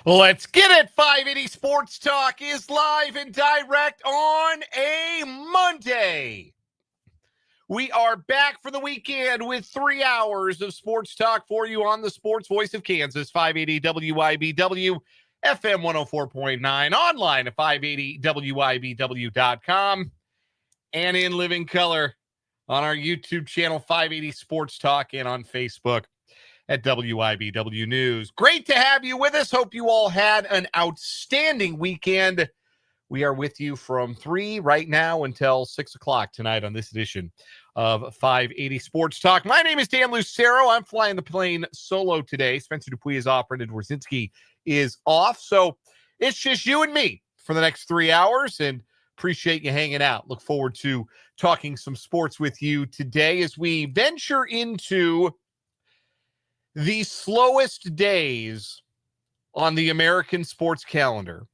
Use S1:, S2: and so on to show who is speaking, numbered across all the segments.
S1: Let's get it. 580 Sports Talk is live and direct on a Monday. We are back for the weekend with 3 hours of sports talk for you on the Sports Voice of Kansas, 580 WIBW, FM 104.9, online at 580WIBW.com, and in living color on our YouTube channel, 580 Sports Talk, and on Facebook at WIBW News. Great to have you with us. Hope you all had an outstanding weekend. We are with you from 3 right now until 6 o'clock tonight on this edition of 580 Sports Talk. My name is Dan Lucero. I'm flying the plane solo today. Spencer Dupuis is off. Brendan Dworzinski is off. So it's just you and me for the next 3 hours, and appreciate you hanging out. Look forward to talking some sports with you today as we venture into the slowest days on the American sports calendar.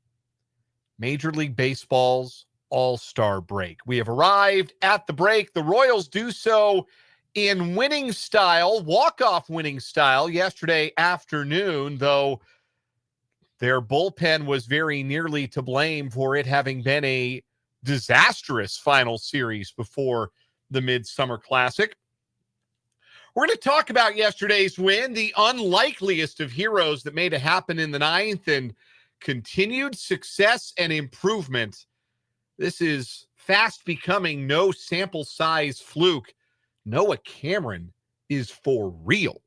S1: Major League Baseball's All-Star break. We have arrived at the break. The Royals do so in winning style, walk-off winning style yesterday afternoon, though their bullpen was very nearly to blame for it having been a disastrous final series before the Midsummer Classic. We're going to talk about yesterday's win, the unlikeliest of heroes that made it happen in the ninth, and continued success and improvement. This is fast becoming no sample size fluke. Noah Cameron is for real.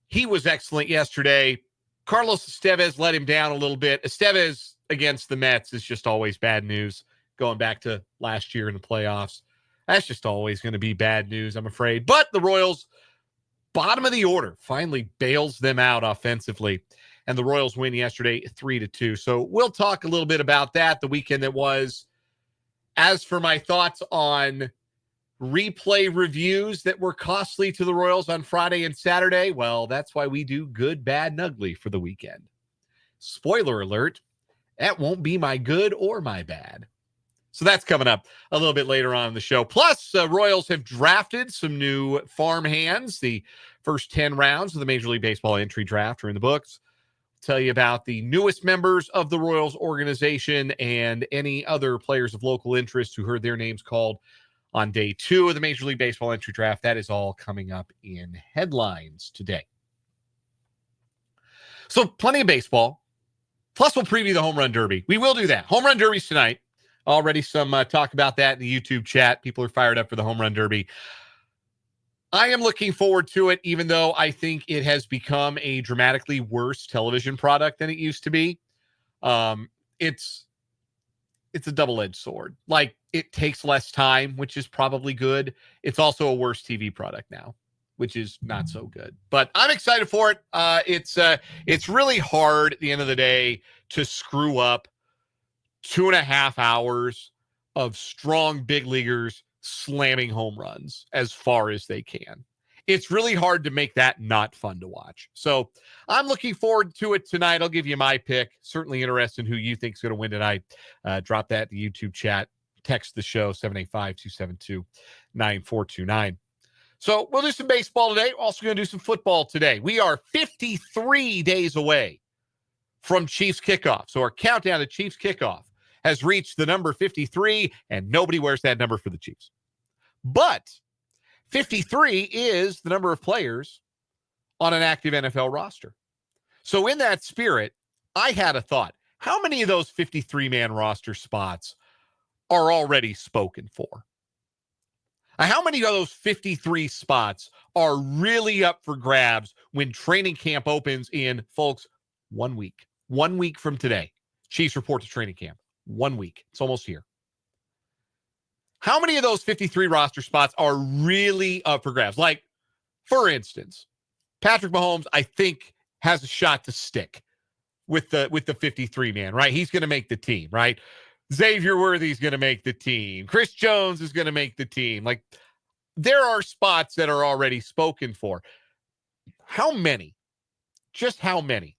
S1: He was excellent yesterday. Carlos Estevez let him down a little bit. Estevez against the Mets is just always bad news, going back to last year in the playoffs. That's just always going to be bad news, I'm afraid. But the Royals, bottom of the order, finally bails them out offensively. And the Royals win yesterday 3-2. So we'll talk a little bit about that, the weekend that was. As for my thoughts on replay reviews that were costly to the Royals on Friday and Saturday, well, that's why we do good, bad, and ugly for the weekend. Spoiler alert, that won't be my good or my bad. So that's coming up a little bit later on in the show. Plus, Royals have drafted some new farm hands. The first 10 rounds of the Major League Baseball entry draft are in the books. Tell you about the newest members of the Royals organization and any other players of local interest who heard their names called on day 2 of the Major League Baseball entry draft. That is all coming up in headlines today. So plenty of baseball. Plus, we'll preview the Home Run Derby. We will do that. Home Run Derby's tonight. Already some talk about that in the YouTube chat. People are fired up for the Home Run Derby. I am looking forward to it, even though I think it has become a dramatically worse television product than it used to be. It's a double-edged sword. Like, it takes less time, which is probably good. It's also a worse TV product now, which is not so good. But I'm excited for it. It's really hard at the end of the day to screw up 2.5 hours of strong big leaguers slamming home runs as far as they can. It's really hard to make that not fun to watch. So I'm looking forward to it tonight. I'll give you my pick. Certainly interested in who you think is going to win tonight. Drop that in the YouTube chat. Text the show, 785-272-9429. So we'll do some baseball today. We're also going to do some football today. We are 53 days away from Chiefs kickoff. So our countdown to Chiefs kickoff has reached the number 53, and nobody wears that number for the Chiefs. But 53 is the number of players on an active NFL roster. So in that spirit, I had a thought. How many of those 53-man roster spots are already spoken for? How many of those 53 spots are really up for grabs when training camp opens in, folks, 1 week? 1 week from today, Chiefs report to training camp. 1 week. It's almost here. How many of those 53 roster spots are really up for grabs? Like, for instance, Patrick Mahomes, I think, has a shot to stick with the 53-man, right? He's going to make the team, right? Xavier Worthy's going to make the team. Chris Jones is going to make the team. Like, there are spots that are already spoken for. How many? Just how many?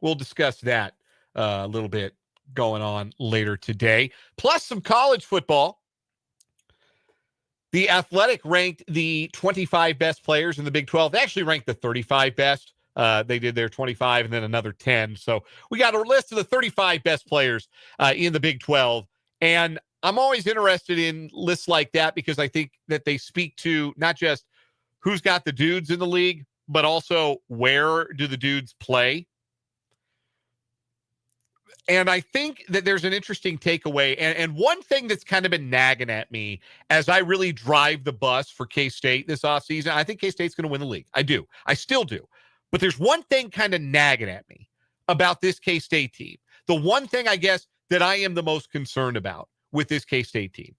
S1: We'll discuss that a little bit going on later today. Plus some college football. The Athletic ranked the 25 best players in the Big 12. They actually ranked the 35 best. They did their 25 and then another 10. So we got a list of the 35 best players in the Big 12. And I'm always interested in lists like that because I think that they speak to not just who's got the dudes in the league, but also where do the dudes play. And I think that there's an interesting takeaway. And one thing that's kind of been nagging at me as I really drive the bus for K-State this offseason, I think K-State's going to win the league. I do. I still do. But there's one thing kind of nagging at me about this K-State team. The one thing, I guess, that I am the most concerned about with this K-State team.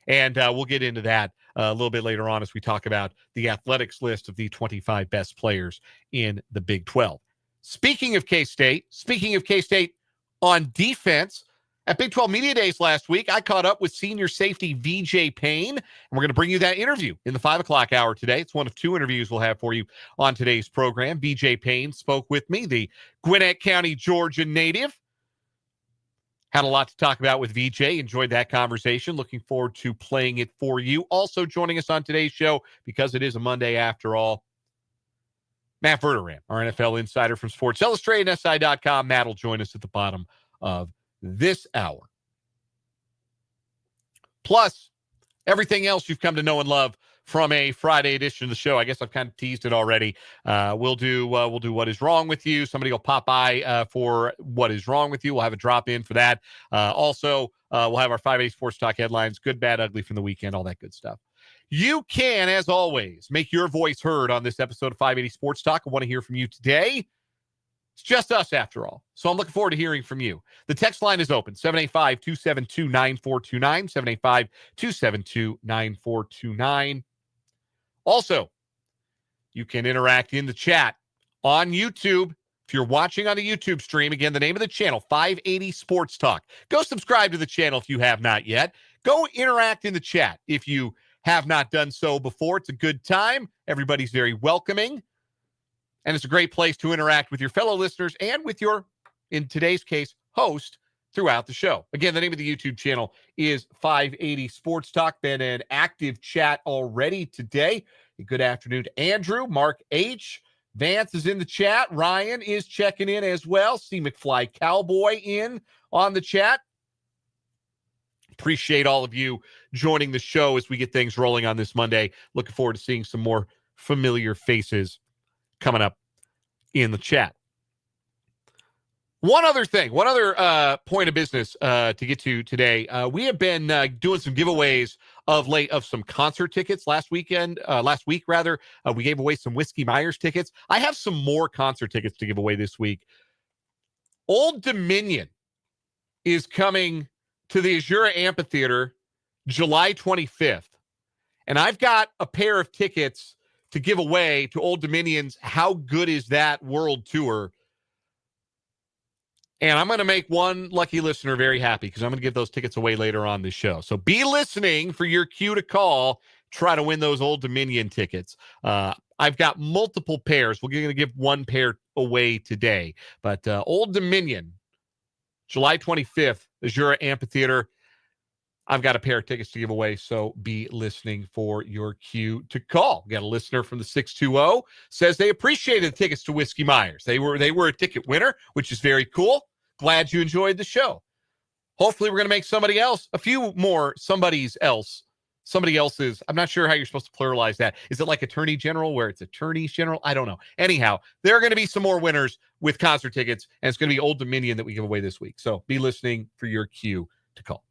S1: And we'll get into that a little bit later on as we talk about the athletics list of the 25 best players in the Big 12. Speaking of K-State on defense, at Big 12 Media Days last week, I caught up with senior safety VJ Payne, and we're going to bring you that interview in the 5 o'clock hour today. It's one of 2 interviews we'll have for you on today's program. VJ Payne spoke with me, the Gwinnett County, Georgia native. Had a lot to talk about with VJ. Enjoyed that conversation. Looking forward to playing it for you. Also joining us on today's show, because it is a Monday after all, Matt Verderame, our NFL insider from Sports Illustrated and SI.com. Matt will join us at the bottom of this hour. Plus, everything else you've come to know and love from a Friday edition of the show. I guess I've kind of teased it already. We'll do What Is Wrong With You. Somebody will pop by for What Is Wrong With You. We'll have a drop in for that. Also, we'll have our 580 Sports Talk headlines, good, bad, ugly from the weekend, all that good stuff. You can, as always, make your voice heard on this episode of 580 Sports Talk. I want to hear from you today. It's just us, after all. So I'm looking forward to hearing from you. The text line is open, 785-272-9429, 785-272-9429. Also, you can interact in the chat on YouTube. If you're watching on the YouTube stream, again, the name of the channel, 580 Sports Talk. Go subscribe to the channel if you have not yet. Go interact in the chat if you have not done so before. It's a good time. Everybody's very welcoming. And it's a great place to interact with your fellow listeners and with your, in today's case, host throughout the show. Again, the name of the YouTube channel is 580 Sports Talk. Been an active chat already today. Good afternoon to Andrew, Mark H. Vance is in the chat. Ryan is checking in as well. C. McFly Cowboy in on the chat. Appreciate all of you joining the show as we get things rolling on this Monday. Looking forward to seeing some more familiar faces coming up in the chat. One other point of business to get to today. We have been doing some giveaways of late of some concert tickets last week. We gave away some Whiskey Myers tickets. I have some more concert tickets to give away this week. Old Dominion is coming to the Azura Amphitheater July 25th. And I've got a pair of tickets to give away to Old Dominion's How Good Is That World Tour. And I'm going to make one lucky listener very happy because I'm going to give those tickets away later on this show. So be listening for your cue to call, try to win those Old Dominion tickets. I've got multiple pairs. We're going to give one pair away today. But Old Dominion, July 25th, Azura Amphitheater. I've got a pair of tickets to give away, so be listening for your cue to call. We got a listener from the 620 says they appreciated the tickets to Whiskey Myers. They were a ticket winner, which is very cool. Glad you enjoyed the show. Hopefully, we're going to make somebody else's. I'm not sure how you're supposed to pluralize that. Is it like Attorney General where it's Attorneys General? I don't know. Anyhow, there are going to be some more winners with concert tickets, and it's going to be Old Dominion that we give away this week. So be listening for your cue to call.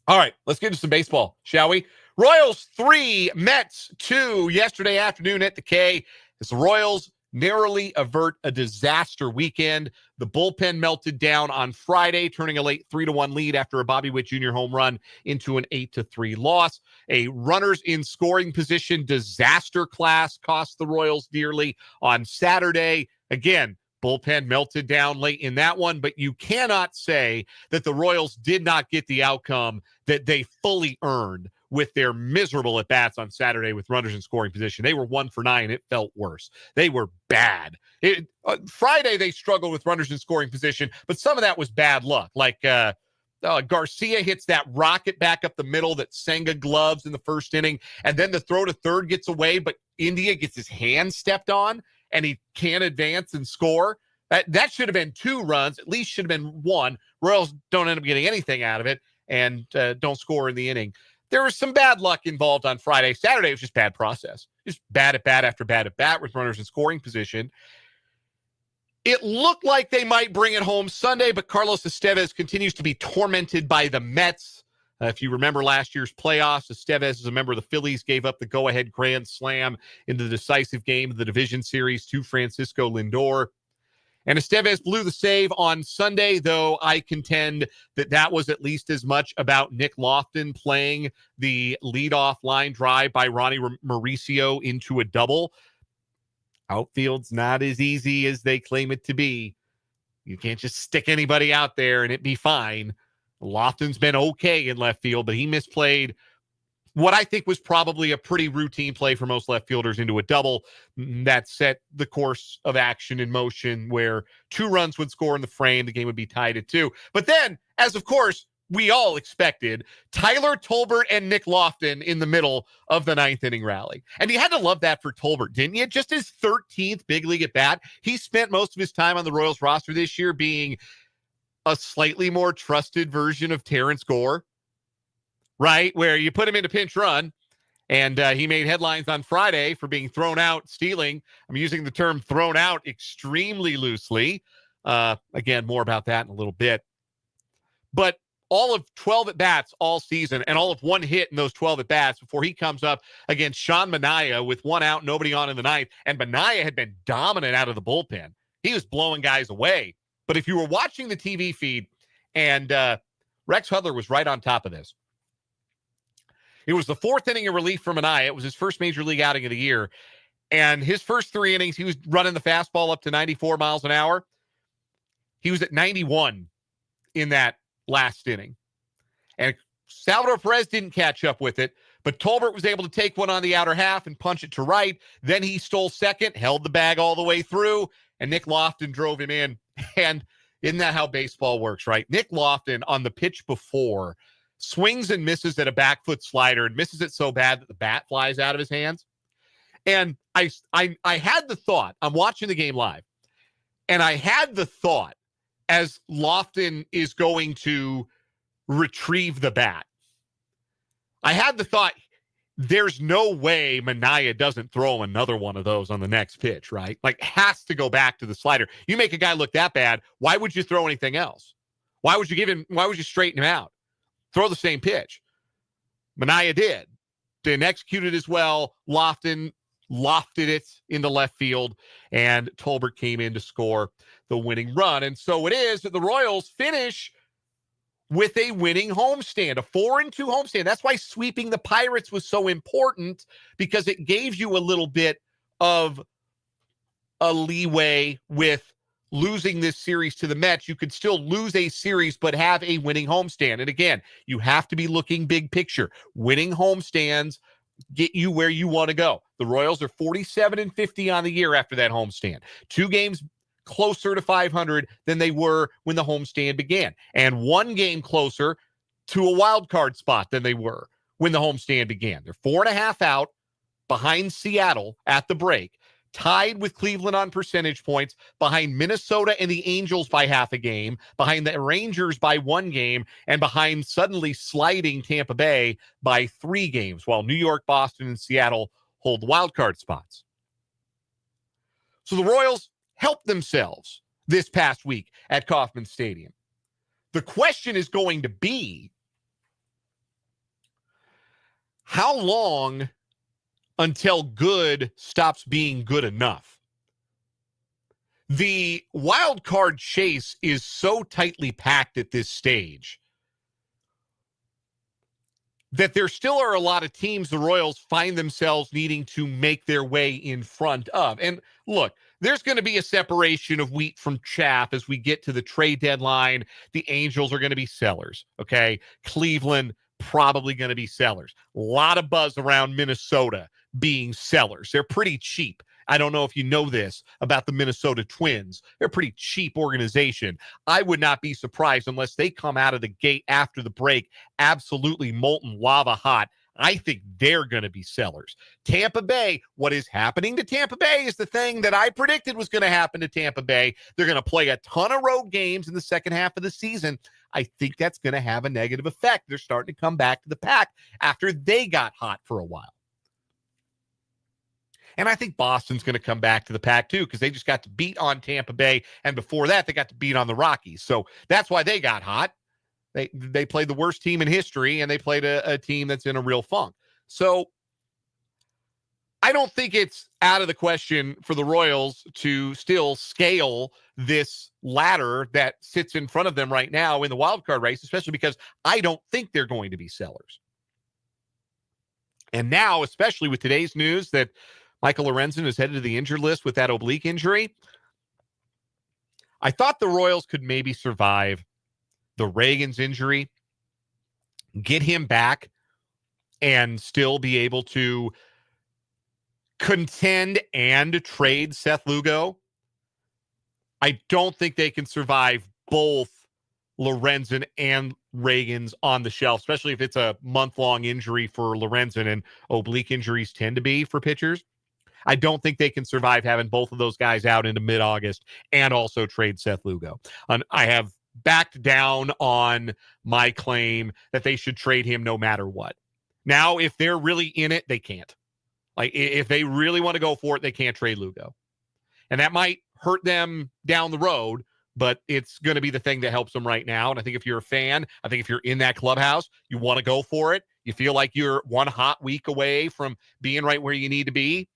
S1: All right, let's get into some baseball, shall we? Royals 3, Mets 2 yesterday afternoon at the K as the Royals narrowly avert a disaster weekend. The bullpen melted down on Friday, turning a late 3-1 lead after a Bobby Witt Jr. home run into an 8-3 loss. A runners in scoring position disaster class cost the Royals dearly on Saturday. Again, bullpen melted down late in that one, but you cannot say that the Royals did not get the outcome that they fully earned with their miserable at-bats on Saturday with runners in scoring position. They were 1 for 9. It felt worse. They were bad. Friday, they struggled with runners in scoring position, but some of that was bad luck. Like Garcia hits that rocket back up the middle that Senga gloves in the first inning, and then the throw to third gets away, but India gets his hand stepped on, and he can't advance and score. That should have been 2 runs. At least should have been 1. Royals don't end up getting anything out of it and don't score in the inning. There was some bad luck involved on Friday. Saturday was just bad process. Just bad at bat after bad at bat with runners in scoring position. It looked like they might bring it home Sunday, but Carlos Estevez continues to be tormented by the Mets. If you remember last year's playoffs, Estevez, as a member of the Phillies, gave up the go-ahead grand slam in the decisive game of the division series to Francisco Lindor. And Estevez blew the save on Sunday, though I contend that was at least as much about Nick Loftin playing the leadoff line drive by Ronnie Mauricio into a double. Outfield's not as easy as they claim it to be. You can't just stick anybody out there and it be fine. Lofton's been okay in left field, but he misplayed what I think was probably a pretty routine play for most left fielders into a double that set the course of action in motion where 2 runs would score in the frame. The game would be tied at 2. But then, as of course we all expected, Tyler Tolbert and Nick Loftin in the middle of the 9th inning rally. And you had to love that for Tolbert, didn't you? Just his 13th big league at bat. He spent most of his time on the Royals roster this year being a slightly more trusted version of Terrence Gore, right? Where you put him in a pinch run, and he made headlines on Friday for being thrown out, stealing. I'm using the term thrown out extremely loosely. Again, more about that in a little bit. But all of 12 at-bats all season and all of 1 hit in those 12 at-bats before he comes up against Sean Manaea with 1 out, nobody on in the 9th. And Manaea had been dominant out of the bullpen. He was blowing guys away. But if you were watching the TV feed, and Rex Hudler was right on top of this. It was the 4th inning of relief for Manaea. It was his first major league outing of the year. And his first 3 innings, he was running the fastball up to 94 miles an hour. He was at 91 in that last inning. And Salvador Perez didn't catch up with it, but Tolbert was able to take one on the outer half and punch it to right. Then he stole second, held the bag all the way through, and Nick Loftin drove him in. And isn't that how baseball works, right? Nick Loftin on the pitch before swings and misses at a back foot slider and misses it so bad that the bat flies out of his hands. And I had the thought, I'm watching the game live, and I had the thought as Loftin is going to retrieve the bat. I had the thought, there's no way Manaea doesn't throw another one of those on the next pitch, right? Like, has to go back to the slider. You make a guy look that bad, why would you throw anything else? Why would you straighten him out? Throw the same pitch. Manaea didn't execute it as well. Loftin lofted it into left field, and Tolbert came in to score the winning run. And so it is that the Royals finish with a winning homestand, a 4-2 homestand. That's why sweeping the Pirates was so important, because it gave you a little bit of a leeway with losing this series to the Mets. You could still lose a series, but have a winning homestand. And again, you have to be looking big picture. Winning homestands get you where you want to go. The Royals are 47-50 on the year after that homestand. 2 games closer to 500 than they were when the homestand began, and 1 game closer to a wild card spot than they were when the homestand began. They're 4.5 out behind Seattle at the break, tied with Cleveland on percentage points, behind Minnesota and the Angels by half a game, behind the Rangers by 1 game, and behind suddenly sliding Tampa Bay by 3 games, while New York, Boston, and Seattle hold the wild card spots. So the Royals helped themselves this past week at Kauffman Stadium. The question is going to be, how long until good stops being good enough? The wild card chase is so tightly packed at this stage that there still are a lot of teams the Royals find themselves needing to make their way in front of. And look, there's going to be a separation of wheat from chaff as we get to the trade deadline. The Angels are going to be sellers, okay? Cleveland probably going to be sellers. A lot of buzz around Minnesota being sellers. They're pretty cheap. I don't know if you know this about the Minnesota Twins. They're a pretty cheap organization. I would not be surprised unless they come out of the gate after the break absolutely molten lava hot. I think they're going to be sellers. Tampa Bay, what is happening to Tampa Bay is the thing that I predicted was going to happen to Tampa Bay. They're going to play a ton of road games in the second half of the season. I think that's going to have a negative effect. They're starting to come back to the pack after they got hot for a while. And I think Boston's going to come back to the pack too, because they just got to beat on Tampa Bay. And before that, they got to beat on the Rockies. So that's why they got hot. They played the worst team in history, and they played a team that's in a real funk. So I don't think it's out of the question for the Royals to still scale this ladder that sits in front of them right now in the wild card race, especially because I don't think they're going to be sellers. And now, especially with today's news that Michael Lorenzen is headed to the injured list with that oblique injury, I thought the Royals could maybe survive the Reagan's injury, get him back, and still be able to contend and trade Seth Lugo. I don't think they can survive both Lorenzen and Reagan's on the shelf, especially if it's a month-long injury for Lorenzen, and oblique injuries tend to be for pitchers. I don't think they can survive having both of those guys out into mid-August and also trade Seth Lugo. I have backed down on my claim that they should trade him no matter what. Now, if they're really in it, they can't. Like, if they really want to go for it, they can't trade Lugo. And that might hurt them down the road, but it's going to be the thing that helps them right now. And I think if you're a fan, I think if you're in that clubhouse, you want to go for it. You feel like you're one hot week away from being right where you need to be.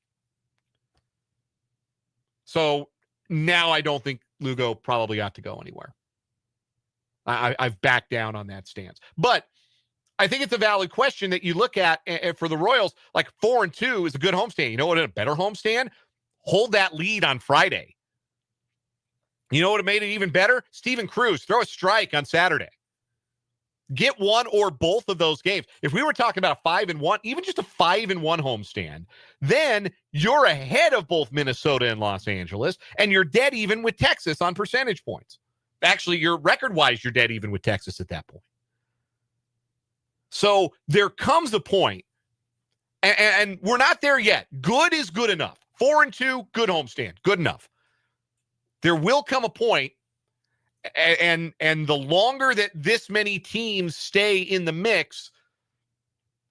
S1: So now I don't think Lugo probably ought to go anywhere. I've backed down on that stance. But I think it's a valid question that you look at for the Royals. Like 4-2 is a good homestand. You know what, a better homestand? Hold that lead on Friday. You know what made it even better? Steven Cruz, throw a strike on Saturday. Get one or both of those games. If we were talking about 5-1, even just a 5-1 homestand, then you're ahead of both Minnesota and Los Angeles, and you're dead even with Texas on percentage points. Actually, you're record-wise, you're dead even with Texas at that point. So there comes a point, and we're not there yet. Good is good enough. 4-2, good homestand, good enough. There will come a point, and the longer that this many teams stay in the mix,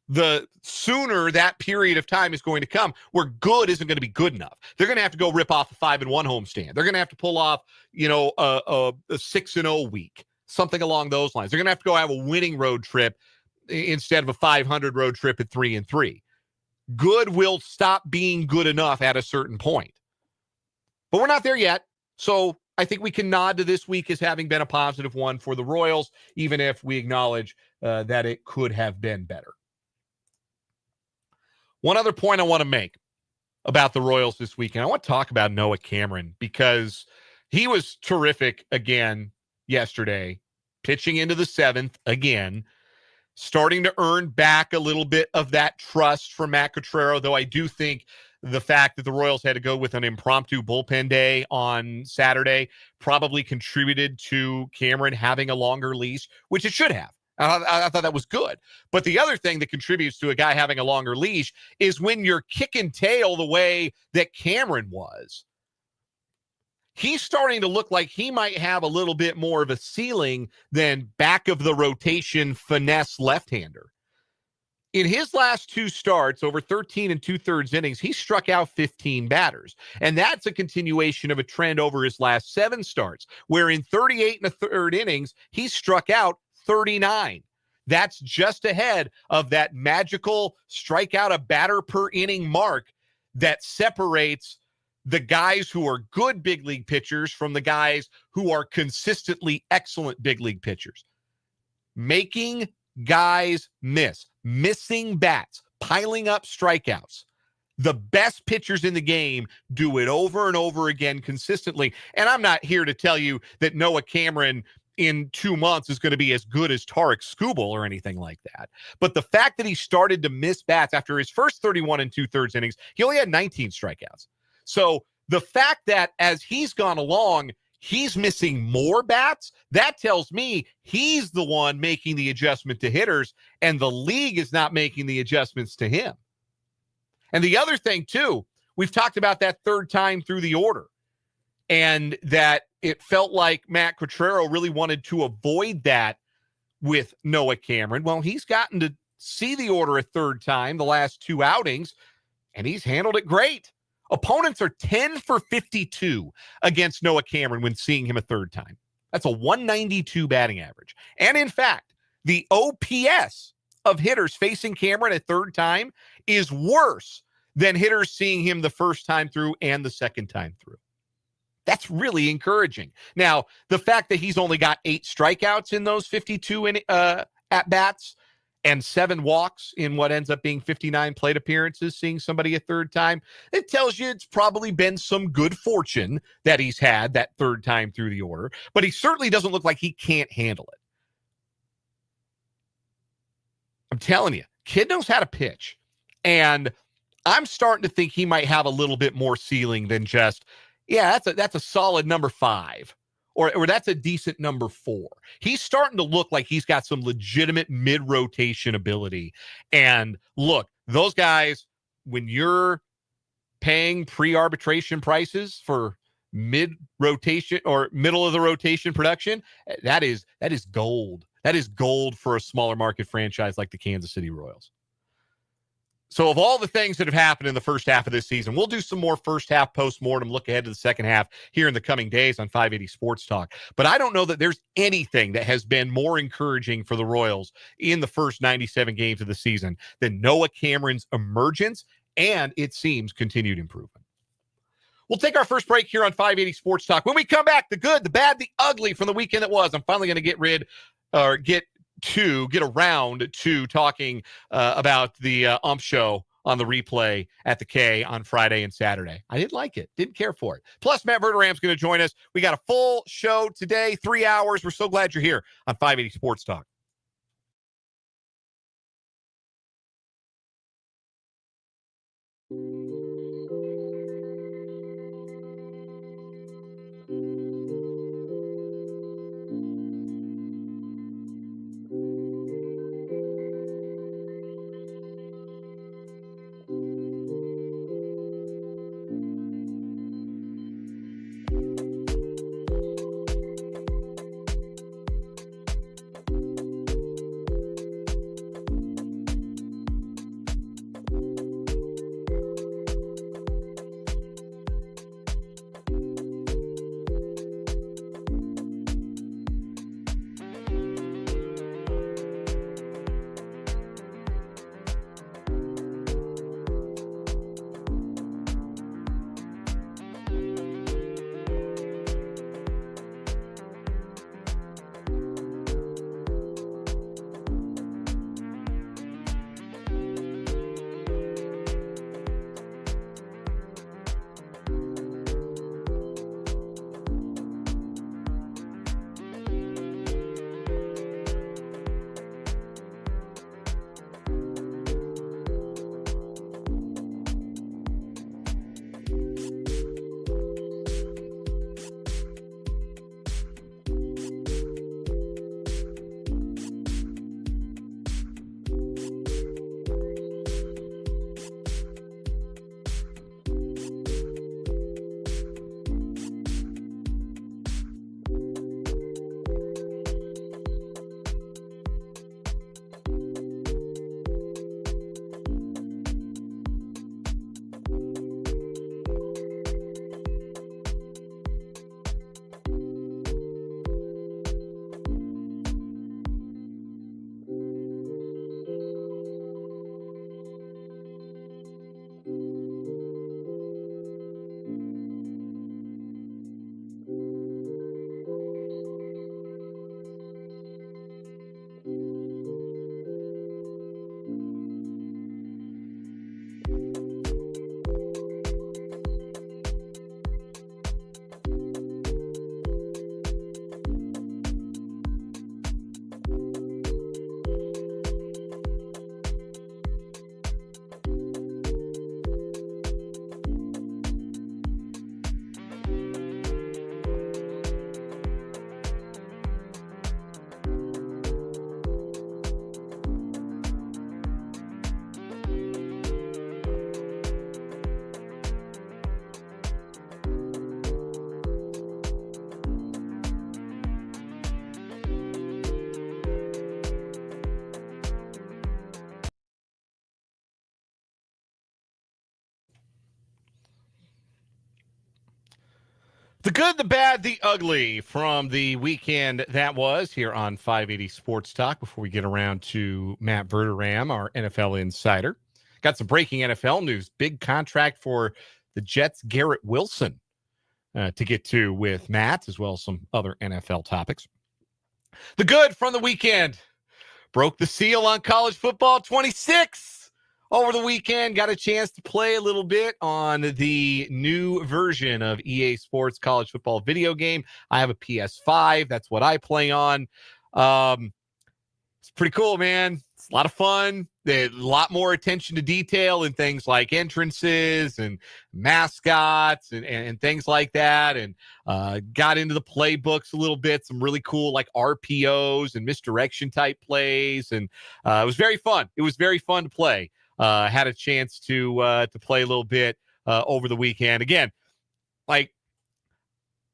S1: the sooner that period of time is going to come where good isn't going to be good enough. They're going to have to go rip off a 5-1 homestand. They're going to have to pull off, a 6-0 week, something along those lines. They're going to have to go have a winning road trip instead of a 500 road trip at 3-3. Good will stop being good enough at a certain point. But we're not there yet. So I think we can nod to this week as having been a positive one for the Royals, even if we acknowledge that it could have been better. One other point I want to make about the Royals this weekend, I want to talk about Noah Cameron because he was terrific again yesterday, pitching into the seventh again, starting to earn back a little bit of that trust from Matt Cotrero, though I do think the fact that the Royals had to go with an impromptu bullpen day on Saturday probably contributed to Cameron having a longer leash, which it should have. I thought that was good. But the other thing that contributes to a guy having a longer leash is when you're kicking tail the way that Cameron was. He's starting to look like he might have a little bit more of a ceiling than back of the rotation finesse left-hander. In his last two starts, over 13 2/3 innings, he struck out 15 batters. And that's a continuation of a trend over his last 7 starts, where in 38 1/3 innings, he struck out 39. That's just ahead of that magical strikeout a batter per inning mark that separates the guys who are good big league pitchers from the guys who are consistently excellent big league pitchers. Making guys missing bats, piling up strikeouts. The best pitchers in the game do it over and over again consistently. And I'm not here to tell you that Noah Cameron in 2 months is going to be as good as Tarek Skubal or anything like that. But the fact that he started to miss bats after his first 31 2/3 innings, he only had 19 strikeouts. So the fact that as he's gone along, he's missing more bats. That tells me he's the one making the adjustment to hitters, and the league is not making the adjustments to him. And the other thing, too, we've talked about that third time through the order, and that it felt like Matt Quatraro really wanted to avoid that with Noah Cameron. Well, he's gotten to see the order a third time the last 2 outings, and he's handled it great. Opponents are 10 for 52 against Noah Cameron when seeing him a third time. That's a 192 batting average. And in fact, the OPS of hitters facing Cameron a third time is worse than hitters seeing him the first time through and the second time through. That's really encouraging. Now, the fact that he's only got 8 strikeouts in those 52 at-bats and 7 walks in what ends up being 59 plate appearances, seeing somebody a third time, it tells you it's probably been some good fortune that he's had that third time through the order, but he certainly doesn't look like he can't handle it. I'm telling you, kid knows how to pitch, and I'm starting to think he might have a little bit more ceiling than just, yeah, that's a solid number 5. Or that's a decent number 4. He's starting to look like he's got some legitimate mid-rotation ability. And look, those guys, when you're paying pre-arbitration prices for mid-rotation or middle of the rotation production, that is gold. That is gold for a smaller market franchise like the Kansas City Royals. So of all the things that have happened in the first half of this season, we'll do some more first half postmortem, look ahead to the second half here in the coming days on 580 Sports Talk. But I don't know that there's anything that has been more encouraging for the Royals in the first 97 games of the season than Noah Cameron's emergence and, it seems, continued improvement. We'll take our first break here on 580 Sports Talk. When we come back, the good, the bad, the ugly from the weekend that was. I'm finally going to get around to talking about the ump show on the replay at the K on Friday and Saturday. I didn't like it. Didn't care for it. Plus, Matt Verderame's going to join us. We got a full show today, 3 hours. We're so glad you're here on 580 Sports Talk. The good, the bad, the ugly from the weekend that was here on 580 Sports Talk. Before we get around to Matt Verderame, our NFL insider, got some breaking NFL news. Big contract for the Jets' Garrett Wilson to get to with Matt, as well as some other NFL topics. The good from the weekend, broke the seal on college football 26. Over the weekend, got a chance to play a little bit on the new version of EA Sports college football video game. I have a PS5. That's what I play on. It's pretty cool, man. It's a lot of fun. There's a lot more attention to detail in things like entrances and mascots and things like that. And got into the playbooks a little bit, some really cool like RPOs and misdirection type plays. And it was very fun. It was very fun to play. Had a chance to play a little bit over the weekend. Again, like,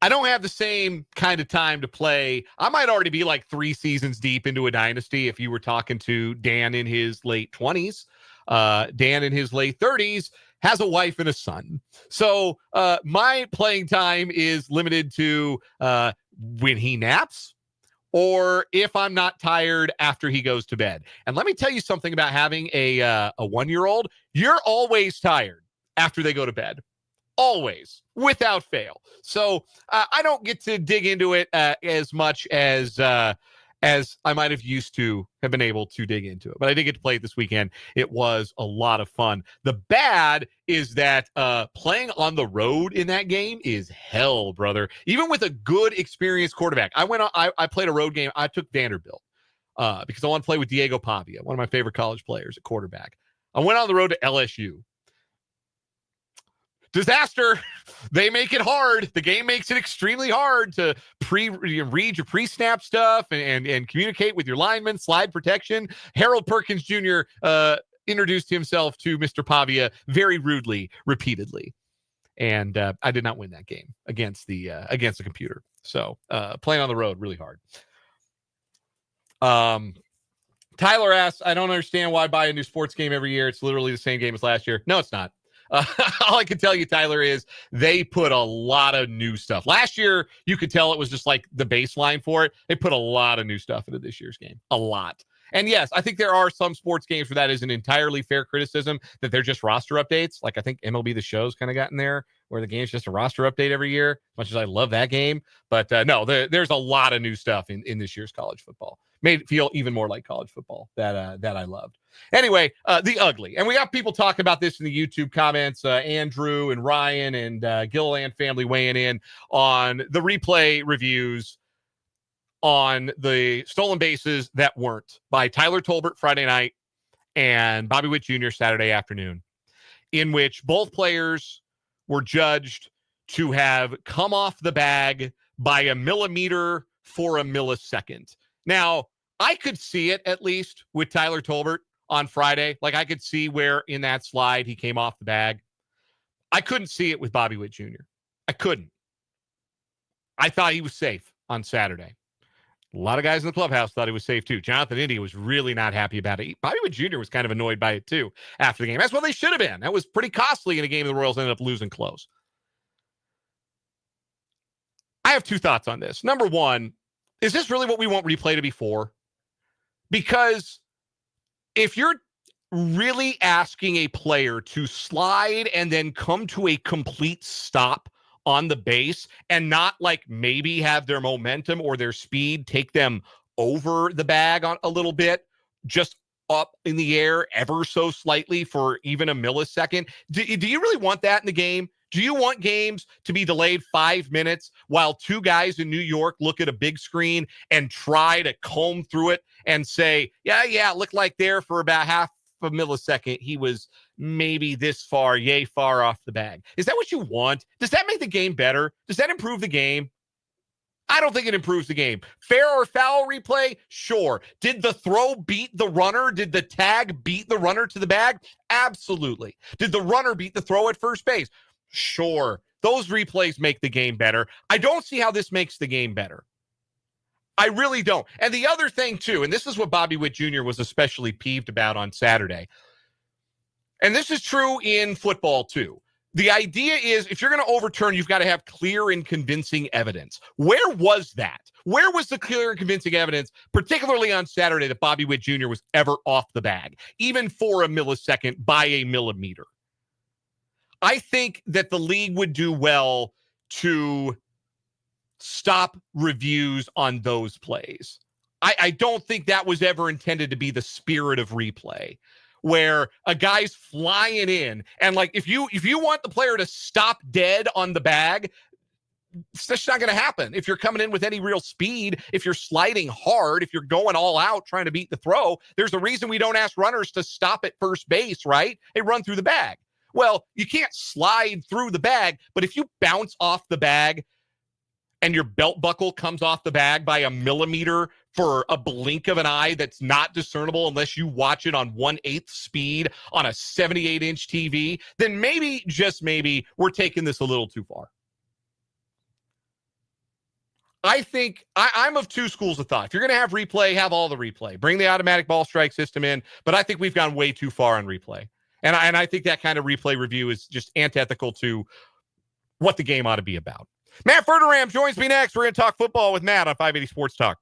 S1: I don't have the same kind of time to play. I might already be like 3 seasons deep into a dynasty if you were talking to Dan in his late 20s. Dan in his late 30s has a wife and a son. So my playing time is limited to when he naps, or if I'm not tired after he goes to bed. And let me tell you something about having a 1-year-old. You're always tired after they go to bed. Always, without fail. So I don't get to dig into it as much as I might have used to have been able to dig into it. But I did get to play it this weekend. It was a lot of fun. The bad is that playing on the road in that game is hell, brother. Even with a good, experienced quarterback. I played a road game. I took Vanderbilt because I want to play with Diego Pavia, one of my favorite college players at quarterback. I went on the road to LSU. Disaster. They make it hard. The game makes it extremely hard to read your pre-snap stuff and communicate with your linemen, slide protection. Harold Perkins Jr. Introduced himself to Mr. Pavia very rudely, repeatedly. And I did not win that game against the computer. So playing on the road, really hard. Tyler asks, I don't understand why I buy a new sports game every year. It's literally the same game as last year. No, it's not. All I can tell you, Tyler, is they put a lot of new stuff. Last year, you could tell it was just like the baseline for it. They put a lot of new stuff into this year's game. A lot. And yes, I think there are some sports games where that is an entirely fair criticism, that they're just roster updates. Like I think MLB The Show's kind of gotten there, where the game's just a roster update every year, as much as I love that game. But no, there's a lot of new stuff in this year's college football. Made it feel even more like college football that I loved. Anyway, the ugly. And we got people talking about this in the YouTube comments. Andrew and Ryan and Gilliland family weighing in on the replay reviews on the stolen bases that weren't by Tyler Tolbert Friday night and Bobby Witt Jr. Saturday afternoon, in which both players were judged to have come off the bag by a millimeter for a millisecond. Now, I could see it at least with Tyler Tolbert on Friday. Like I could see where in that slide he came off the bag. I couldn't see it with Bobby Witt Jr. I couldn't. I thought he was safe on Saturday. A lot of guys in the clubhouse thought he was safe too. Jonathan India was really not happy about it. Bobby Witt Jr. was kind of annoyed by it too after the game. That's what they should have been. That was pretty costly in a game the Royals ended up losing close. I have 2 thoughts on this. Number one, is this really what we want replay to be for? Because if you're really asking a player to slide and then come to a complete stop on the base and not like maybe have their momentum or their speed take them over the bag on a little bit, just up in the air ever so slightly for even a millisecond, do you really want that in the game? Do you want games to be delayed 5 minutes while 2 guys in New York look at a big screen and try to comb through it and say, yeah, it looked like there for about half a millisecond he was maybe this far, yay far off the bag? Is that what you want? Does that make the game better? Does that improve the game? I don't think it improves the game. Fair or foul replay? Sure. Did the throw beat the runner? Did the tag beat the runner to the bag? Absolutely. Did the runner beat the throw at first base? Sure. Those replays make the game better. I don't see how this makes the game better. I really don't. And the other thing, too, and this is what Bobby Witt Jr. was especially peeved about on Saturday, and this is true in football, too. The idea is if you're going to overturn, you've got to have clear and convincing evidence. Where was that? Where was the clear and convincing evidence, particularly on Saturday, that Bobby Witt Jr. was ever off the bag, even for a millisecond by a millimeter? I think that the league would do well to stop reviews on those plays. I don't think that was ever intended to be the spirit of replay, where a guy's flying in and like if you want the player to stop dead on the bag, it's just not going to happen. If you're coming in with any real speed, if you're sliding hard, if you're going all out trying to beat the throw, there's a reason we don't ask runners to stop at first base, right? They run through the bag. Well, you can't slide through the bag, but if you bounce off the bag and your belt buckle comes off the bag by a millimeter for a blink of an eye that's not discernible unless you watch it on 1/8 speed on a 78-inch TV, then maybe, just maybe, we're taking this a little too far. I think I'm of two schools of thought. If you're going to have replay, have all the replay. Bring the automatic ball strike system in, but I think we've gone way too far on replay. And I think that kind of replay review is just antithetical to what the game ought to be about. Matt Verderame joins me next. We're going to talk football with Matt on 580 Sports Talk.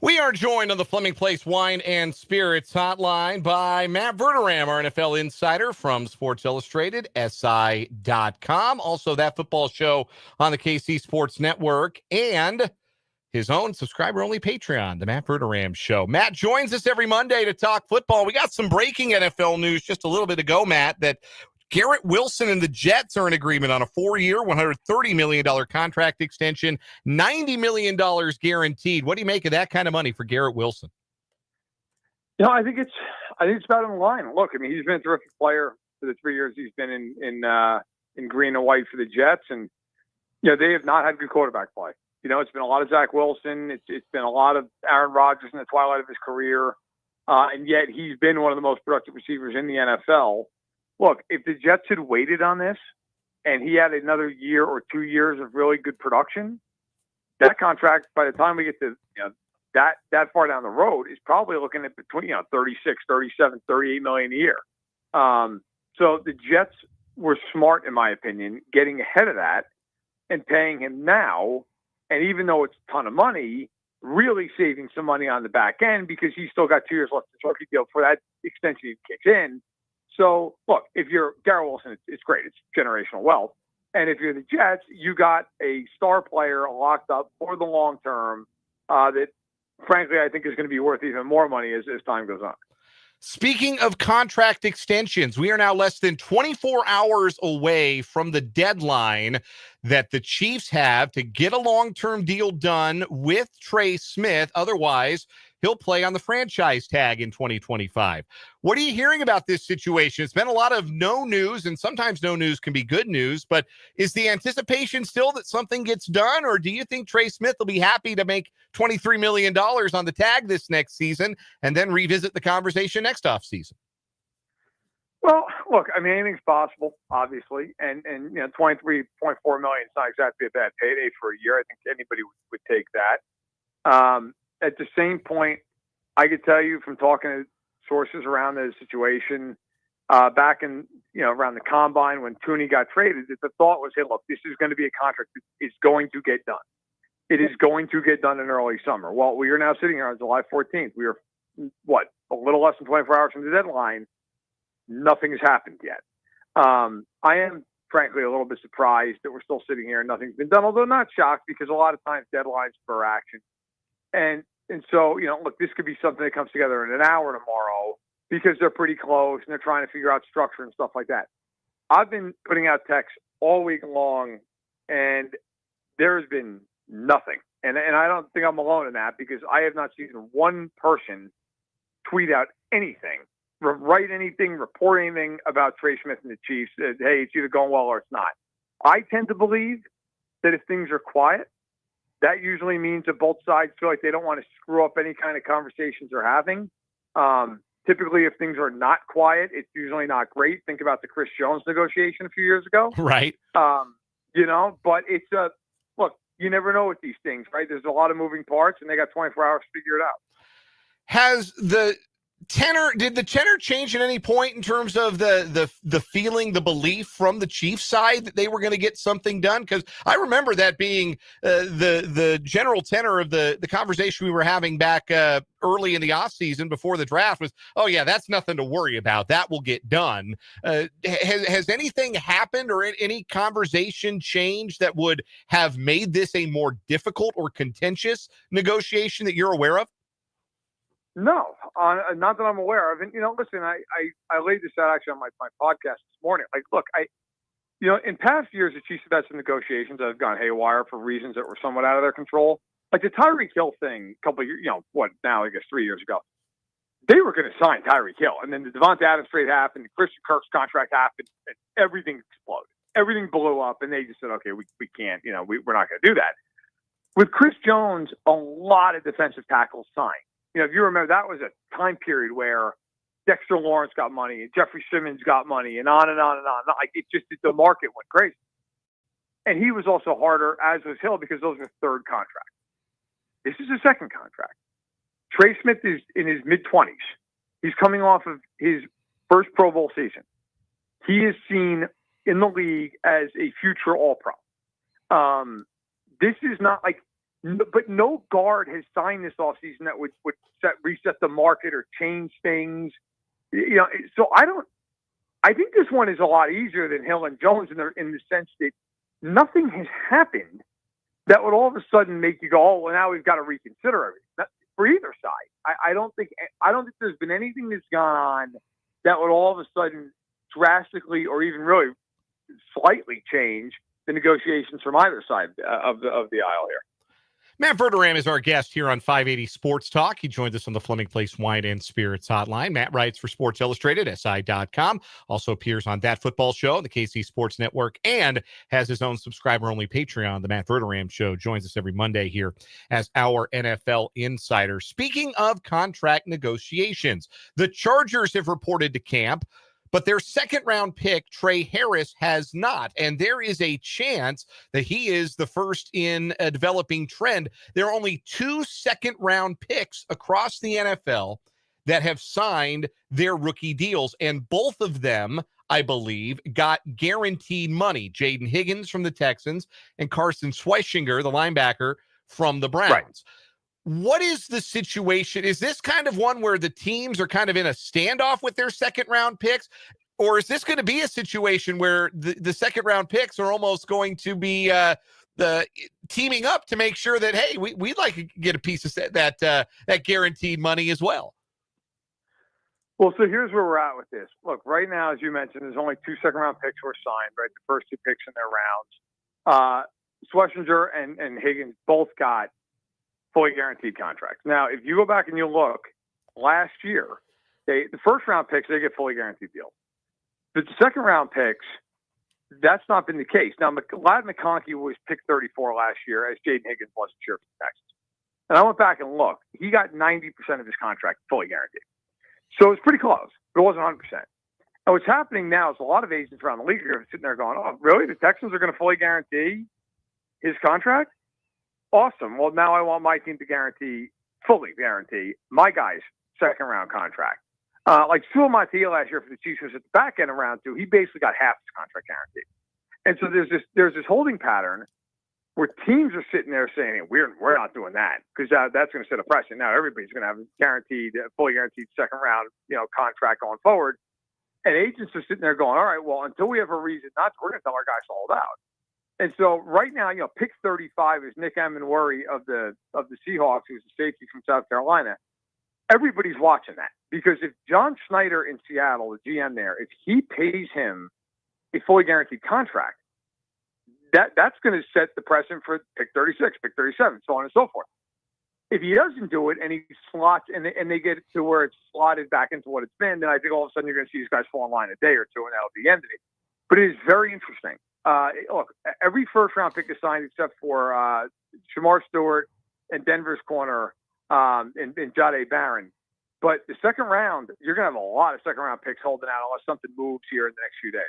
S1: We are joined on the Fleming Place Wine and Spirits hotline by Matt Verderame, our NFL insider from Sports Illustrated, SI.com. Also, that football show on the KC Sports Network and his own subscriber-only Patreon, the Matt Verderame Show. Matt joins us every Monday to talk football. We got some breaking NFL news just a little bit ago, Matt, that Garrett Wilson and the Jets are in agreement on a 4-year, $130 million contract extension, $90 million guaranteed. What do you make of that kind of money for Garrett Wilson?
S2: You know, I think it's about on the line. Look, I mean, he's been a terrific player for the 3 years he's been in green and white for the Jets, and you know they have not had good quarterback play. You know, it's been a lot of Zach Wilson. It's been a lot of Aaron Rodgers in the twilight of his career, and yet he's been one of the most productive receivers in the NFL. Look, if the Jets had waited on this and he had another year or 2 years of really good production, that contract, by the time we get to that far down the road, is probably looking at between 36, 37, 38 million a year. So the Jets were smart, in my opinion, getting ahead of that and paying him now. And even though it's a ton of money, really saving some money on the back end because he's still got 2 years left in the rookie deal before that extension even kicks in. So, look, if you're Garrett Wilson, it's great. It's generational wealth. And if you're the Jets, you got a star player locked up for the long term that, frankly, I think is going to be worth even more money as time goes on.
S1: Speaking of contract extensions, we are now less than 24 hours away from the deadline that the Chiefs have to get a long-term deal done with Trey Smith. Otherwise, he'll play on the franchise tag in 2025. What are you hearing about this situation? It's been a lot of no news, and sometimes no news can be good news, but is the anticipation still that something gets done, or do you think Trey Smith will be happy to make $23 million on the tag this next season and then revisit the conversation next offseason?
S2: Well, look, I mean, anything's possible, obviously, and $23.4 million is not exactly a bad payday for a year. I think anybody would take that. At the same point, I could tell you from talking to sources around the situation back in, around the combine when Tooney got traded, that the thought was, hey, look, this is going to be a contract that is going to get done. It is going to get done in early summer. Well, we are now sitting here on July 14th. We are, a little less than 24 hours from the deadline. Nothing has happened yet. I am, frankly, a little bit surprised that we're still sitting here and nothing's been done, although not shocked because a lot of times deadlines spur action. And so, look, this could be something that comes together in an hour tomorrow because they're pretty close and they're trying to figure out structure and stuff like that. I've been putting out texts all week long and there has been nothing. And I don't think I'm alone in that because I have not seen one person tweet out anything, write anything, report anything about Trey Smith and the Chiefs that, hey, it's either going well or it's not. I tend to believe that if things are quiet, that usually means that both sides feel like they don't want to screw up any kind of conversations they're having. Typically, if things are not quiet, it's usually not great. Think about the Chris Jones negotiation a few years ago.
S1: Right.
S2: But it's look, you never know with these things, right? There's a lot of moving parts, and they got 24 hours to figure it out.
S1: Did the tenor change at any point in terms of the feeling, the belief from the Chiefs side that they were going to get something done? Because I remember that being the general tenor of the conversation we were having back early in the offseason before the draft was, oh, yeah, that's nothing to worry about. That will get done. Has anything happened or any conversation changed that would have made this a more difficult or contentious negotiation that you're aware of?
S2: No, not that I'm aware of. And, listen, I laid this out actually on my podcast this morning. Like, look, in past years, the Chiefs have had some negotiations that have gone haywire for reasons that were somewhat out of their control. Like the Tyreek Hill thing a couple of years, I guess 3 years ago. They were going to sign Tyreek Hill. And then the Devonta Adams trade happened, Christian Kirk's contract happened, and everything exploded. Everything blew up, and they just said, okay, we can't, we're not going to do that. With Chris Jones, a lot of defensive tackles signed. If you remember, that was a time period where Dexter Lawrence got money and Jeffrey Simmons got money and on and on and on. Like the market went crazy. And he was also harder, as was Hill, because those were third contracts. This is a second contract. Trey Smith is in his mid-20s. He's coming off of his first Pro Bowl season. He is seen in the league as a future All-Pro. This is not like, but no guard has signed this offseason that would reset the market or change things. So I think this one is a lot easier than Hill and Jones in the sense that nothing has happened that would all of a sudden make you go, oh, well, now we've got to reconsider everything. For either side. I don't think there's been anything that's gone on that would all of a sudden drastically or even really slightly change the negotiations from either side of the aisle here.
S1: Matt Verderame is our guest here on 580 Sports Talk. He joins us on the Fleming Place Wine and Spirits hotline. Matt writes for Sports Illustrated, SI.com. Also appears on That Football Show, the KC Sports Network, and has his own subscriber-only Patreon, the Matt Verderame Show. Joins us every Monday here as our NFL insider. Speaking of contract negotiations, the Chargers have reported to camp, but their second-round pick, Trey Harris, has not. And there is a chance that he is the first in a developing trend. There are only 2 second-round picks across the NFL that have signed their rookie deals. And both of them, I believe, got guaranteed money. Jaden Higgins from the Texans and Carson Schweichinger, the linebacker, from the Browns. Right. What is the situation? Is this kind of one where the teams are kind of in a standoff with their second round picks? Or is this going to be a situation where the second round picks are almost going to be the teaming up to make sure that, hey, we'd like to get a piece of that guaranteed money as well?
S2: Well, so here's where we're at with this. Look, right now, as you mentioned, there's only 2 second-round picks were signed, right? The first 2 picks in their rounds. Schlesinger and Higgins both got fully guaranteed contracts. Now, if you go back and you look, last year, the first-round picks, they get fully guaranteed deals. But the second-round picks, that's not been the case. Now, Ladd McConkey was picked 34 last year, as Jaden Higgins wasn't sure for the Texans. And I went back and looked. He got 90% of his contract fully guaranteed. So it's pretty close, but it wasn't 100%. And what's happening now is a lot of agents around the league are sitting there going, oh, really? The Texans are going to fully guarantee his contract? Awesome. Well, now I want my team to fully guarantee my guy's second-round contract. Like Sewell Montiel last year for the Chiefs was at the back end of round 2. He basically got half his contract guaranteed. And so there's this holding pattern where teams are sitting there saying, hey, we're not doing that because that's going to set a precedent. Now everybody's going to have a fully guaranteed second round, contract going forward. And agents are sitting there going, all right, well, until we have a reason not to, we're going to tell our guys to hold out. And so right now, pick 35 is Nick Amenworry of the Seahawks, who's a safety from South Carolina. Everybody's watching that because if John Schneider in Seattle, the GM there, if he pays him a fully guaranteed contract, that's going to set the precedent for pick 36, pick 37, so on and so forth. If he doesn't do it and he slots and they get it to where it's slotted back into what it's been, then I think all of a sudden you're going to see these guys fall in line a day or two, and that'll be the end of it. But it is very interesting. Look, every first-round pick is signed except for Shamar Stewart and Denver's corner and Jahdae Barron. But the second round, you're going to have a lot of second-round picks holding out unless something moves here in the next few days.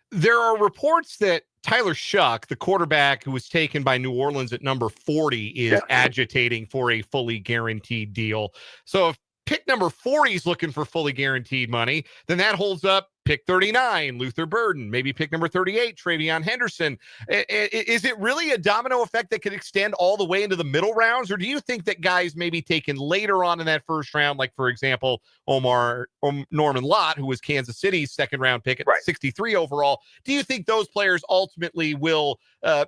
S1: There are reports that Tyler Shuck, the quarterback who was taken by New Orleans at number 40, is agitating for a fully guaranteed deal. So if pick number 40 is looking for fully guaranteed money, then that holds up pick 39, Luther Burden, maybe pick number 38, Travion Henderson. Is it really a domino effect that could extend all the way into the middle rounds? Or do you think that guys may be taken later on in that first round, like, for example, Norman Lott, who was Kansas City's second round pick at 63 overall, do you think those players ultimately will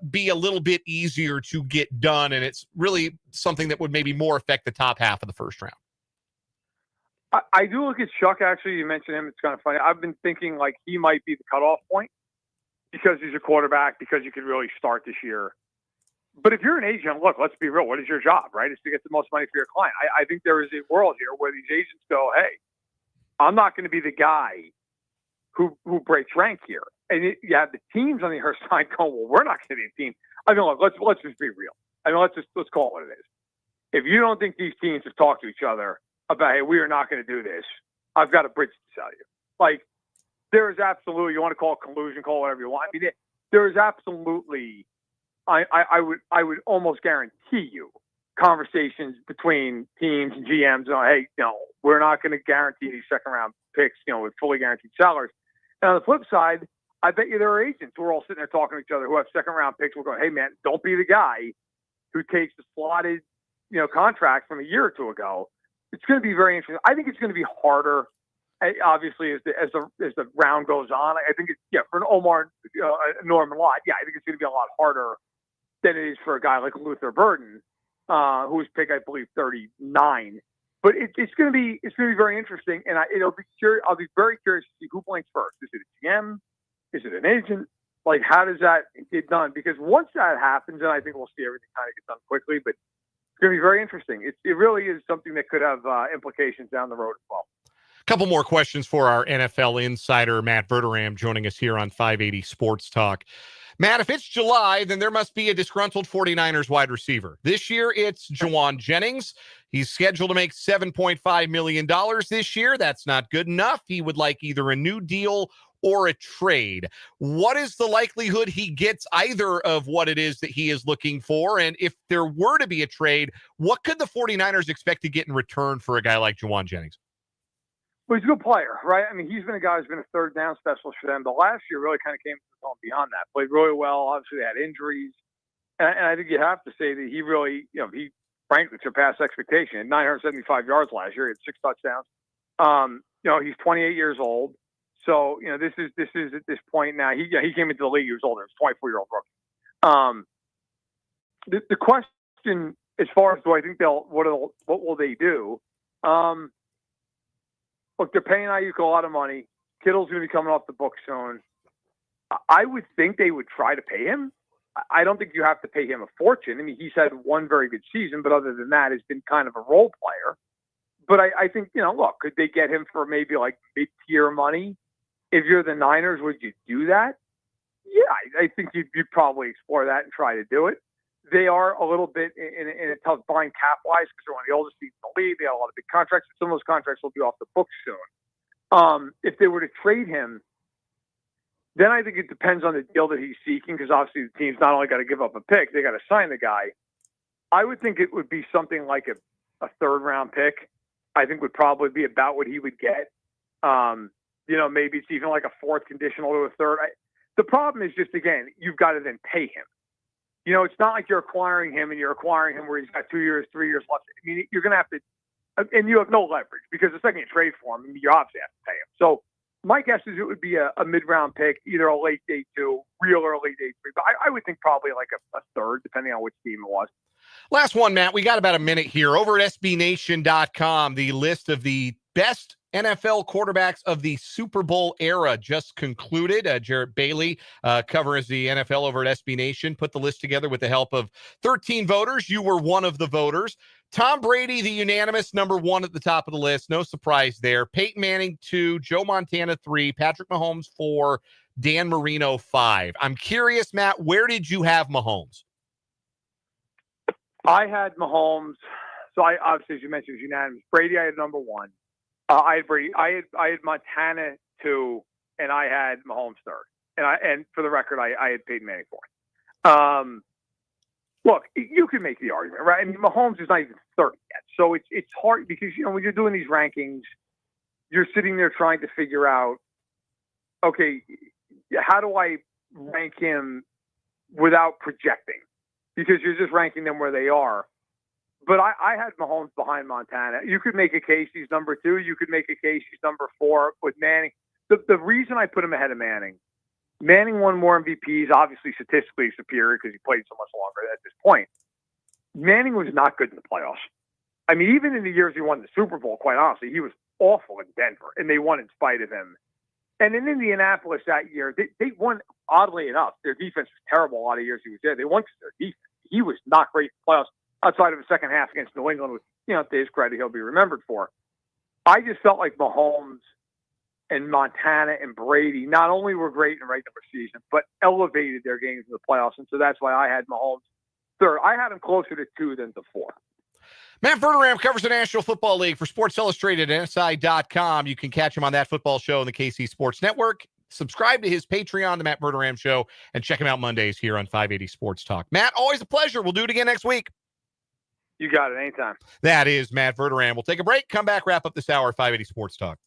S1: be a little bit easier to get done, and it's really something that would maybe more affect the top half of the first round?
S2: I do look at Shuck, actually. You mentioned him. It's kind of funny. I've been thinking like he might be the cutoff point because he's a quarterback, because you could really start this year. But if you're an agent, look, let's be real. What is your job, right? It's to get the most money for your client. I think there is a world here where these agents go, hey, I'm not going to be the guy who breaks rank here. And you have the teams on the other side going, well, we're not going to be a team. I mean, look, let's just be real. I mean, let's call it what it is. If you don't think these teams have talked to each other about, hey, we are not going to do this, I've got a bridge to tell you. Like, there is absolutely, you want to call it collusion, call it whatever you want. I mean, there is absolutely, I would almost guarantee you, conversations between teams and GMs on, hey, we're not going to guarantee these second round picks, with fully guaranteed salaries. And on the flip side, I bet you there are agents who are all sitting there talking to each other who have second round picks. We're going, hey man, don't be the guy who takes the slotted, contract from a year or two ago. It's going to be very interesting. I think it's going to be harder, obviously, as the round goes on. I think it's for an Norman Lott. Yeah, I think it's going to be a lot harder than it is for a guy like Luther Burden, who was picked, I believe, 39. But it's going to be very interesting, and I'll be very curious to see who blinks first. Is it a GM? Is it an agent? Like, how does that get done? Because once that happens, then I think we'll see everything kind of get done quickly. But it's going to be very interesting. It really is something that could have implications down the road as well.
S1: A couple more questions for our NFL insider, Matt Verderame, joining us here on 580 Sports Talk. Matt, if it's July, then there must be a disgruntled 49ers wide receiver. This year, it's Jawan Jennings. He's scheduled to make $7.5 million this year. That's not good enough. He would like either a new deal or a trade. What is the likelihood he gets either of what it is that he is looking for? And if there were to be a trade, what could the 49ers expect to get in return for a guy like Jawan Jennings?
S2: Well, he's a good player, right? I mean, he's been a guy who's been a third down specialist for them. But last year really kind of came beyond that. Played really well. Obviously, they had injuries. And I think you have to say that he really, frankly surpassed expectation. 975 yards last year. He had 6 touchdowns. He's 28 years old. So, this is at this point now. He came into the league. He was older. He was a 24-year-old rookie. The question, as far as do I think what will they do? Look, they're paying Ayuk a lot of money. Kittle's going to be coming off the book soon. I would think they would try to pay him. I don't think you have to pay him a fortune. I mean, he's had one very good season, but other than that, he's been kind of a role player. But I think, look, could they get him for maybe like mid-tier money? If you're the Niners, would you do that? Yeah, I think you'd probably explore that and try to do it. They are a little bit in a tough bind cap-wise because they're one of the oldest teams in the league. They got a lot of big contracts. Some of those contracts will be off the books soon. If they were to trade him, then I think it depends on the deal that he's seeking because obviously the team's not only got to give up a pick, they got to sign the guy. I would think it would be something like a third-round pick. I think would probably be about what he would get. Maybe it's even like a fourth conditional to a third. The problem is just, again, you've got to then pay him. It's not like you're acquiring him and you're acquiring him where he's got 2 years, 3 years left. I mean, you're going to have to, and you have no leverage because the second you trade for him, you obviously have to pay him. So my guess is it would be a mid-round pick, either a late day 2, real early day 3. But I would think probably like a third, depending on which team it was.
S1: Last one, Matt. We got about a minute here. Over at SBNation.com, the list of the best NFL quarterbacks of the Super Bowl era just concluded. Jarrett Bailey covers the NFL over at SB Nation, put the list together with the help of 13 voters. You were one of the voters. Tom Brady, the unanimous number 1 at the top of the list. No surprise there. Peyton Manning 2, Joe Montana 3, Patrick Mahomes 4, Dan Marino 5. I'm curious, Matt, where did you have Mahomes?
S2: I had Mahomes. So I obviously, as you mentioned, was unanimous. Brady, I had number 1. I had Brady. I had Montana 2, and I had Mahomes 3rd. And for the record, I had Peyton Manning 4th. Look, you can make the argument, right? I mean, Mahomes is not even 30 yet, so it's hard because when you're doing these rankings, you're sitting there trying to figure out, okay, how do I rank him without projecting? Because you're just ranking them where they are. But I had Mahomes behind Montana. You could make a case he's number 2. You could make a case he's number 4 with Manning. The reason I put him ahead of Manning won more MVPs, obviously statistically superior because he played so much longer at this point. Manning was not good in the playoffs. I mean, even in the years he won the Super Bowl, quite honestly, he was awful in Denver, and they won in spite of him. And in Indianapolis that year, they won, oddly enough. Their defense was terrible a lot of years he was there. They won because their defense. He was not great in the playoffs outside of the second half against New England, which, to his credit, he'll be remembered for. I just felt like Mahomes and Montana and Brady not only were great in the regular season, but elevated their games in the playoffs. And so that's why I had Mahomes 3rd. I had him closer to 2 than to 4.
S1: Matt Verderame covers the National Football League for Sports Illustrated and SI.com. You can catch him on that football show on the KC Sports Network. Subscribe to his Patreon, The Matt Verderame Show, and check him out Mondays here on 580 Sports Talk. Matt, always a pleasure. We'll do it again next week.
S2: You got it. Anytime.
S1: That is Matt Verderame. We'll take a break, come back, wrap up this hour, 580 Sports Talk.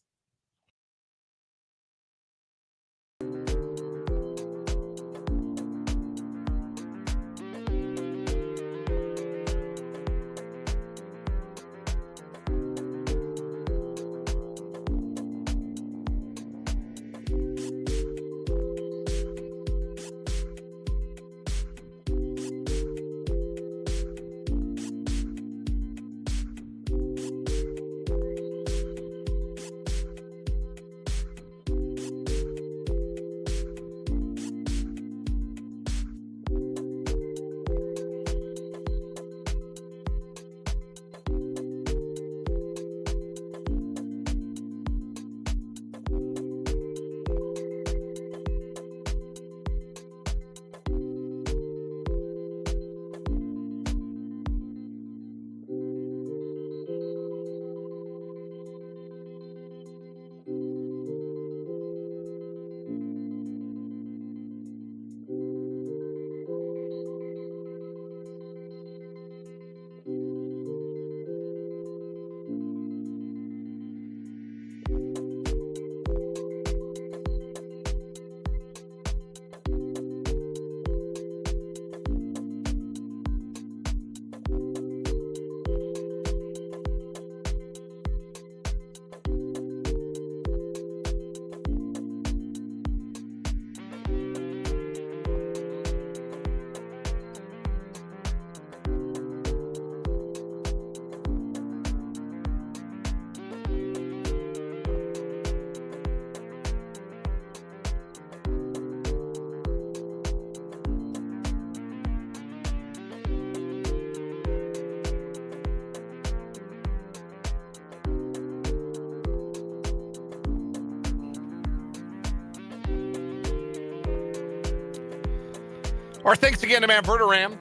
S1: Our thanks again to Matt Verderame,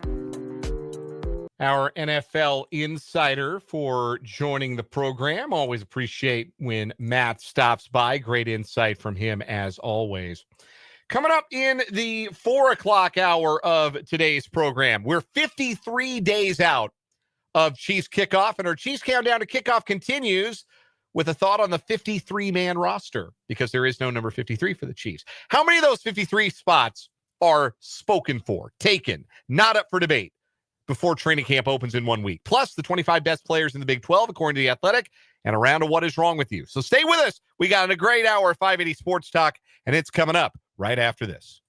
S1: our NFL insider, for joining the program. Always appreciate when Matt stops by. Great insight from him as always. Coming up in the 4 o'clock hour of today's program, we're 53 days out of Chiefs kickoff, and our Chiefs countdown to kickoff continues with a thought on the 53-man roster, because there is no number 53 for the Chiefs. How many of those 53 spots are spoken for, taken, not up for debate before training camp opens in 1 week? Plus the 25 best players in the Big 12, according to The Athletic, and a round of what is wrong with you. So stay with us. We got a great hour of 580 Sports Talk, and it's coming up right after this.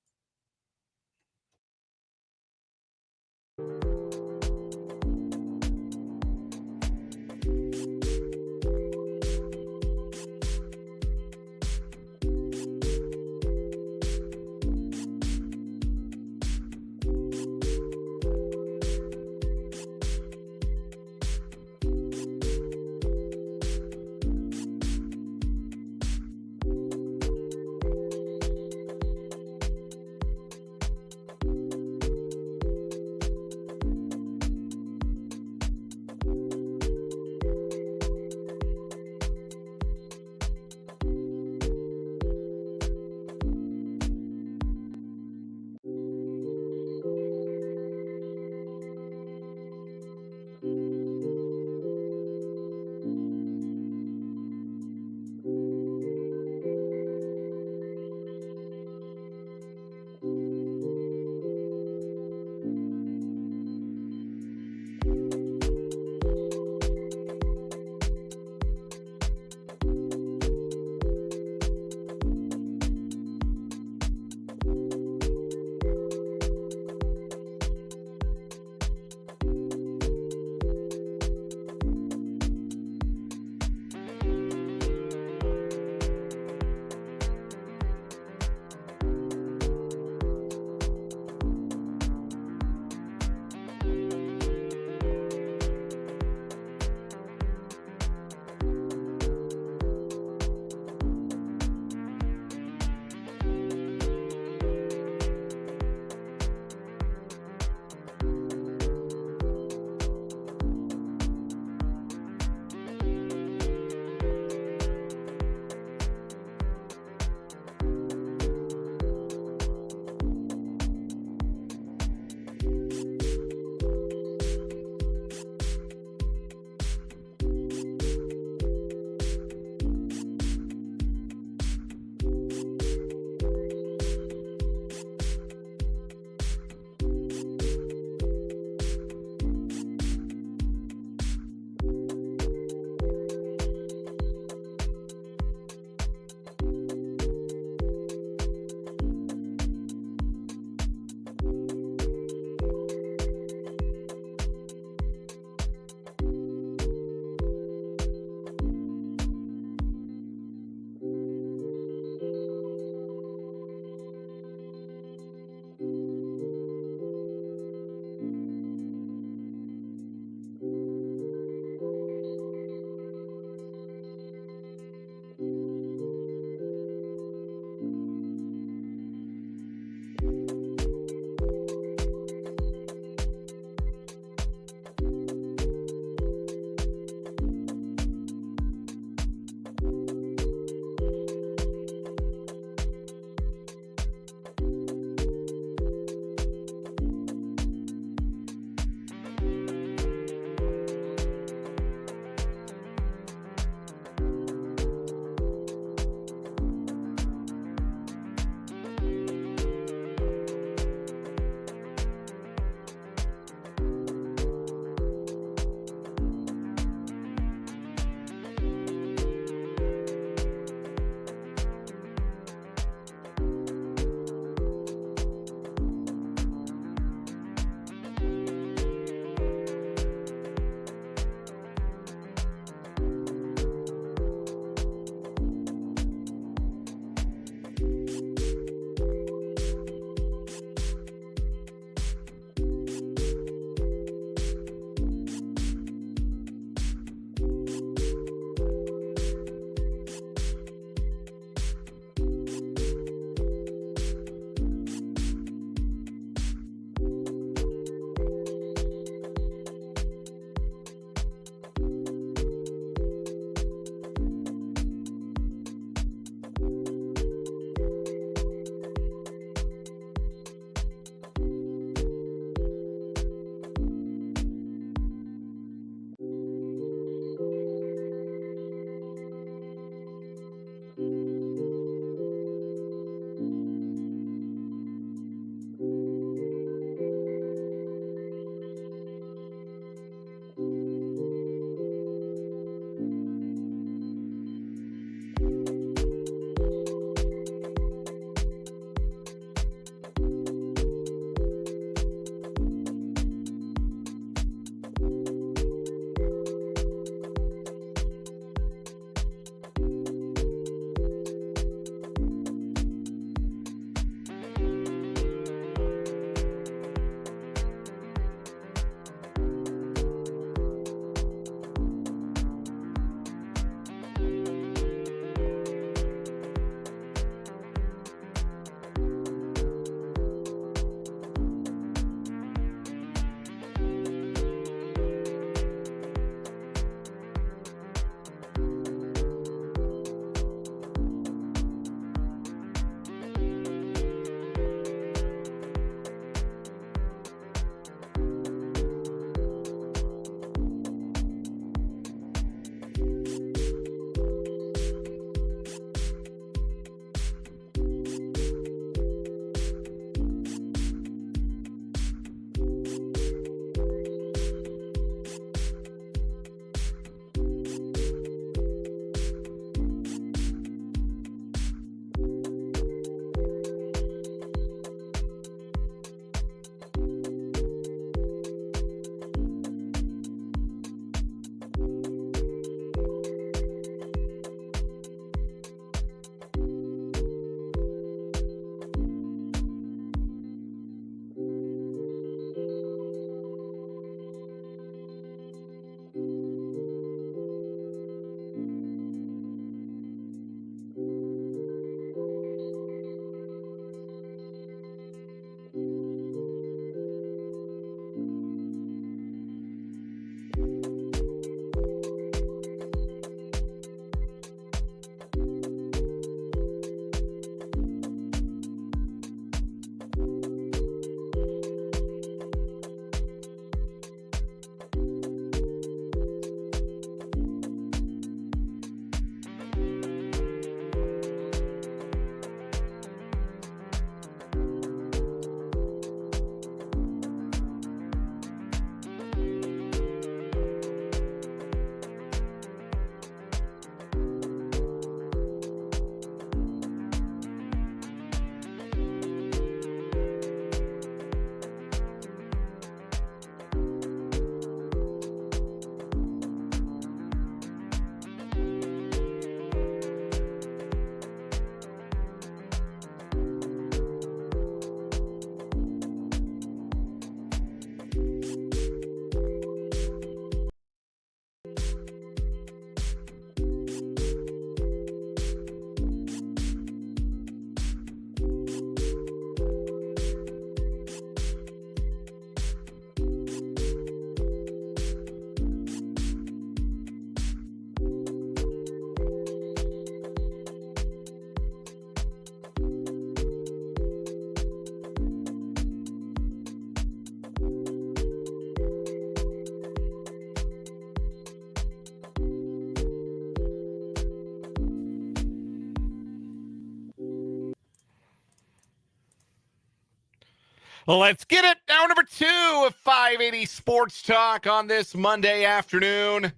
S1: Well, let's get it. Hour number 2 of 580 Sports Talk on this Monday afternoon.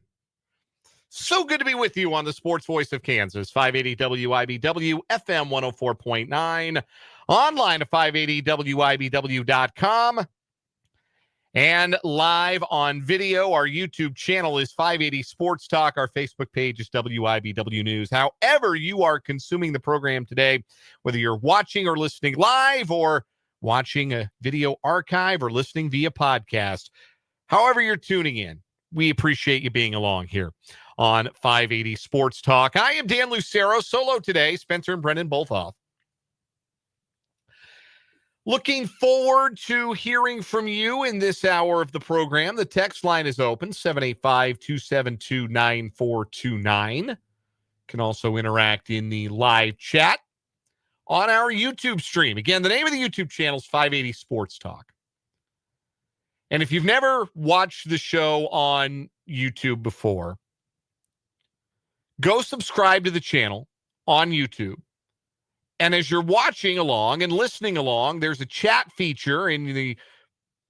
S1: So good to be with you on the Sports Voice of Kansas, 580 WIBW, FM 104.9, online at 580WIBW.com, and live on video. Our YouTube channel is 580 Sports Talk. Our Facebook page is WIBW News. However you are consuming the program today, whether you're watching or listening live or watching a video archive or listening via podcast, however you're tuning in, we appreciate you being along here on 580 Sports Talk. I am Dan Lucero, solo today. Spencer and Brendan both off. Looking forward to hearing from you in this hour of the program. The text line is open, 785-272-9429. Can also interact in the live chat on our YouTube stream. Again, the name of the YouTube channel is 580 Sports Talk. And if you've never watched the show on YouTube before, go subscribe to the channel on YouTube. And as you're watching along and listening along, there's a chat feature in the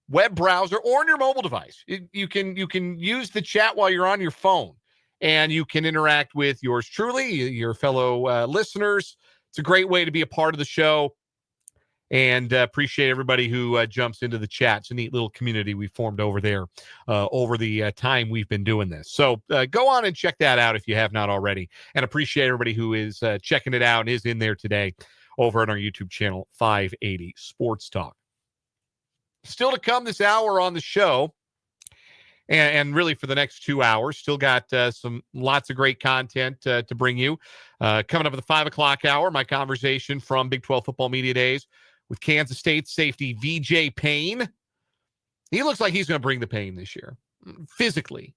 S1: web browser or on your mobile device. You can use the chat while you're on your phone, and you can interact with yours truly, your fellow listeners. It's a great way to be a part of the show, and appreciate everybody who jumps into the chat. It's a neat little community we formed over there over the time we've been doing this. So go on and check that out if you have not already, and appreciate everybody who is checking it out and is in there today over on our YouTube channel, 580 Sports Talk. Still to come this hour on the show, and really for the next 2 hours, still got lots of great content to bring you. Coming up at the 5 o'clock hour, my conversation from Big 12 Football Media Days with Kansas State safety VJ Payne. He looks like he's going to bring the pain this year, physically.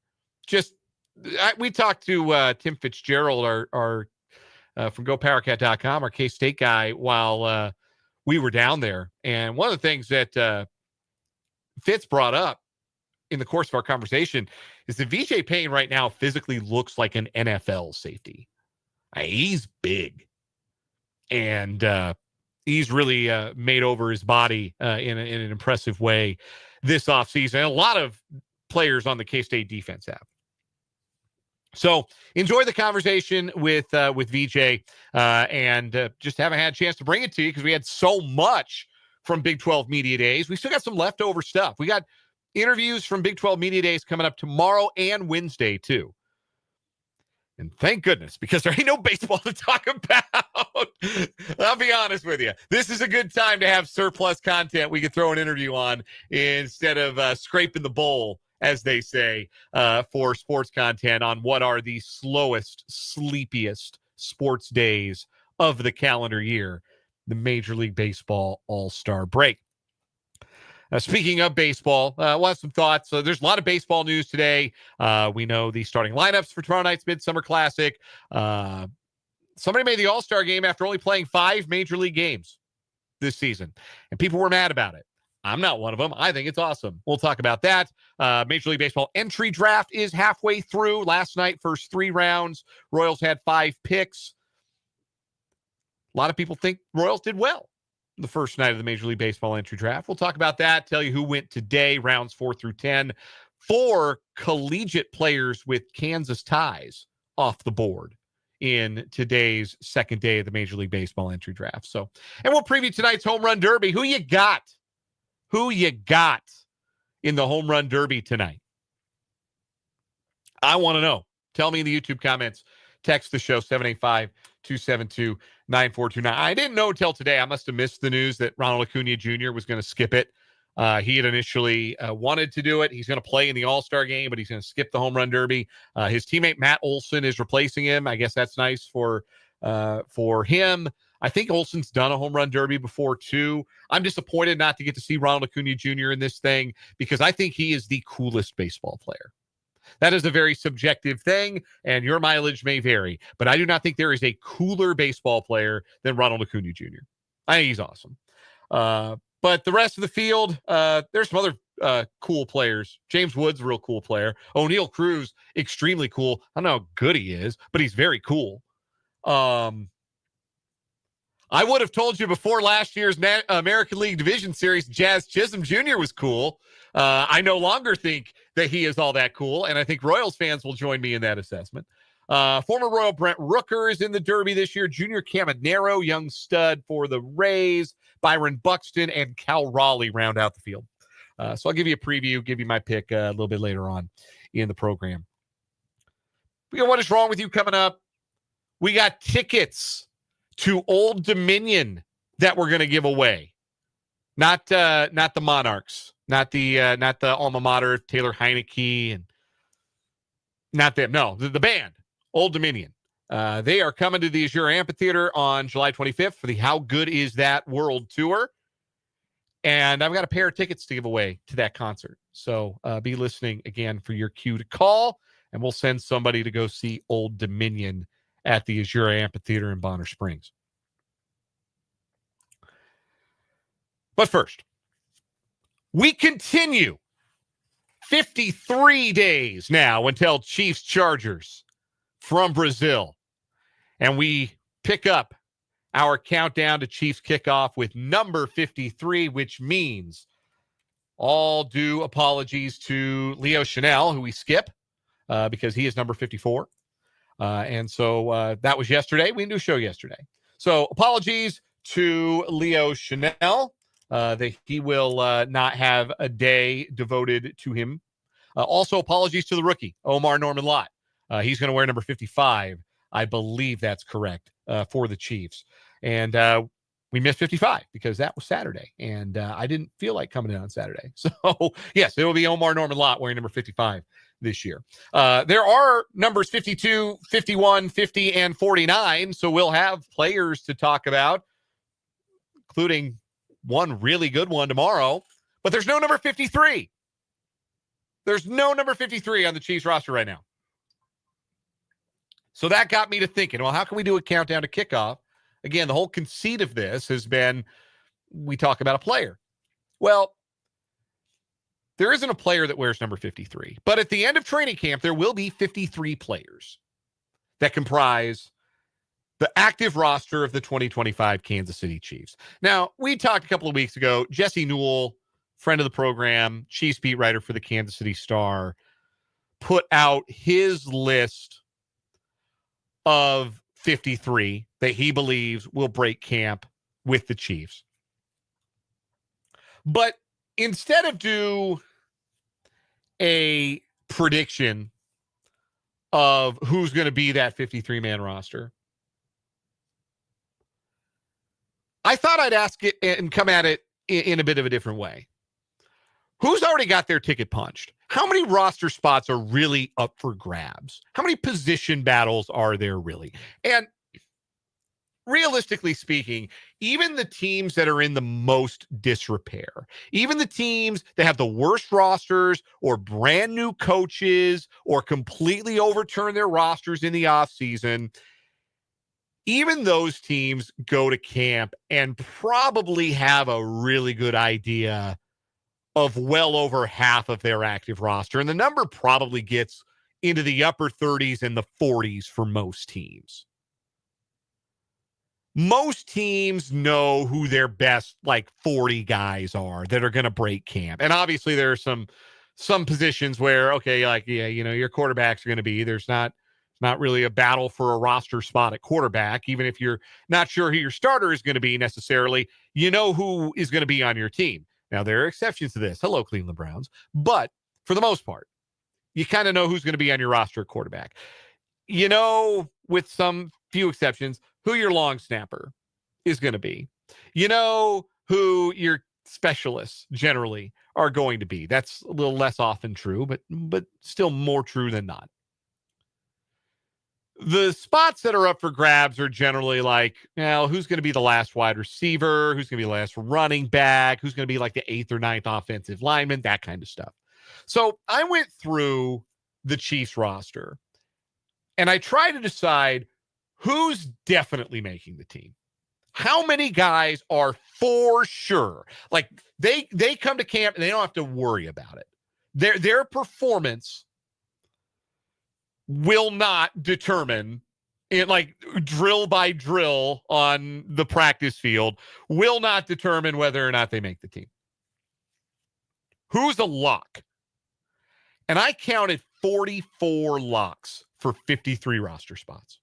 S1: We talked to Tim Fitzgerald, our from GoPowerCat.com, our K-State guy, while we were down there. And one of the things that Fitz brought up in the course of our conversation is that VJ Payne right now physically looks like an NFL safety. He's big. And he's really made over his body in an impressive way this offseason. A lot of players on the K-State defense have. So enjoy the conversation with VJ, and just haven't had a chance to bring it to you because we had so much from Big 12 Media Days. We still got some leftover stuff. We got interviews from Big 12 Media Days coming up tomorrow and Wednesday, too. And thank goodness, because there ain't no baseball to talk about. I'll be honest with you. This is a good time to have surplus content we could throw an interview on instead of scraping the bowl, as they say, for sports content on what are the slowest, sleepiest sports days of the calendar year, the Major League Baseball All-Star break. Speaking of baseball, we'll have some thoughts. So there's a lot of baseball news today. We know the starting lineups for tomorrow night's Midsummer Classic. Somebody made the All-Star game after only playing 5 Major League games this season, and people were mad about it. I'm not one of them. I think it's awesome. We'll talk about that. Major League Baseball entry draft is halfway through. Last night, first 3 rounds, Royals had 5 picks. A lot of people think Royals did well the first night of the Major League Baseball entry draft. We'll talk about that, tell you who went today, rounds 4 through 10. 4 collegiate players with Kansas ties off the board in today's second day of the Major League Baseball entry draft. So, and we'll preview tonight's Home Run Derby. Who you got? Who you got in the Home Run Derby tonight? I want to know. Tell me in the YouTube comments. Text the show, 785-272-9429. I didn't know until today. I must have missed the news that Ronald Acuna Jr. was going to skip it. He had initially wanted to do it. He's going to play in the All-Star game, but he's going to skip the Home Run Derby. His teammate Matt Olson is replacing him. I guess that's nice for him. I think Olson's done a Home Run Derby before, too. I'm disappointed not to get to see Ronald Acuna Jr. in this thing because I think he is the coolest baseball player. That is a very subjective thing, and your mileage may vary. But I do not think there is a cooler baseball player than Ronald Acuna Jr. I think he's awesome. But the rest of the field, there's some other cool players. James Wood's a real cool player. O'Neal Cruz, extremely cool. I don't know how good he is, but he's very cool. I would have told you before last year's American League Division Series, Jazz Chisholm Jr. was cool. I no longer think that he is all that cool, and I think Royals fans will join me in that assessment. Former Royal Brent Rooker is in the Derby this year. Junior Caminero, young stud for the Rays. Byron Buxton and Cal Raleigh round out the field. So I'll give you a preview, give you my pick a little bit later on in the program. We got What Is Wrong With You coming up. We got tickets to Old Dominion that we're going to give away. Not the Monarchs, not the alma mater of Taylor Heineke, and not them. No, the band, Old Dominion. They are coming to the Azure Amphitheater on July 25th for the How Good Is That World Tour. And I've got a pair of tickets to give away to that concert. So be listening again for your cue to call, and we'll send somebody to go see Old Dominion at the Azure Amphitheater in Bonner Springs. But first, we continue 53 days now until Chiefs Chargers from Brazil. And we pick up our countdown to Chiefs kickoff with number 53, which means all due apologies to Leo Chanel, who we skip because he is number 54. And so that was yesterday. We didn't do a show yesterday. So apologies to Leo Chanel. That he will not have a day devoted to him. Also, apologies to the rookie, Omar Norman Lott. He's going to wear number 55. I believe that's correct for the Chiefs. And we missed 55 because that was Saturday. And I didn't feel like coming in on Saturday. So, yes, it will be Omar Norman Lott wearing number 55 this year. There are numbers 52, 51, 50, and 49. So we'll have players to talk about, including one really good one tomorrow. But there's no number 53. There's no number 53 on the Chiefs roster right now. So that got me to thinking, well, how can we do a countdown to kickoff? Again, the whole conceit of this has been we talk about a player. Well, there isn't a player that wears number 53. But at the end of training camp, there will be 53 players that comprise the active roster of the 2025 Kansas City Chiefs. Now, we talked a couple of weeks ago, Jesse Newell, friend of the program, Chiefs beat writer for the Kansas City Star, put out his list of 53 that he believes will break camp with the Chiefs. But instead of do a prediction of who's going to be that 53-man roster, I thought I'd ask it and come at it in a bit of a different way. Who's already got their ticket punched? How many roster spots are really up for grabs? How many position battles are there really? And realistically speaking, even the teams that are in the most disrepair, even the teams that have the worst rosters or brand new coaches or completely overturn their rosters in the offseason, even those teams go to camp and probably have a really good idea of well over half of their active roster. And the number probably gets into the upper 30s and the 40s for most teams. Most teams know who their best, 40 guys are that are going to break camp. And obviously there are some positions where, okay, your quarterbacks are going to be, there's not really a battle for a roster spot at quarterback. Even if you're not sure who your starter is going to be necessarily, you know who is going to be on your team. Now, there are exceptions to this. Hello, Cleveland Browns. But for the most part, you kind of know who's going to be on your roster at quarterback. You know, with some few exceptions, who your long snapper is going to be. You know who your specialists generally are going to be. That's a little less often true, but still more true than not. The spots that are up for grabs are generally who's going to be the last wide receiver? Who's going to be the last running back? Who's going to be the 8th or 9th offensive lineman? That kind of stuff. So I went through the Chiefs roster and I tried to decide who's definitely making the team. How many guys are for sure? They come to camp and they don't have to worry about it. Their performance will not determine like drill by drill on the practice field will not determine whether or not they make the team. Who's a lock? And I counted 44 locks for 53 roster spots.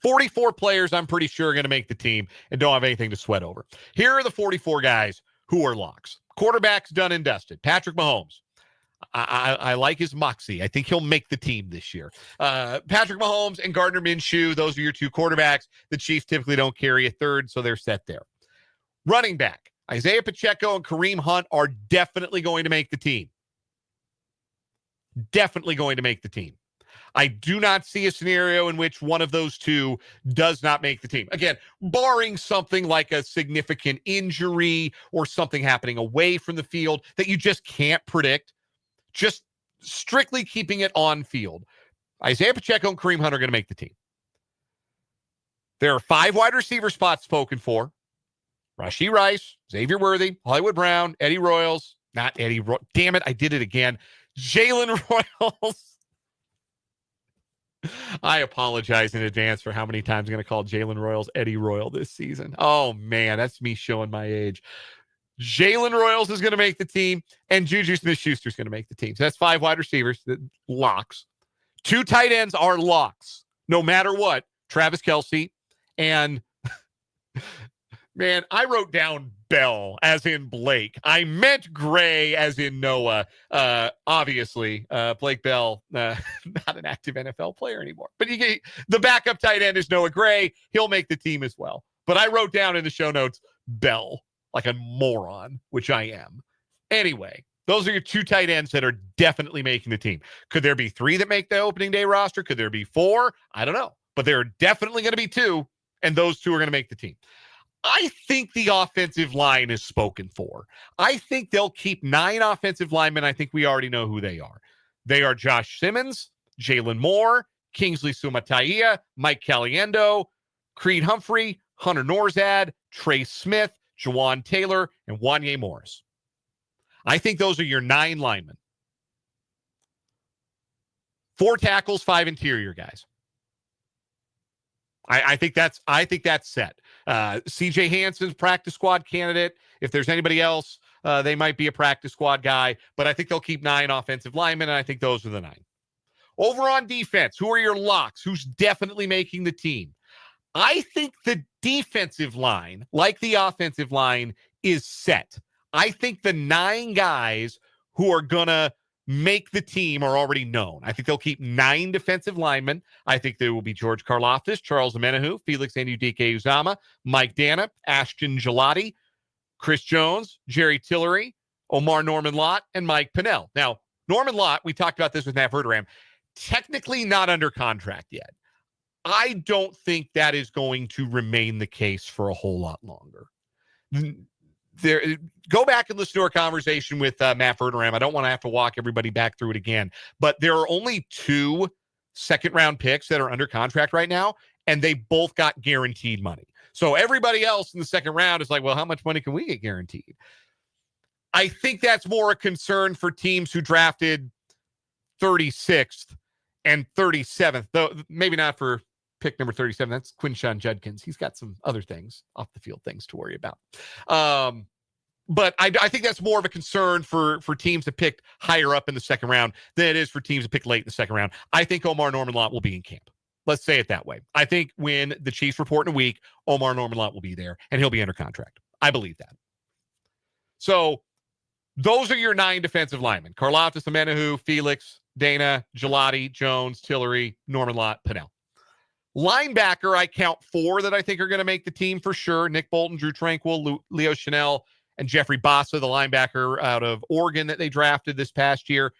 S1: 44 players I'm pretty sure are going to make the team and don't have anything to sweat over. Here are the 44 guys who are locks. Quarterback's done and dusted. Patrick Mahomes. I like his moxie. I think he'll make the team this year. Patrick Mahomes and Gardner Minshew, those are your two quarterbacks. The Chiefs typically don't carry a third, so they're set there. Running back, Isaiah Pacheco and Kareem Hunt are definitely going to make the team. Definitely going to make the team. I do not see a scenario in which one of those two does not make the team. Again, barring something like a significant injury or something happening away from the field that you just can't predict, just strictly keeping it on field. Isaiah Pacheco and Kareem Hunt are going to make the team. There are 5 wide receiver spots spoken for. Rashee Rice, Xavier Worthy, Hollywood Brown, Eddie Royals. Not Eddie Royals. Damn it, I did it again. Jalen Royals. I apologize in advance for how many times I'm going to call Jalen Royals Eddie Royal this season. Oh, man, that's me showing my age. Jalen Royals is going to make the team, and Juju Smith-Schuster is going to make the team. So that's 5 wide receivers, locks. 2 tight ends are locks, no matter what. Travis Kelce and, man, I wrote down Bell as in Blake. I meant Gray as in Noah. Obviously, Blake Bell, not an active NFL player anymore. But the backup tight end is Noah Gray. He'll make the team as well. But I wrote down in the show notes Bell, like a moron, which I am. Anyway, those are your 2 tight ends that are definitely making the team. Could there be 3 that make the opening day roster? Could there be 4? I don't know. But there are definitely going to be 2, and those 2 are going to make the team. I think the offensive line is spoken for. I think they'll keep 9 offensive linemen. I think we already know who they are. They are Josh Simmons, Jalen Moore, Kingsley Suamataia, Mike Caliendo, Creed Humphrey, Hunter Norzad, Trey Smith, Jawan Taylor, and Wanye Morris. I think those are your 9 linemen. 4 tackles, 5 interior guys. I think that's set. CJ Hansen's practice squad candidate. If there's anybody else, they might be a practice squad guy, but I think they'll keep 9 offensive linemen, and I think those are the 9. Over on defense, who are your locks? Who's definitely making the team? I think the defensive line, like the offensive line, is set. I think the 9 guys who are going to make the team are already known. I think they'll keep 9 defensive linemen. I think there will be George Karlaftis, Charles Omenihu, Felix Anudike-Uzama, Mike Dana, Ashton Gelati, Chris Jones, Jerry Tillery, Omar Norman-Lott, and Mike Pinnell. Now, Norman-Lott, we talked about this with Matt Verderame, technically not under contract yet. I don't think that is going to remain the case for a whole lot longer. Go back and listen to our conversation with Matt Verderame. I don't want to have to walk everybody back through it again, but there are only 2 second-round picks that are under contract right now, and they both got guaranteed money. So everybody else in the second round is like, well, how much money can we get guaranteed? I think that's more a concern for teams who drafted 36th and 37th, though maybe not for pick number 37. That's Quinshon Judkins. He's got some other things, off the field things to worry about. But I think that's more of a concern for teams that picked higher up in the second round than it is for teams that picked late in the second round. I think Omar Norman-Lott will be in camp. Let's say it that way. I think when the Chiefs report in a week, Omar Norman-Lott will be there, and he'll be under contract. I believe that. So those are your 9 defensive linemen. Karlaftis, Omenihu, Felix, Dana, Gelati, Jones, Tillery, Norman-Lott, Pinnell. Linebacker, I count 4 that I think are going to make the team for sure. Nick Bolton, Drew Tranquill, Leo Chanel, and Jeffrey Bassa, the linebacker out of Oregon that they drafted this past year.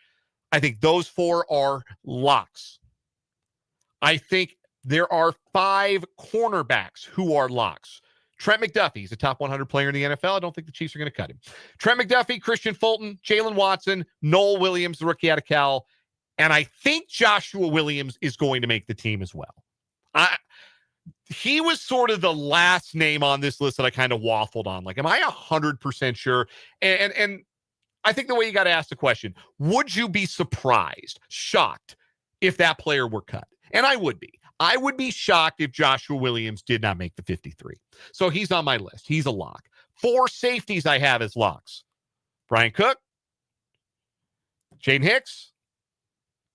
S1: I think those 4 are locks. I think there are 5 cornerbacks who are locks. Trent McDuffie, he's a top 100 player in the NFL. I don't think the Chiefs are going to cut him. Trent McDuffie, Christian Fulton, Jalen Watson, Noel Williams, the rookie out of Cal, and I think Joshua Williams is going to make the team as well. He was sort of the last name on this list that I kind of waffled on. Like, am I 100% sure? And I think the way you got to ask the question, would you be surprised, shocked if that player were cut? And I would be. I would be shocked if Joshua Williams did not make the 53. So he's on my list. He's a lock. 4 safeties I have as locks. Brian Cook, Jaden Hicks,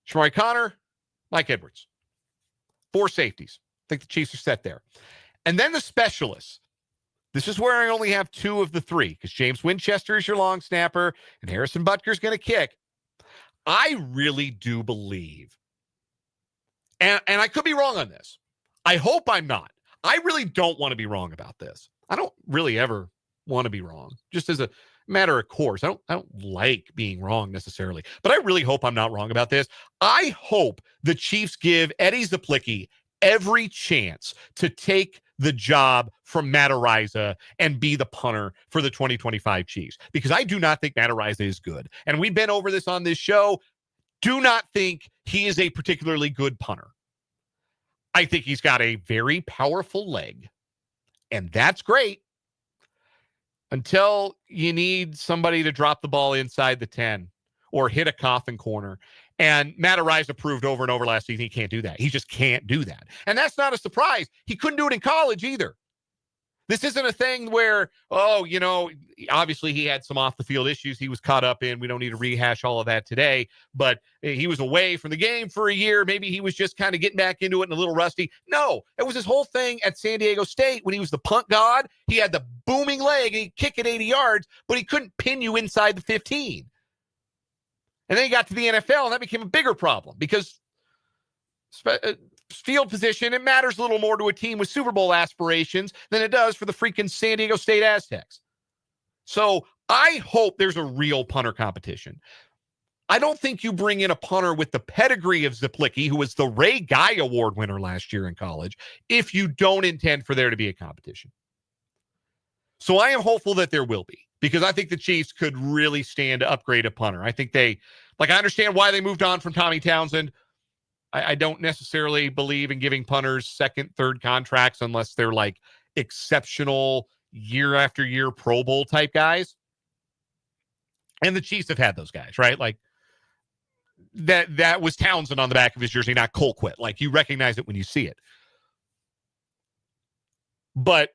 S1: Shamari Connor, Mike Edwards. 4 safeties. I think the Chiefs are set there. And then the specialists. This is where I only have 2 of the 3 because James Winchester is your long snapper and Harrison Butker's going to kick. I really do believe, and I could be wrong on this. I hope I'm not. I really don't want to be wrong about this. I don't really ever want to be wrong, just as a matter of course. I don't like being wrong necessarily, but I really hope I'm not wrong about this. I hope the Chiefs give Eddie Zaplicki every chance to take the job from Matt Araiza and be the punter for the 2025 Chiefs, because I do not think Matt Araiza is good. And we've been over this on this show. Do not think he is a particularly good punter. I think he's got a very powerful leg, and that's great until you need somebody to drop the ball inside the 10 or hit a coffin corner. And Matt Araiza proved over and over last season he can't do that. He just can't do that. And that's not a surprise. He couldn't do it in college either. This isn't a thing where, obviously he had some off-the-field issues he was caught up in. We don't need to rehash all of that today. But he was away from the game for a year. Maybe he was just kind of getting back into it and a little rusty. No, it was his whole thing at San Diego State when he was the punt god. He had the booming leg and he'd kick it 80 yards, but he couldn't pin you inside the 15. And then he got to the NFL, and that became a bigger problem because field position, it matters a little more to a team with Super Bowl aspirations than it does for the freaking San Diego State Aztecs. So I hope there's a real punter competition. I don't think you bring in a punter with the pedigree of Zaplicki, who was the Ray Guy Award winner last year in college, if you don't intend for there to be a competition. So I am hopeful that there will be, because I think the Chiefs could really stand to upgrade a punter. I think I understand why they moved on from Tommy Townsend. I don't necessarily believe in giving punters second, third contracts unless they're like exceptional year after year Pro Bowl type guys. And the Chiefs have had those guys, right? Like that was Townsend on the back of his jersey, not Colquitt. Like you recognize it when you see it. But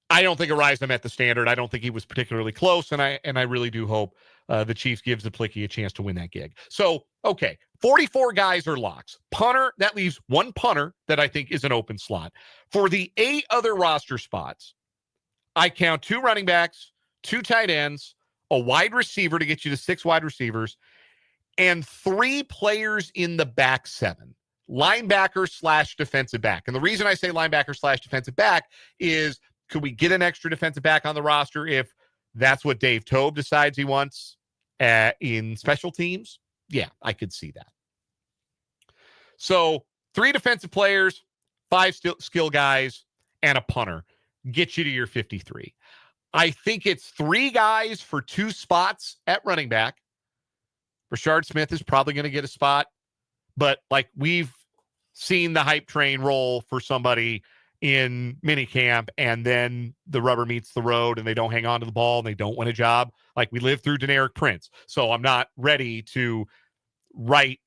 S1: I don't think Araiza met the standard. I don't think he was particularly close, and I really do hope the Chiefs gives Zaplicki a chance to win that gig. So, okay, 44 guys are locks. Punter, that leaves 1 punter that I think is an open slot. For the 8 other roster spots, I count 2 running backs, 2 tight ends, a wide receiver to get you to 6 wide receivers, and 3 players in the back 7. Linebacker / defensive back. And the reason I say linebacker / defensive back is, could we get an extra defensive back on the roster if that's what Dave Toub decides he wants in special teams? Yeah, I could see that. So 3 defensive players, 5 skill guys, and a punter get you to your 53. I think it's 3 guys for 2 spots at running back. Rashard Smith is probably going to get a spot, but like we've seen the hype train roll for somebody in minicamp, and then the rubber meets the road and they don't hang on to the ball and they don't win a job. Like we lived through Deneric Prince. So I'm not ready to write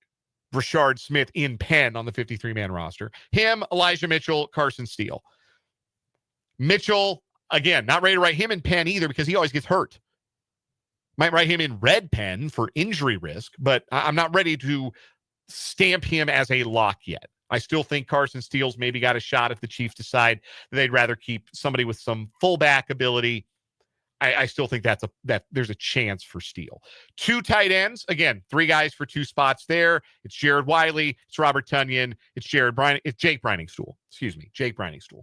S1: Rashard Smith in pen on the 53-man roster. Him, Elijah Mitchell, Carson Steele. Mitchell, again, not ready to write him in pen either because he always gets hurt. Might write him in red pen for injury risk, but I'm not ready to stamp him as a lock yet. I still think Carson Steele's maybe got a shot if the Chiefs decide that they'd rather keep somebody with some fullback ability. I still think that there's a chance for Steele. 2 tight ends. Again, 3 guys for 2 spots there. It's Jared Wiley. It's Robert Tonyan. It's Jake Briningstool. Jake Briningstool.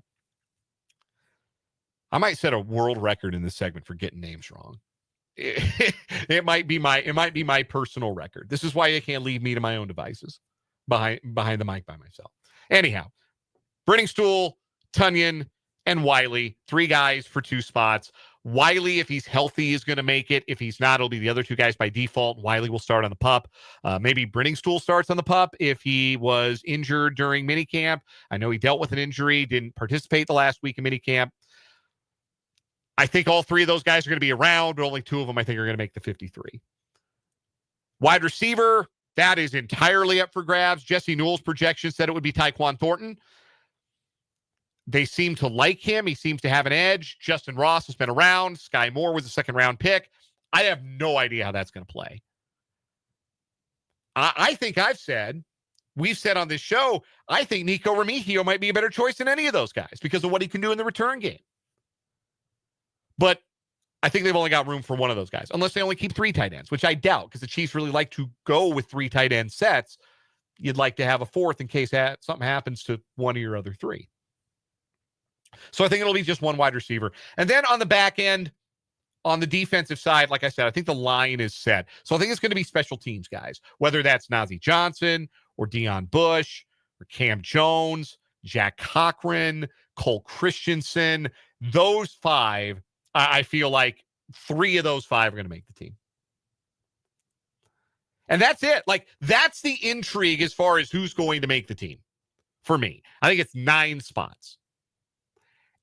S1: I might set a world record in this segment for getting names wrong. It might be my personal record. This is why you can't leave me to my own devices behind the mic by myself. Anyhow, Briningstool, Tonyan, and Wiley, 3 guys for 2 spots. Wiley, if he's healthy, is going to make it. If he's not, it'll be the other 2 guys by default. Wiley will start on the pup. Maybe Briningstool starts on the pup if he was injured during minicamp. I know he dealt with an injury, didn't participate the last week of minicamp. I think all 3 of those guys are going to be around, but only 2 of them I think are going to make the 53. Wide receiver, That is entirely up for grabs. Jesse Newell's projection said it would be Tyquan Thornton. They seem to like him. He seems to have an edge. Justin Ross has been around. Sky Moore was a second-round pick. I have no idea how that's going to play. I think we've said on this show, I think Nico Remigio might be a better choice than any of those guys because of what he can do in the return game. But I think they've only got room for one of those guys, unless they only keep 3 tight ends, which I doubt because the Chiefs really like to go with 3 tight end sets. You'd like to have a 4th in case something happens to one of your other 3. So I think it'll be just one wide receiver. And then on the back end, on the defensive side, like I said, I think the line is set. So I think it's going to be special teams guys, whether that's Nazeeh Johnson or Deion Bush or Cam Jones, Jack Cochran, Cole Christensen. Those 5, I feel like 3 of those 5 are going to make the team. And that's it. Like, that's the intrigue as far as who's going to make the team for me. I think it's 9 spots.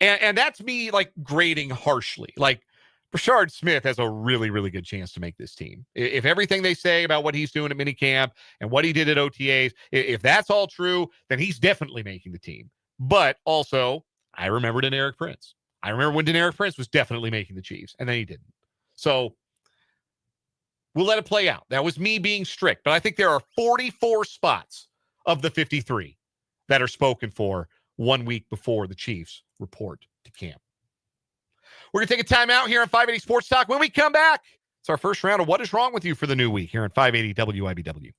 S1: And that's me, like, grading harshly. Like, Rashard Smith has a really, really good chance to make this team. If everything they say about what he's doing at minicamp and what he did at OTAs, if that's all true, then he's definitely making the team. But also, I remember Deneric Prince. I remember when Deneric Prince was definitely making the Chiefs, and then he didn't. So we'll let it play out. That was me being strict. But I think there are 44 spots of the 53 that are spoken for 1 week before the Chiefs report to camp. We're going to take a timeout here on 580 Sports Talk. When we come back, it's our first round of What is Wrong with You for the new week here on 580 WIBW.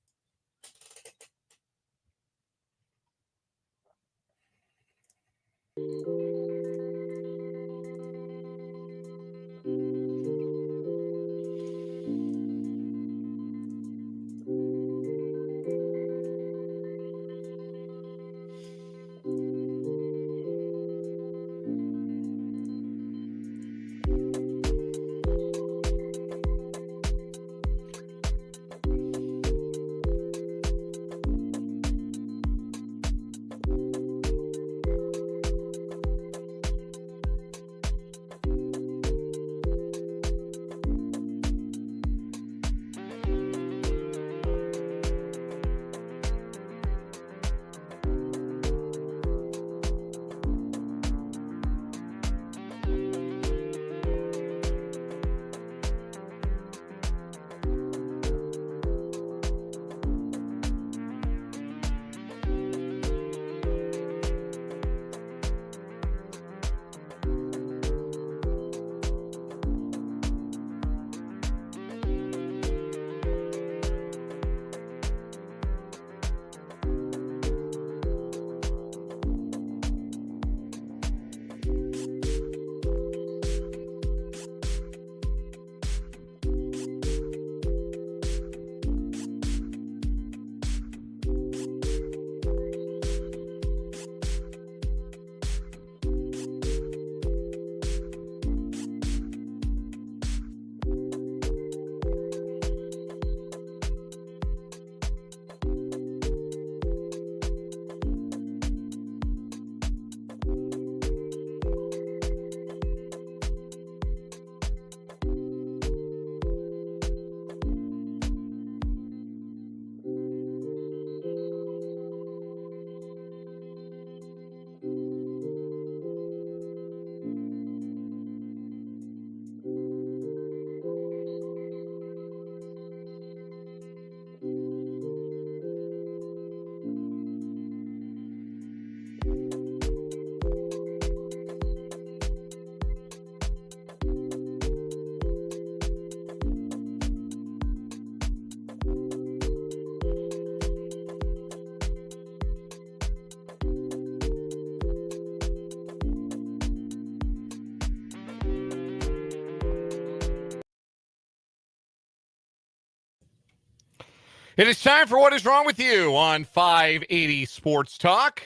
S1: It is time for What is Wrong with You on 580 Sports Talk.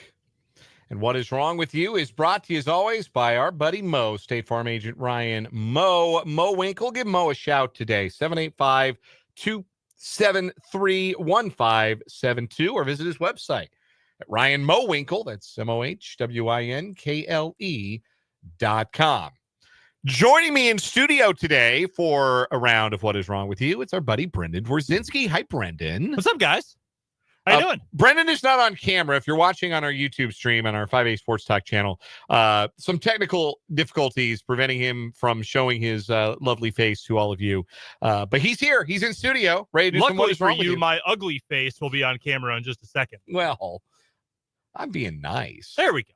S1: And What is Wrong with You is brought to you, as always, by our buddy Mo, State Farm Agent Ryan Mo Winkle. Give Mo a shout today, 785-273-1572, or visit his website at Ryan Mowinkle, that's MOHWINKLE.com. Joining me in studio today for a round of What Is Wrong With You, it's our buddy Brendan Dworzinski. Hi, Brendan.
S3: What's up, guys? How you doing?
S1: Brendan is not on camera. If you're watching on our YouTube stream on our 5A Sports Talk channel, some technical difficulties preventing him from showing his lovely face to all of you. But he's here. He's in studio, ready to do some What
S3: Luckily
S1: Is Wrong
S3: for
S1: With
S3: you,
S1: You.
S3: my ugly face will be on camera in just a second.
S1: Well, I'm being nice.
S3: There we go.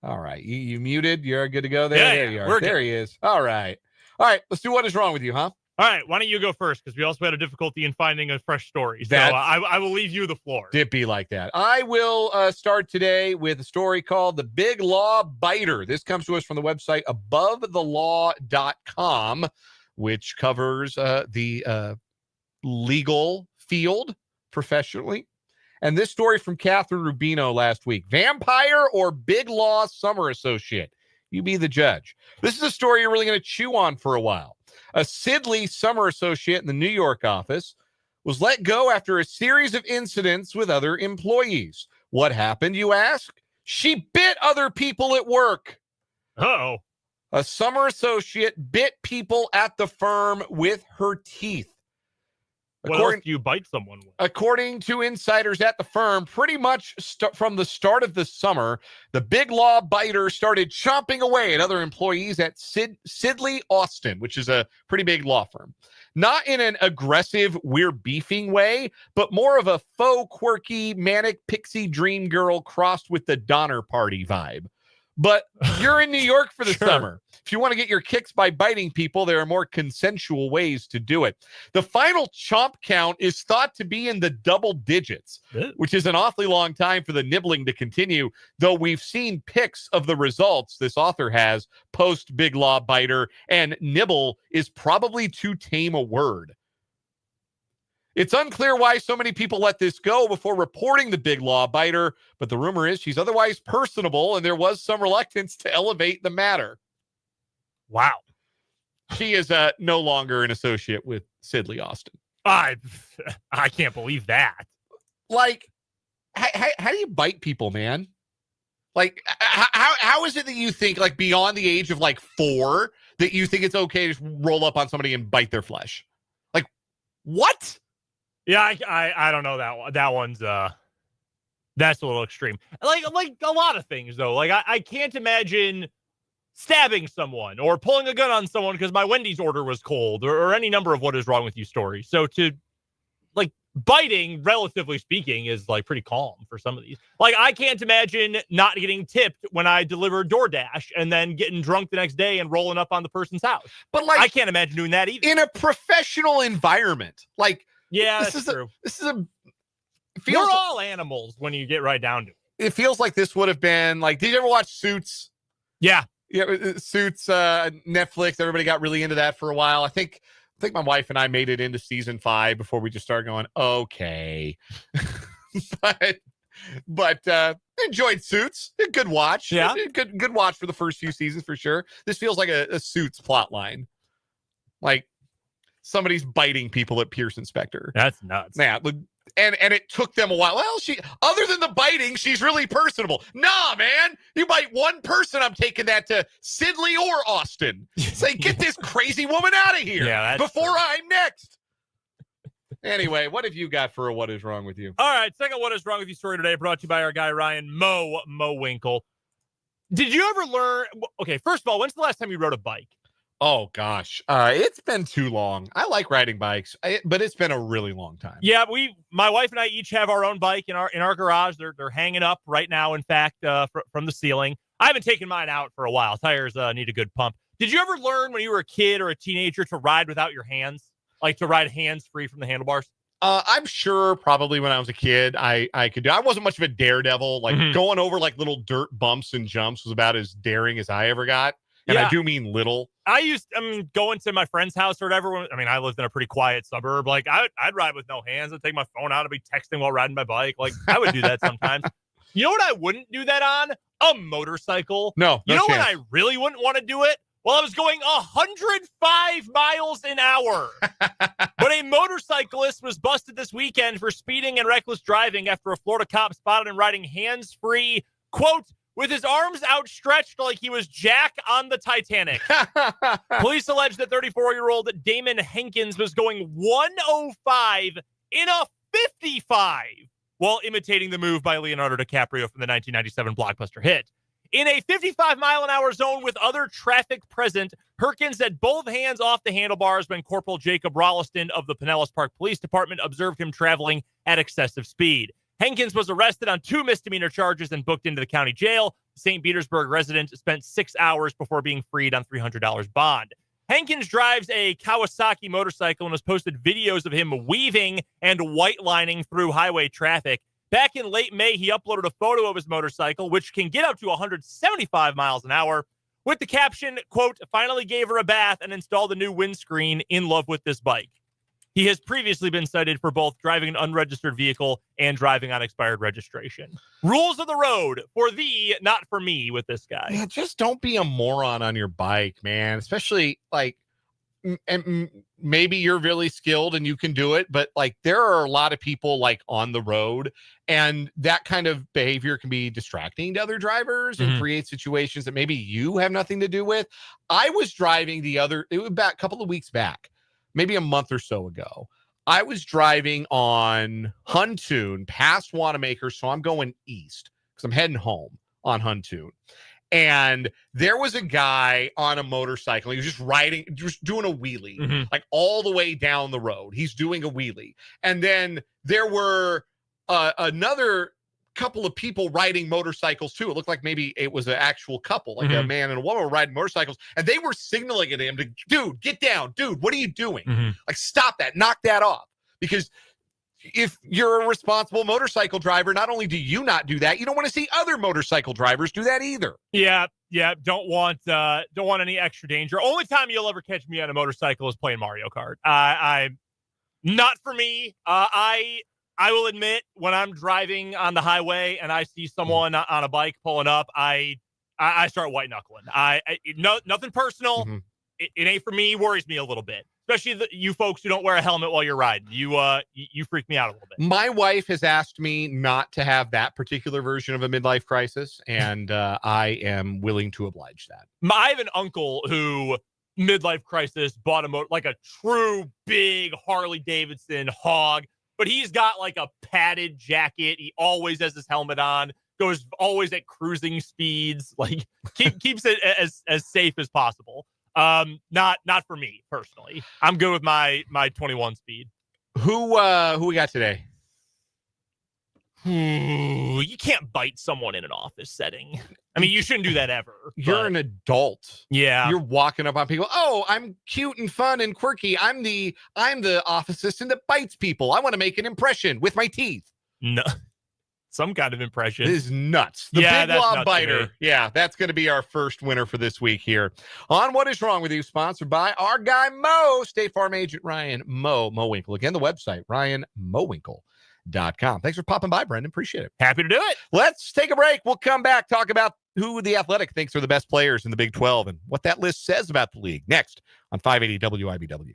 S1: All right. You muted? You're good to go there?
S3: Yeah,
S1: there you are.
S3: we're
S1: There
S3: good.
S1: he is. All right. All right. Let's do What Is Wrong With You, huh?
S3: All right, why don't you go first? Because we also had a difficulty in finding a fresh story. So
S1: That's-
S3: I will leave you the floor.
S1: Did be like that. I will start today with a story called The Big Law Biter. This comes to us from the website abovethelaw.com, which covers the legal field professionally. And this story from Catherine Rubino last week. Vampire or Big Law Summer Associate? You be the judge. This is a story you're really going to chew on for a while. A Sidley summer associate in the New York office was let go after a series of incidents with other employees. What happened, you ask? She bit other people at work.
S3: Uh-oh.
S1: A summer associate bit people at the firm with her teeth.
S3: What else do you bite someone with?
S1: According to insiders at the firm, pretty much from the start of the summer, the Big Law Biter started chomping away at other employees at Sidley Austin, which is a pretty big law firm. Not in an aggressive, we're beefing way, but more of a faux, quirky, manic pixie dream girl crossed with the Donner Party vibe. But you're in New York for the
S3: Sure.
S1: summer. If you want to get your kicks by biting people, there are more consensual ways to do it. The final chomp count is thought to be in the double digits, which is an awfully long time for the nibbling to continue, though we've seen pics of the results this author has post Big Law Biter, and nibble is probably too tame a word. It's unclear why so many people let this go before reporting the Big Law Biter, but the rumor is she's otherwise personable, and there was some reluctance to elevate the matter.
S3: Wow.
S1: She is no longer an associate with Sidley Austin.
S3: I can't believe that.
S1: Like, how do you bite people, man? Like, how is it that you think, like, beyond the age of, like, 4, that you think it's okay to just roll up on somebody and bite their flesh? Like, what?
S3: Yeah, I don't know that one. That one's that's a little extreme. Like a lot of things though. Like I can't imagine stabbing someone or pulling a gun on someone because my Wendy's order was cold or any number of What Is Wrong With You stories. So to like biting, relatively speaking, is like pretty calm for some of these. Like I can't imagine not getting tipped when I deliver DoorDash and then getting drunk the next day and rolling up on the person's house.
S1: But like,
S3: I can't imagine doing that either.
S1: In a professional environment, like.
S3: Yeah,
S1: this
S3: that's
S1: is
S3: true.
S1: We're
S3: all animals when you get right down to it.
S1: It feels like this would have been like, did you ever watch Suits?
S3: Yeah.
S1: Suits, Netflix. Everybody got really into that for a while. I think my wife and I made it into season 5 before we just started going, okay. but enjoyed Suits. A good watch.
S3: Yeah.
S1: Good watch for the first few seasons for sure. This feels like a Suits plot line. Like, somebody's biting people at Pearson Spector.
S3: That's nuts.
S1: Yeah, and it took them a while. Well, other than the biting, she's really personable. Nah, man, you bite one person, I'm taking that to Sidley or Austin. Say, get this crazy woman out of here before I'm next. Anyway, what have you got for a What Is Wrong With You?
S3: All right, second What Is Wrong With You story today brought to you by our guy Ryan Mo Winkle. Did you ever learn? Okay, first of all, when's the last time you rode a bike?
S1: Oh, gosh. It's been too long. I like riding bikes, but it's been a really long time.
S3: Yeah, my wife and I each have our own bike in our garage. They're hanging up right now, in fact, from the ceiling. I haven't taken mine out for a while. Tires need a good pump. Did you ever learn when you were a kid or a teenager to ride without your hands? Like to ride hands-free from the handlebars?
S1: I'm sure probably when I was a kid, I could do. I wasn't much of a daredevil. Like going over like little dirt bumps and jumps was about as daring as I ever got. And yeah. I do mean little.
S3: Going to my friend's house or whatever. I lived in a pretty quiet suburb. Like I'd ride with no hands. I'd take my phone out. I'd be texting while riding my bike. Like I would do that sometimes. You know what I wouldn't do that on? A motorcycle.
S1: No
S3: You know
S1: chance.
S3: when I really wouldn't want to do it? Well, I was going 105 miles an hour. But a motorcyclist was busted this weekend for speeding and reckless driving after a Florida cop spotted him riding hands-free, quote, with his arms outstretched like he was Jack on the Titanic. Police allege that 34-year-old Damon Hankins was going 105 in a 55 while imitating the move by Leonardo DiCaprio from the 1997 blockbuster hit. In a 55-mile-an-hour zone with other traffic present, Perkins had both hands off the handlebars when Corporal Jacob Rolliston of the Pinellas Park Police Department observed him traveling at excessive speed. Hankins was arrested on 2 misdemeanor charges and booked into the county jail. The St. Petersburg resident spent 6 hours before being freed on $300 bond. Hankins drives a Kawasaki motorcycle and has posted videos of him weaving and white lining through highway traffic. Back in late May, he uploaded a photo of his motorcycle, which can get up to 175 miles an hour, with the caption, quote, finally gave her a bath and installed a new windscreen, in love with this bike. He has previously been cited for both driving an unregistered vehicle and driving on expired registration. Rules of the road for thee, not for me with this guy.
S1: Yeah, just don't be a moron on your bike, man. Especially like, and maybe you're really skilled and you can do it, but like there are a lot of people like on the road, and that kind of behavior can be distracting to other drivers and create situations that maybe you have nothing to do with. I was driving it was back a couple of weeks back, maybe a month or so ago. I was driving on Huntoon past Wanamaker, so I'm going east because I'm heading home on Huntoon. And there was a guy on a motorcycle. He was just doing a wheelie, like all the way down the road. He's doing a wheelie. And then there were another couple of people riding motorcycles too. It looked like maybe it was an actual couple, like a man and a woman were riding motorcycles. And they were signaling at him to, dude, get down. Dude, what are you doing? Like, stop that. Knock that off. Because if you're a responsible motorcycle driver, not only do you not do that, you don't want to see other motorcycle drivers do that either.
S3: Yeah. Don't want any extra danger. Only time you'll ever catch me on a motorcycle is playing Mario Kart. I'm not for me. I will admit, when I'm driving on the highway and I see someone on a bike pulling up, I start white knuckling. Nothing personal. It ain't for me. Worries me a little bit. Especially you folks who don't wear a helmet while you're riding. You freak me out a little bit.
S1: My wife has asked me not to have that particular version of a midlife crisis, and I am willing to oblige that.
S3: I have an uncle who, midlife crisis, bought like a true big Harley Davidson hog, but he's got like a padded jacket. He always has his helmet on, goes always at cruising speeds, like keeps it as safe as possible. Not for me personally. I'm good with my 21 speed.
S1: Who we got today?
S3: You can't bite someone in an office setting. I mean, you shouldn't do that ever.
S1: You're an adult.
S3: Yeah.
S1: You're walking up on people. Oh, I'm cute and fun and quirky. I'm the office assistant that bites people. I want to make an impression with my teeth.
S3: No. Some kind of impression.
S1: It is nuts. The Big Lob Biter. Yeah, that's going to be our first winner for this week here on What Is Wrong With You, sponsored by our guy Mo, State Farm agent Ryan Mowinkle. Again, the website, ryanmowinkle.com. Thanks for popping by, Brendan. Appreciate it.
S3: Happy to do it.
S1: Let's take a break. We'll come back, talk about who the Athletic thinks are the best players in the Big 12 and what that list says about the league. Next on 580 WIBW.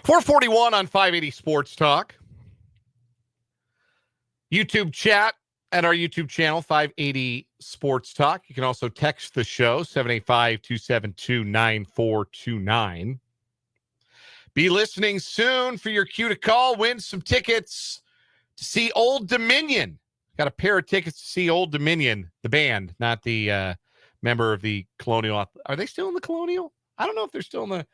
S1: 441 on 580 Sports Talk. YouTube chat at our YouTube channel, 580 Sports Talk. You can also text the show, 785-272-9429. Be listening soon for your cue to call. Win some tickets to see Old Dominion. Got a pair of tickets to see Old Dominion, the band, not the member of the Colonial. Are they still in the Colonial? I don't know if they're still in the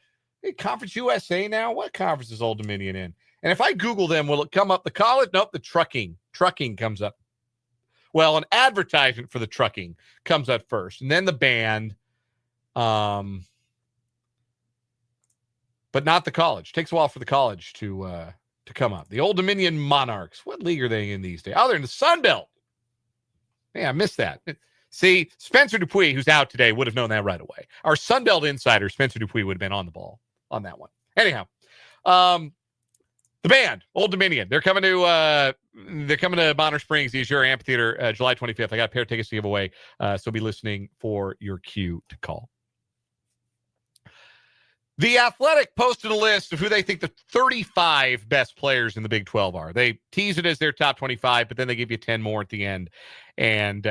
S1: Conference USA now. What conference is Old Dominion in? And if I Google them, will it come up the college? Nope, the trucking. Trucking comes up. Well, an advertisement for the trucking comes up first, and then the band. But not the college. Takes a while for the college to come up. The Old Dominion Monarchs. What league are they in these days? Oh, they're in the Sun Belt. Yeah, I missed that. See, Spencer Dupuis, who's out today, would have known that right away. Our Sun Belt insider, Spencer Dupuis, would have been on the ball on that one. Anyhow, the band, Old Dominion, they're coming to Bonner Springs, the Azure Amphitheater, July 25th. I got a pair of tickets to give away, so be listening for your cue to call. The Athletic posted a list of who they think the 35 best players in the Big 12 are. They tease it as their top 25, but then they give you 10 more at the end. And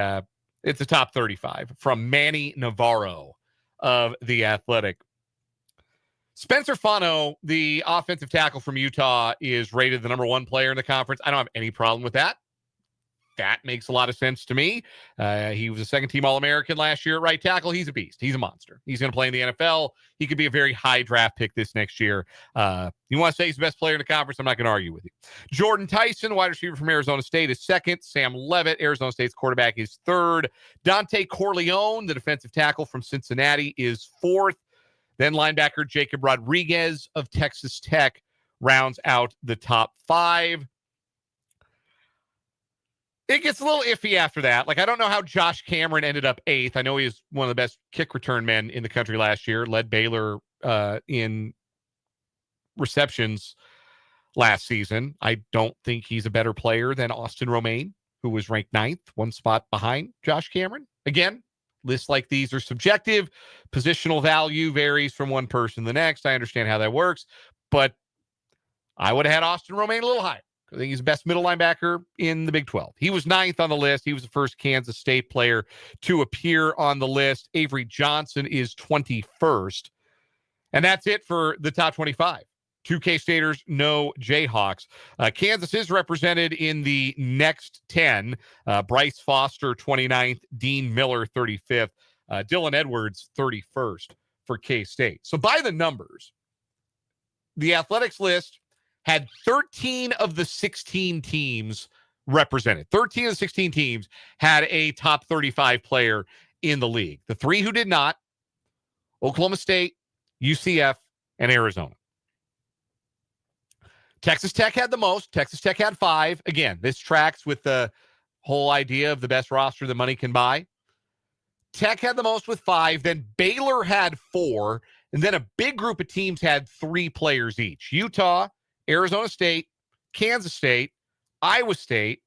S1: it's the top 35 from Manny Navarro of The Athletic. Spencer Fano, the offensive tackle from Utah, is rated the number one player in the conference. I don't have any problem with that. That makes a lot of sense to me. He was a second-team All-American last year at right tackle. He's a beast. He's a monster. He's going to play in the NFL. He could be a very high draft pick this next year. You want to say he's the best player in the conference? I'm not going to argue with you. Jordan Tyson, wide receiver from Arizona State, is second. Sam Levitt, Arizona State's quarterback, is third. Dante Corleone, the defensive tackle from Cincinnati, is fourth. Then linebacker Jacob Rodriguez of Texas Tech rounds out the top five. It gets a little iffy after that. Like, I don't know how Josh Cameron ended up eighth. I know he was one of the best kick return men in the country last year, led Baylor in receptions last season. I don't think he's a better player than Austin Romaine, who was ranked ninth, one spot behind Josh Cameron. Again, lists like these are subjective. Positional value varies from one person to the next. I understand how that works, but I would have had Austin Romaine a little higher. I think he's the best middle linebacker in the Big 12. He was ninth on the list. He was the first Kansas State player to appear on the list. Avery Johnson is 21st. And that's it for the top 25. 2 K-Staters, no Jayhawks. Kansas is represented in the next 10. Bryce Foster, 29th. Dean Miller, 35th. Dylan Edwards, 31st for K-State. So by the numbers, the athletics list had 13 of the 16 teams represented. 13 of the 16 teams had a top 35 player in the league. The 3 who did not, Oklahoma State, UCF, and Arizona. Texas Tech had the most. Texas Tech had 5. Again, this tracks with the whole idea of the best roster that money can buy. Tech had the most with 5. Then Baylor had 4. And then a big group of teams had 3 players each. Utah, Arizona State, Kansas State, Iowa State,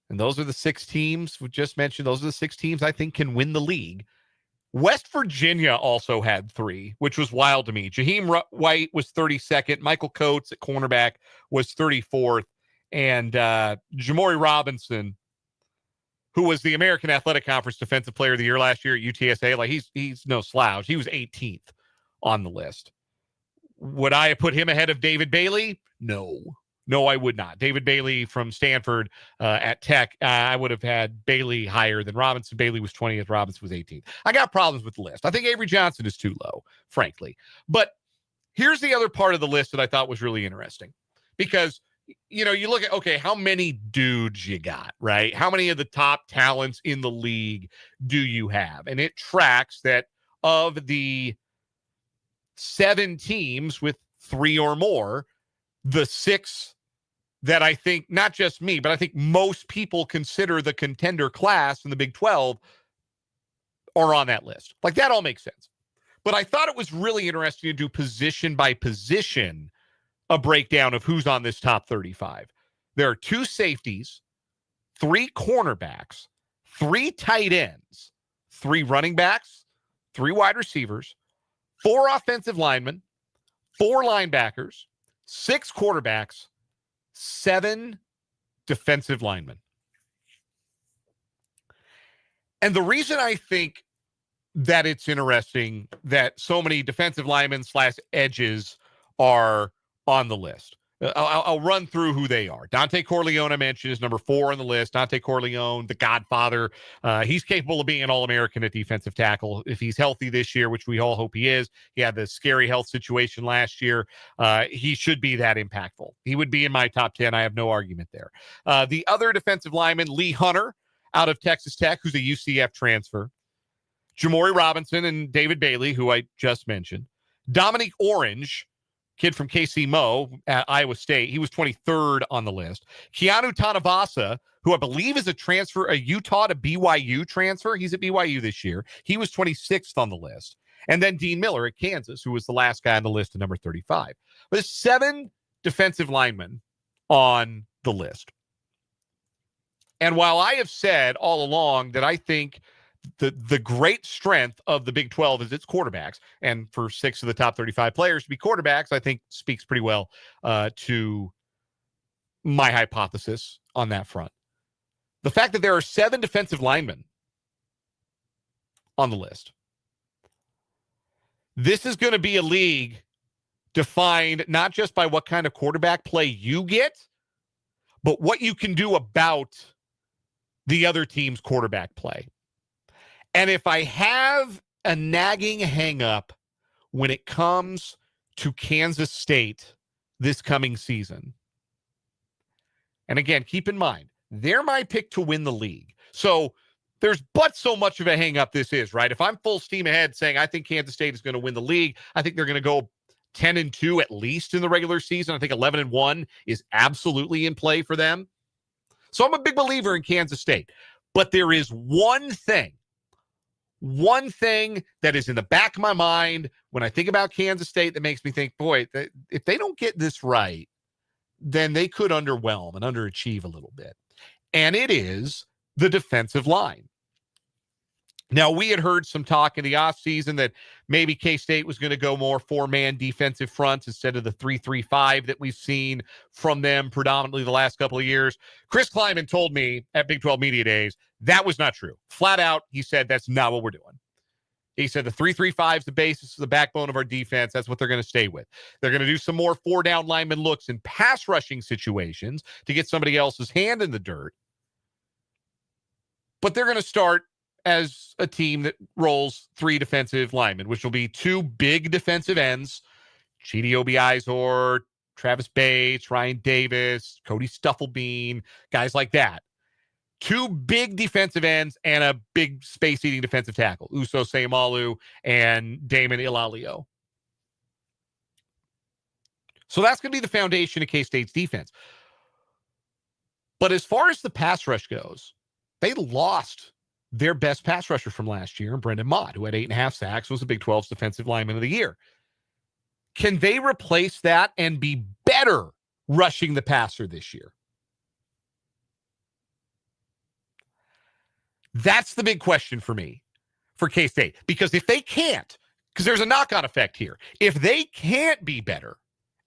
S1: and those are the 6 teams we just mentioned. Those are the 6 teams I think can win the league. West Virginia also had 3, which was wild to me. Jaheim White was 32nd. Michael Coates at cornerback was 34th. And Jamori Robinson, who was the American Athletic Conference Defensive Player of the Year last year at UTSA, like he's no slouch. He was 18th on the list. Would I have put him ahead of David Bailey? No, I would not. David Bailey from Stanford at Tech, I would have had Bailey higher than Robinson. Bailey was 20th. Robinson was 18th. I got problems with the list. I think Avery Johnson is too low, frankly. But here's the other part of the list that I thought was really interesting. Because, you know, you look at, okay, how many dudes you got, right? How many of the top talents in the league do you have? And it tracks that of the 7 teams with 3 or more, the 6 that I think, not just me, but I think most people consider the contender class in the Big 12 are on that list. Like, that all makes sense. But I thought it was really interesting to do position by position a breakdown of who's on this top 35. There are 2 safeties, 3 cornerbacks, 3 tight ends, 3 running backs, 3 wide receivers, 4 offensive linemen, 4 linebackers, 6 quarterbacks, 7 defensive linemen. And the reason I think that it's interesting that so many defensive linemen / edges are on the list. I'll run through who they are. Dante Corleone, I mentioned, is number 4 on the list. Dante Corleone, the Godfather. He's capable of being an All-American at defensive tackle if he's healthy this year, which we all hope he is. He had the scary health situation last year. He should be that impactful. He would be in my top 10. I have no argument there. The other defensive lineman, Lee Hunter, out of Texas Tech, who's a UCF transfer. Jamori Robinson and David Bailey, who I just mentioned. Dominique Orange, kid from KC Mo at Iowa State. He was 23rd on the list. Keanu Tanavasa, who I believe is a Utah to BYU transfer. He's at BYU this year. He was 26th on the list. And then Dean Miller at Kansas, who was the last guy on the list at number 35. But there's 7 defensive linemen on the list. And while I have said all along that I think the great strength of the Big 12 is its quarterbacks, and for 6 of the top 35 players to be quarterbacks, I think speaks pretty well to my hypothesis on that front. The fact that there are 7 defensive linemen on the list. This is going to be a league defined not just by what kind of quarterback play you get, but what you can do about the other team's quarterback play. And if I have a nagging hang-up when it comes to Kansas State this coming season, and again, keep in mind, they're my pick to win the league. So there's but so much of a hang-up this is, right? If I'm full steam ahead saying I think Kansas State is going to win the league, I think they're going to go 10-2 at least in the regular season. I think 11-1 is absolutely in play for them. So I'm a big believer in Kansas State. But there is one thing that is in the back of my mind when I think about Kansas State that makes me think, boy, if they don't get this right, then they could underwhelm and underachieve a little bit. And it is the defensive line. Now, we had heard some talk in the offseason that maybe K-State was going to go more 4-man defensive fronts instead of the 3-3-5 that we've seen from them predominantly the last couple of years. Chris Kleiman told me at Big 12 Media Days that was not true. Flat out, he said that's not what we're doing. He said the 3-3-5 is the basis, the backbone of our defense. That's what they're going to stay with. They're going to do some more 4-down lineman looks in pass rushing situations to get somebody else's hand in the dirt. But they're going to start as a team that rolls 3 defensive linemen, which will be 2 big defensive ends, Chidi Obiizor, Travis Bates, Ryan Davis, Cody Stufflebean, guys like that. 2 big defensive ends and a big space-eating defensive tackle, Uso Seumalo and Damon Ilalio. So that's going to be the foundation of K-State's defense. But as far as the pass rush goes, they lost their best pass rusher from last year, Brendan Mott, who had 8.5 sacks, was the Big 12's defensive lineman of the year. Can they replace that and be better rushing the passer this year? That's the big question for me, for K-State. Because if they can't, because there's a knock-on effect here, if they can't be better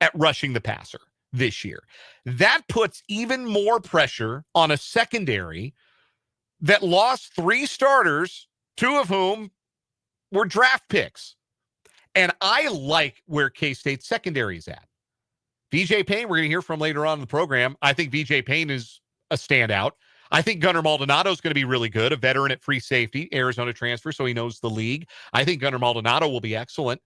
S1: at rushing the passer this year, that puts even more pressure on a secondary that lost 3 starters, 2 of whom were draft picks. And I like where K-State's secondary is at. VJ Payne, we're going to hear from later on in the program. I think VJ Payne is a standout. I think Gunnar Maldonado is going to be really good, a veteran at free safety, Arizona transfer, so he knows the league. I think Gunnar Maldonado will be excellent.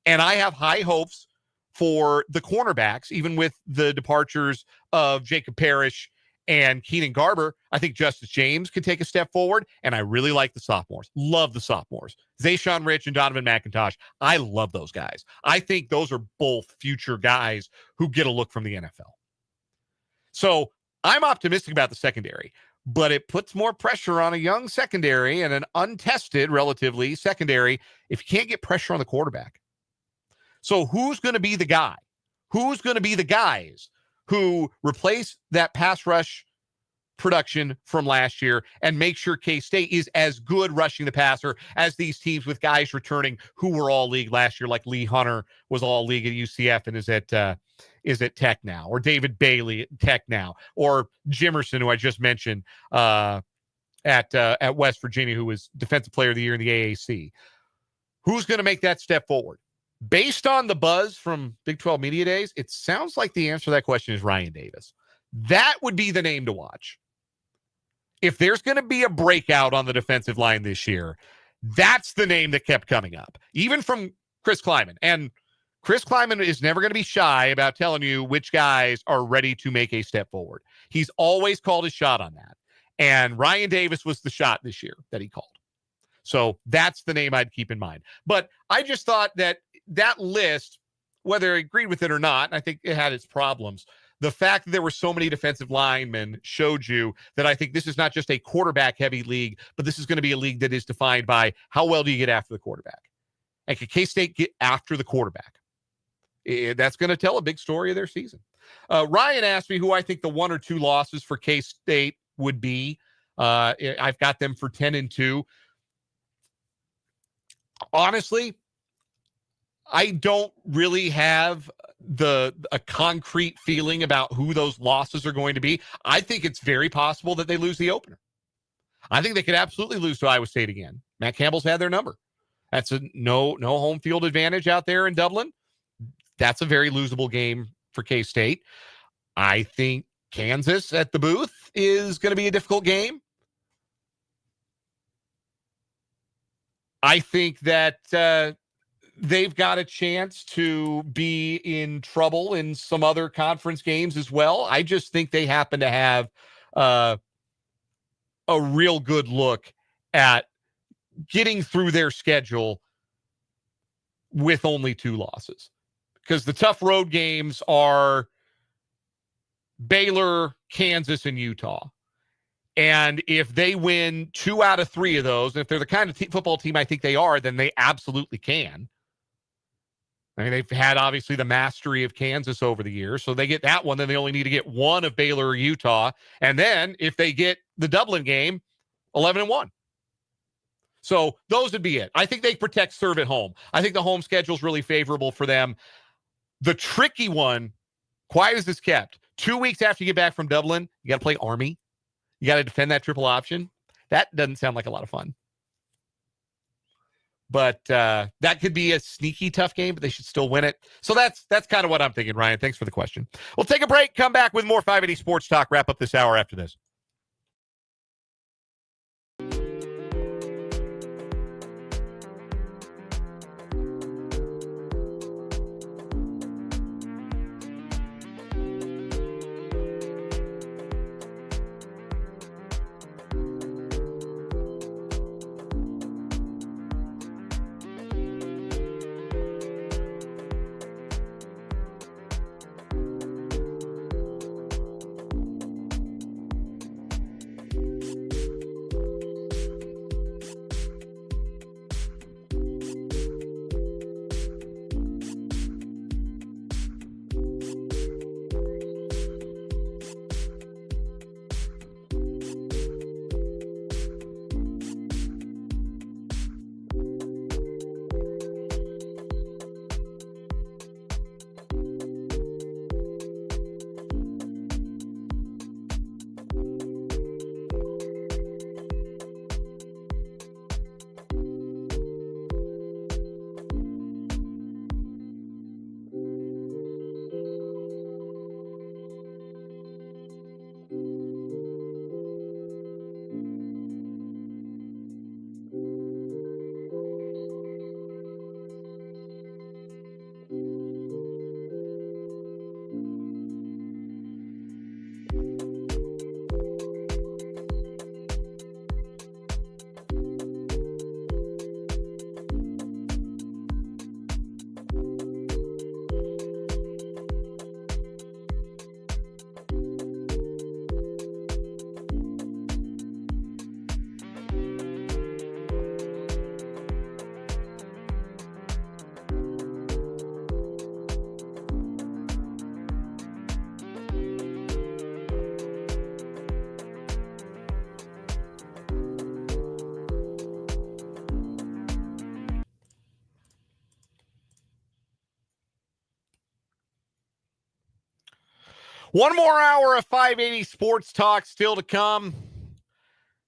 S1: And I have high hopes for the cornerbacks, even with the departures of Jacob Parrish and Keenan Garber. I think Justice James could take a step forward, and I really like the sophomores. Love the sophomores. Zayshawn Rich and Donovan McIntosh. I love those guys. I think those are both future guys who get a look from the NFL. So I'm optimistic about the secondary, but it puts more pressure on a young secondary and an untested, relatively, secondary if you can't get pressure on the quarterback. So who's going to be the guy? Who's going to be the guys who replace that pass rush production from last year and make sure K-State is as good rushing the passer as these teams with guys returning who were all league last year, like Lee Hunter was all league at UCF and is at Tech now, or David Bailey at Tech now, or Jimerson, who I just mentioned at West Virginia, who was Defensive Player of the Year in the AAC. Who's going to make that step forward? Based on the buzz from Big 12 Media Days, it sounds like the answer to that question is Ryan Davis. That would be the name to watch. If there's going to be a breakout on the defensive line this year, that's the name that kept coming up, even from Chris Kleiman. And Chris Kleiman is never going to be shy about telling you which guys are ready to make a step forward. He's always called his shot on that. And Ryan Davis was the shot this year that he called. So that's the name I'd keep in mind. But I just thought that list, whether I agreed with it or not, and I think it had its problems, the fact that there were so many defensive linemen showed you that I think this is not just a quarterback-heavy league, but this is going to be a league that is defined by how well do you get after the quarterback. And can K-State get after the quarterback? That's going to tell a big story of their season. Ryan asked me who I think the 1 or 2 losses for K-State would be. I've got them for 10-2. Honestly, I don't really have a concrete feeling about who those losses are going to be. I think it's very possible that they lose the opener. I think they could absolutely lose to Iowa State again. Matt Campbell's had their number. That's a no home field advantage out there in Dublin. That's a very losable game for K-State. I think Kansas at the booth is going to be a difficult game. I think that they've got a chance to be in trouble in some other conference games as well. I just think they happen to have a real good look at getting through their schedule with only 2 losses. Because the tough road games are Baylor, Kansas, and Utah. And if they win 2 out of 3 of those, and if they're the kind of football team I think they are, then they absolutely can. I mean, they've had, obviously, the mastery of Kansas over the years. So they get that one, then they only need to get 1 of Baylor or Utah. And then if they get the Dublin game, 11-1. So those would be it. I think they protect serve at home. I think the home schedule is really favorable for them. The tricky one, quiet as it's kept, 2 weeks after you get back from Dublin, you got to play Army. You got to defend that triple option. That doesn't sound like a lot of fun. But that could be a sneaky tough game, but they should still win it. So that's kind of what I'm thinking, Ryan. Thanks for the question. We'll take a break, come back with more 580 Sports Talk, wrap up this hour after this. One more hour of 580 Sports Talk still to come.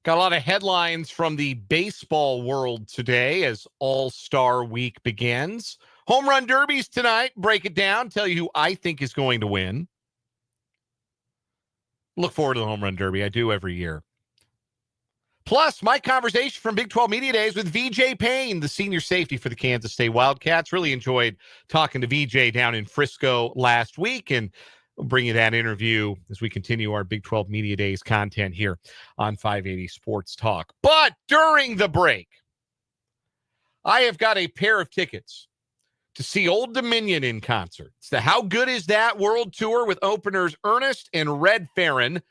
S1: Got a lot of headlines from the baseball world today as All-Star Week begins. Home run derbies tonight. Break it down. Tell you who I think is going to win. Look forward to the home run derby. I do every year. Plus, my conversation from Big 12 Media Days with VJ Payne, the senior safety for the Kansas State Wildcats. Really enjoyed talking to VJ down in Frisco last week, and we'll bring you that interview as we continue our Big 12 Media Days content here on 580 Sports Talk. But during the break, I have got a pair of tickets to see Old Dominion in concert. It's the How Good Is That World Tour with openers Ernest and Red Farron.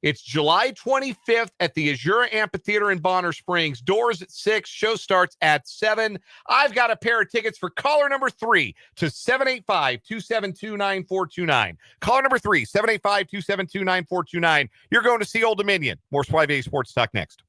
S1: It's July 25th at the Azura Amphitheater in Bonner Springs. Doors at 6. Show starts at 7. I've got a pair of tickets for caller number 3 to 785-272-9429. Caller number 3, 785-272-9429. You're going to see Old Dominion. More 580 Sports Talk next.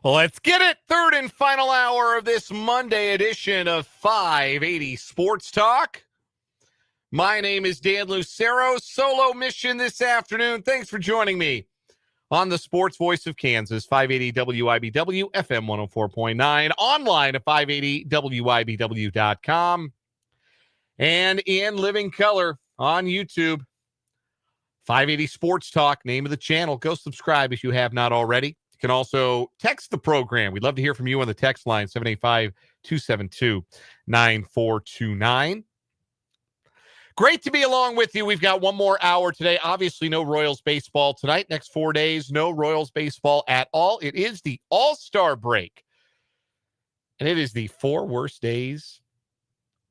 S1: Let's get it. Third and final hour of this Monday edition of 580 Sports Talk. My name is Dan Lucero. Solo mission this afternoon. Thanks for joining me on the Sports Voice of Kansas, 580 WIBW, FM 104.9, online at 580WIBW.com, and in living color on YouTube. 580 Sports Talk, name of the channel. Go subscribe if you have not already. You can also text the program. We'd love to hear from you on the text line, 785-272-9429. Great to be along with you. We've got one more hour today. Obviously, no Royals baseball tonight. Next 4 days, no Royals baseball at all. It is the All-Star break. And it is the 4 worst days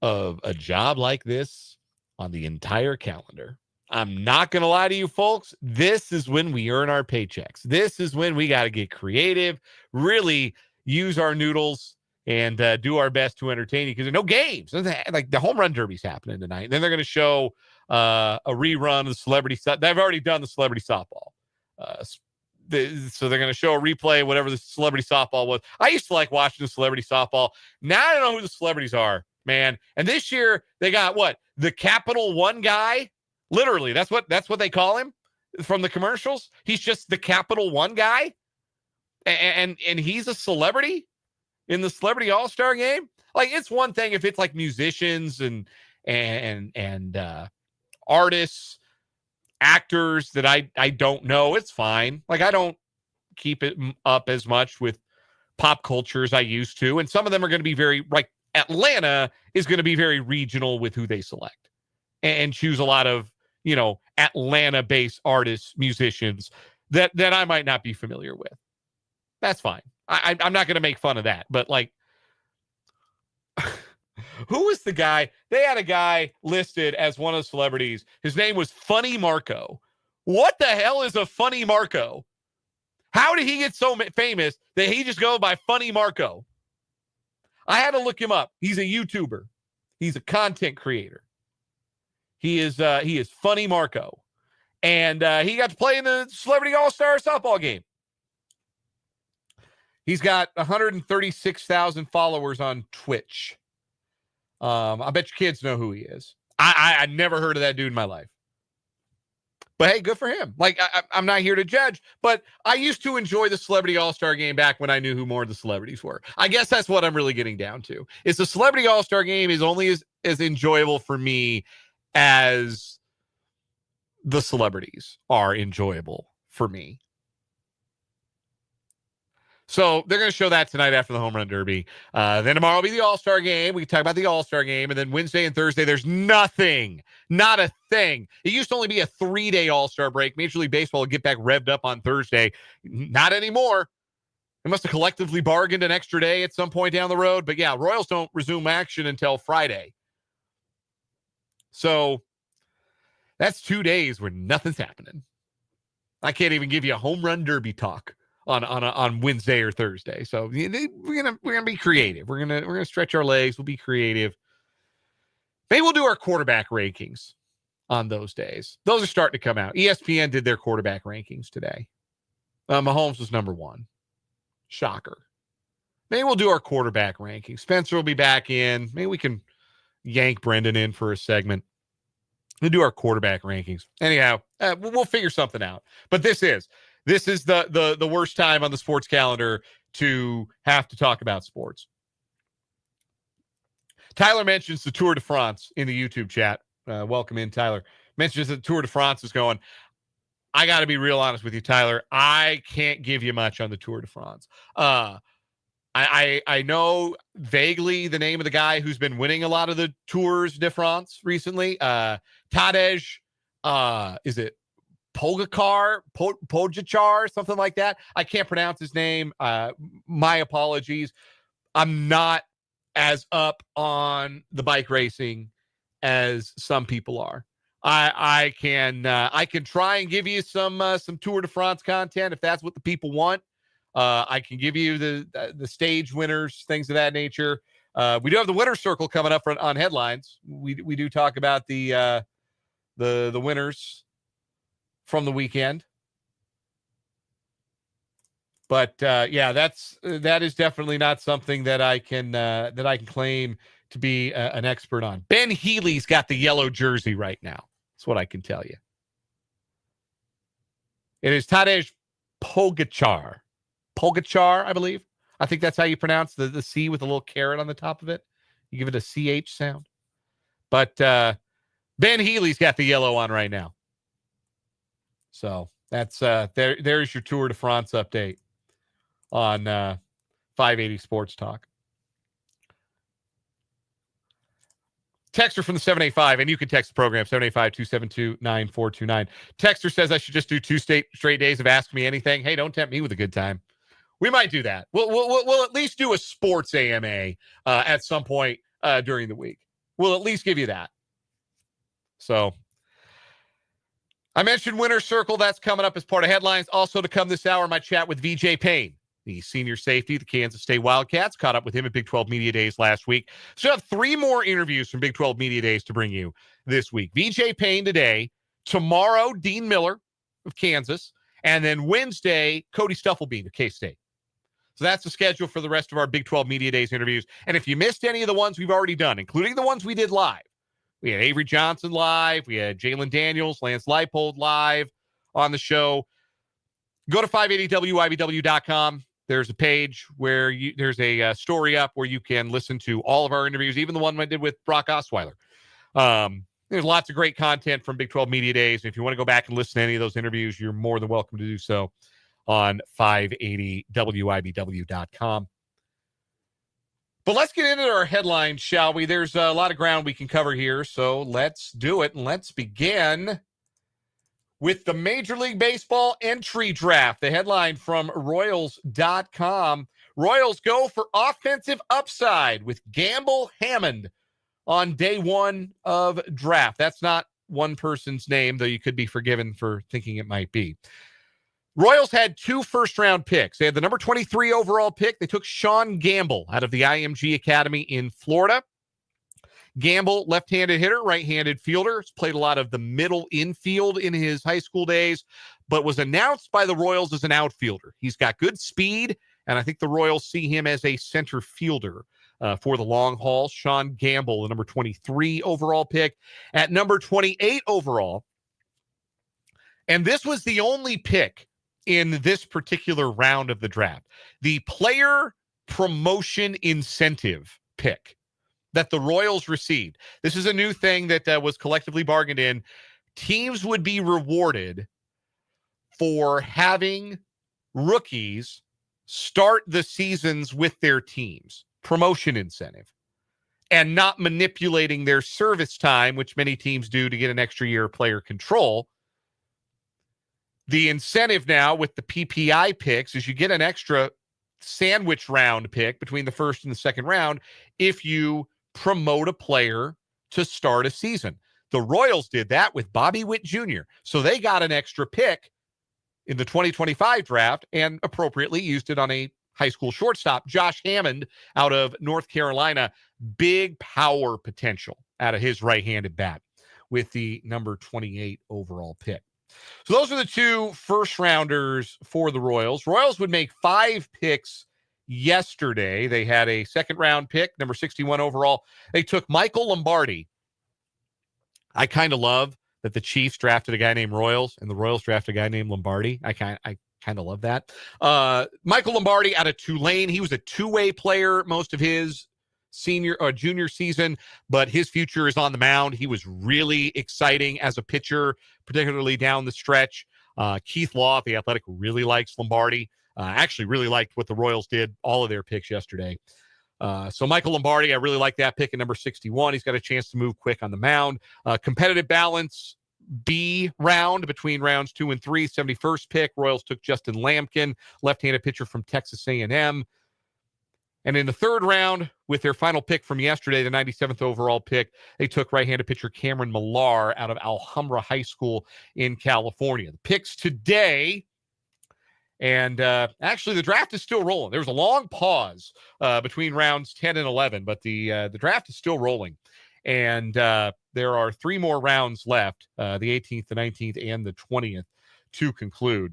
S1: of a job like this on the entire calendar. I'm not going to lie to you folks. This is when we earn our paychecks. This is when we got to get creative, really use our noodles, and do our best to entertain you, because there are no games. Like the home run derby's happening tonight. And then they're going to show a rerun of the celebrity. They've already done the celebrity softball. So they're going to show a replay, whatever the celebrity softball was. I used to like watching the celebrity softball. Now I don't know who the celebrities are, man. And this year they got what? The Capital One guy. Literally, that's what they call him from the commercials. He's just the Capital One guy, and he's a celebrity in the Celebrity All-Star game. Like, it's one thing if it's like musicians and artists, actors that I don't know. It's fine. Like, I don't keep it up as much with pop culture as I used to, and some of them are going to be very, like, Atlanta is going to be very regional with who they select and choose a lot of, you know, Atlanta-based artists, musicians that I might not be familiar with. That's fine. I'm not going to make fun of that. But, like, who was the guy? They had a guy listed as one of the celebrities. His name was Funny Marco. What the hell is a Funny Marco? How did he get so famous that he just goes by Funny Marco? I had to look him up. He's a YouTuber. He's a content creator. He is Funny Marco. And he got to play in the Celebrity All-Star softball game. He's got 136,000 followers on Twitch. I bet your kids know who he is. I never heard of that dude in my life. But hey, good for him. Like, I'm not here to judge, but I used to enjoy the Celebrity All-Star game back when I knew who more of the celebrities were. I guess that's what I'm really getting down to. Is the Celebrity All-Star game is only as enjoyable for me as the celebrities are enjoyable for me. So they're going to show that tonight after the home run derby. Then tomorrow will be the All-Star game. We can talk about the All-Star game. And then Wednesday and Thursday, there's nothing. Not a thing. It used to only be a 3-day All-Star break. Major League Baseball would get back revved up on Thursday. Not anymore. They must have collectively bargained an extra day at some point down the road. But yeah, Royals don't resume action until Friday. So that's 2 days where nothing's happening. I can't even give you a home run derby talk on Wednesday or Thursday. So we're gonna be creative. We're gonna stretch our legs. We'll be creative. Maybe we'll do our quarterback rankings on those days. Those are starting to come out. ESPN did their quarterback rankings today. Mahomes was number 1. Shocker. Maybe we'll do our quarterback rankings. Spencer will be back in. Maybe we can yank Brendan in for a segment. We'll do our quarterback rankings. Anyhow, we'll figure something out. But this is the worst time on the sports calendar to have to talk about sports. Tyler mentions the Tour de France in the YouTube chat. Welcome in, Tyler. Mentions that the Tour de France is going. I got to be real honest with you, Tyler. I can't give you much on the Tour de France. I know vaguely the name of the guy who's been winning a lot of the Tours de France recently. Tadej, is it Pogacar, something like that? I can't pronounce his name. My apologies. I'm not as up on the bike racing as some people are. I can try and give you some Tour de France content if that's what the people want. I can give you the stage winners, things of that nature. We do have the winner's circle coming up on headlines. We do talk about the winners from the weekend. But that is definitely not something that I can claim to be an expert on. Ben Healy's got the yellow jersey right now. That's what I can tell you. It is Tadej Pogacar, I believe. I think that's how you pronounce the C with a little caret on the top of it. You give it a CH sound. But Ben Healy's got the yellow on right now. So that's there's your Tour de France update on 580 Sports Talk. Texter from the 785, and you can text the program, 785-272-9429. Texter says I should just do 2 straight days of Ask Me Anything. Hey, don't tempt me with a good time. We might do that. We'll at least do a sports AMA at some point during the week. We'll at least give you that. So I mentioned Winner's Circle. That's coming up as part of headlines. Also to come this hour, my chat with VJ Payne, the senior safety of the Kansas State Wildcats. Caught up with him at Big 12 Media Days last week. So I have 3 more interviews from Big 12 Media Days to bring you this week. VJ Payne today. Tomorrow, Dean Miller of Kansas. And then Wednesday, Cody Stufflebean of K-State. So that's the schedule for the rest of our Big 12 Media Days interviews. And if you missed any of the ones we've already done, including the ones we did live, we had Avery Johnson live, we had Jalen Daniels, Lance Leipold live on the show. Go to 580wibw.com. There's a page where there's a story up where you can listen to all of our interviews, even the one I did with Brock Osweiler. There's lots of great content from Big 12 Media Days. If you want to go back and listen to any of those interviews, you're more than welcome to do so on 580wibw.com. But let's get into our headlines, shall we? There's a lot of ground we can cover here, so let's do it. And let's begin with the Major League Baseball entry draft. The headline from Royals.com. Royals go for offensive upside with Gamble Hammond on day 1 of draft. That's not one person's name, though you could be forgiven for thinking it might be. Royals had 2 first-round picks. They had the number 23 overall pick. They took Sean Gamble out of the IMG Academy in Florida. Gamble, left-handed hitter, right-handed fielder. He's played a lot of the middle infield in his high school days, but was announced by the Royals as an outfielder. He's got good speed, and I think the Royals see him as a center fielder for the long haul. Sean Gamble, the number 23 overall pick. At number 28 overall, and this was the only pick in this particular round of the draft, the player promotion incentive pick that the Royals received. This is a new thing that was collectively bargained in. Teams would be rewarded for having rookies start the seasons with their teams. Promotion incentive. And not manipulating their service time, which many teams do to get an extra year of player control. The incentive now with the PPI picks is you get an extra sandwich round pick between the first and the second round if you promote a player to start a season. The Royals did that with Bobby Witt Jr. So they got an extra pick in the 2025 draft and appropriately used it on a high school shortstop, Josh Hammond out of North Carolina. Big power potential out of his right-handed bat with the number 28 overall pick. So those are the 2 first-rounders for the Royals. Royals would make 5 picks yesterday. They had a second-round pick, number 61 overall. They took Michael Lombardi. I kind of love that the Chiefs drafted a guy named Royals and the Royals drafted a guy named Lombardi. I kind of love that. Michael Lombardi out of Tulane. He was a two-way player most of his senior or junior season, but his future is on the mound. He was really exciting as a pitcher, particularly down the stretch. Keith Law, the Athletic, really likes Lombardi. Actually really liked what the Royals did, all of their picks yesterday. So Michael Lombardi, I really like that pick at number 61. He's got a chance to move quick on the mound. Competitive balance, B round between rounds 2 and 3, 71st pick. Royals took Justin Lampkin, left-handed pitcher from Texas A&M. And in the 3rd round, with their final pick from yesterday, the 97th overall pick, they took right-handed pitcher Cameron Millar out of Alhambra High School in California. The picks today, and actually the draft is still rolling. There was a long pause between rounds 10 and 11, but the draft is still rolling. And there are 3 more rounds left, the 18th, the 19th, and the 20th to conclude.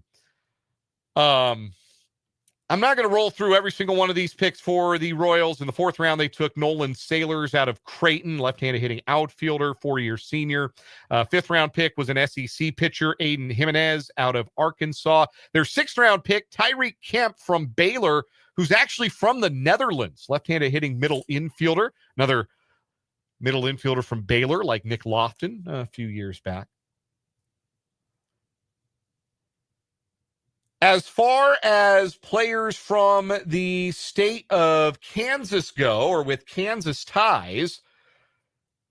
S1: I'm not going to roll through every single one of these picks for the Royals. In the 4th round, they took Nolan Sailors out of Creighton, left-handed hitting outfielder, 4-year senior. 5th round pick was an SEC pitcher, Aiden Jimenez out of Arkansas. Their 6th round pick, Tyreek Kemp from Baylor, who's actually from the Netherlands, left-handed hitting middle infielder. Another middle infielder from Baylor, like Nick Lofton a few years back. As far as players from the state of Kansas go, or with Kansas ties,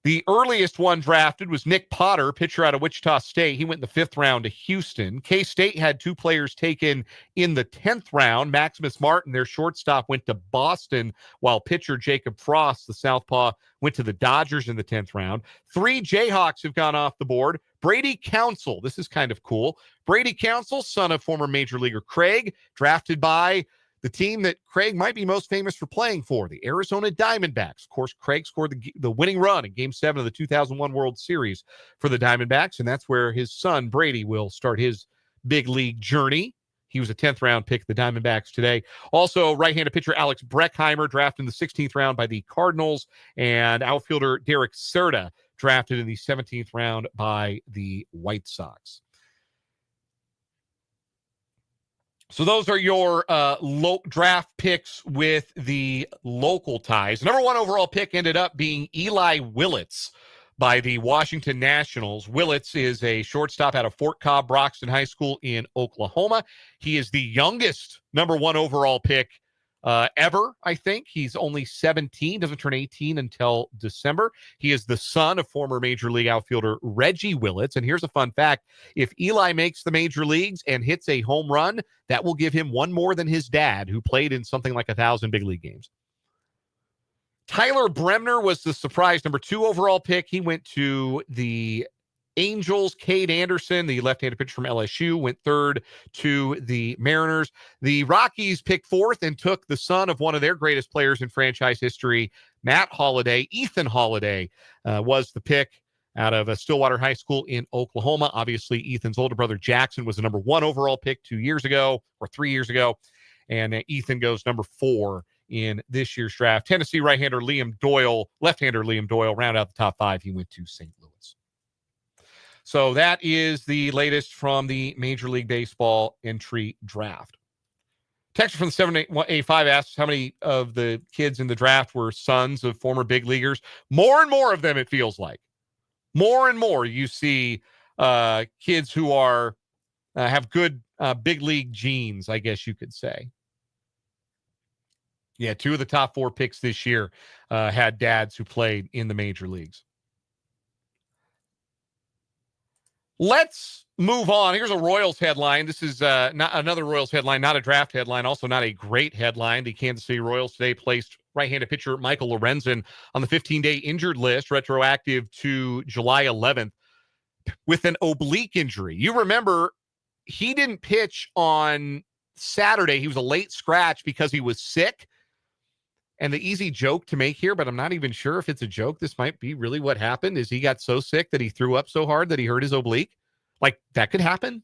S1: the earliest one drafted was Nick Potter, pitcher out of Wichita State. He went in the 5th round to Houston. K-State had 2 players taken in the 10th round. Maximus Martin, their shortstop, went to Boston, while pitcher Jacob Frost, the southpaw, went to the Dodgers in the 10th round. 3 Jayhawks have gone off the board. Brady Counsell, this is kind of cool. Brady Counsell, son of former Major Leaguer Craig, drafted by the team that Craig might be most famous for playing for, the Arizona Diamondbacks. Of course, Craig scored the winning run in Game 7 of the 2001 World Series for the Diamondbacks, and that's where his son, Brady, will start his big league journey. He was a 10th round pick of the Diamondbacks today. Also, right-handed pitcher Alex Breckheimer, drafted in the 16th round by the Cardinals, and outfielder Derek Serta, drafted in the 17th round by the White Sox. So those are your draft picks with the local ties. Number 1 overall pick ended up being Eli Willits by the Washington Nationals. Willits is a shortstop out of Fort Cobb Broxton High School in Oklahoma. He is the youngest number 1 overall pick ever, I think. He's only 17, doesn't turn 18 until December. He is the son of former Major League outfielder Reggie Willits. And here's a fun fact. If Eli makes the major leagues and hits a home run, that will give him 1 more than his dad, who played in something like 1,000 big league games. Tyler Bremner was the surprise number 2 overall pick. He went to the Angels. Cade Anderson, the left-handed pitcher from LSU, went 3rd to the Mariners. The Rockies picked 4th and took the son of one of their greatest players in franchise history, Matt Holliday. Ethan Holliday was the pick out of Stillwater High School in Oklahoma. Obviously, Ethan's older brother Jackson was the number 1 overall pick 2 years ago, or 3 years ago, and Ethan goes number 4 in this year's draft. Tennessee right-hander Liam Doyle, left-hander Liam Doyle, round out the top 5. He went to St. Louis. So that is the latest from the Major League Baseball entry draft. Texter from the 785 asks how many of the kids in the draft were sons of former big leaguers. More and more of them, it feels like. More and more you see kids who are have good big league genes, I guess you could say. Yeah, 2 of the top 4 picks this year had dads who played in the major leagues. Let's move on. Here's a Royals headline. This is not another Royals headline, not a draft headline, also not a great headline. The Kansas City Royals today placed right-handed pitcher Michael Lorenzen on the 15-day injured list, retroactive to July 11th, with an oblique injury. You remember, he didn't pitch on Saturday. He was a late scratch because he was sick. And the easy joke to make here, but I'm not even sure if it's a joke, this might be really what happened, is he got so sick that he threw up so hard that he hurt his oblique. Like, that could happen.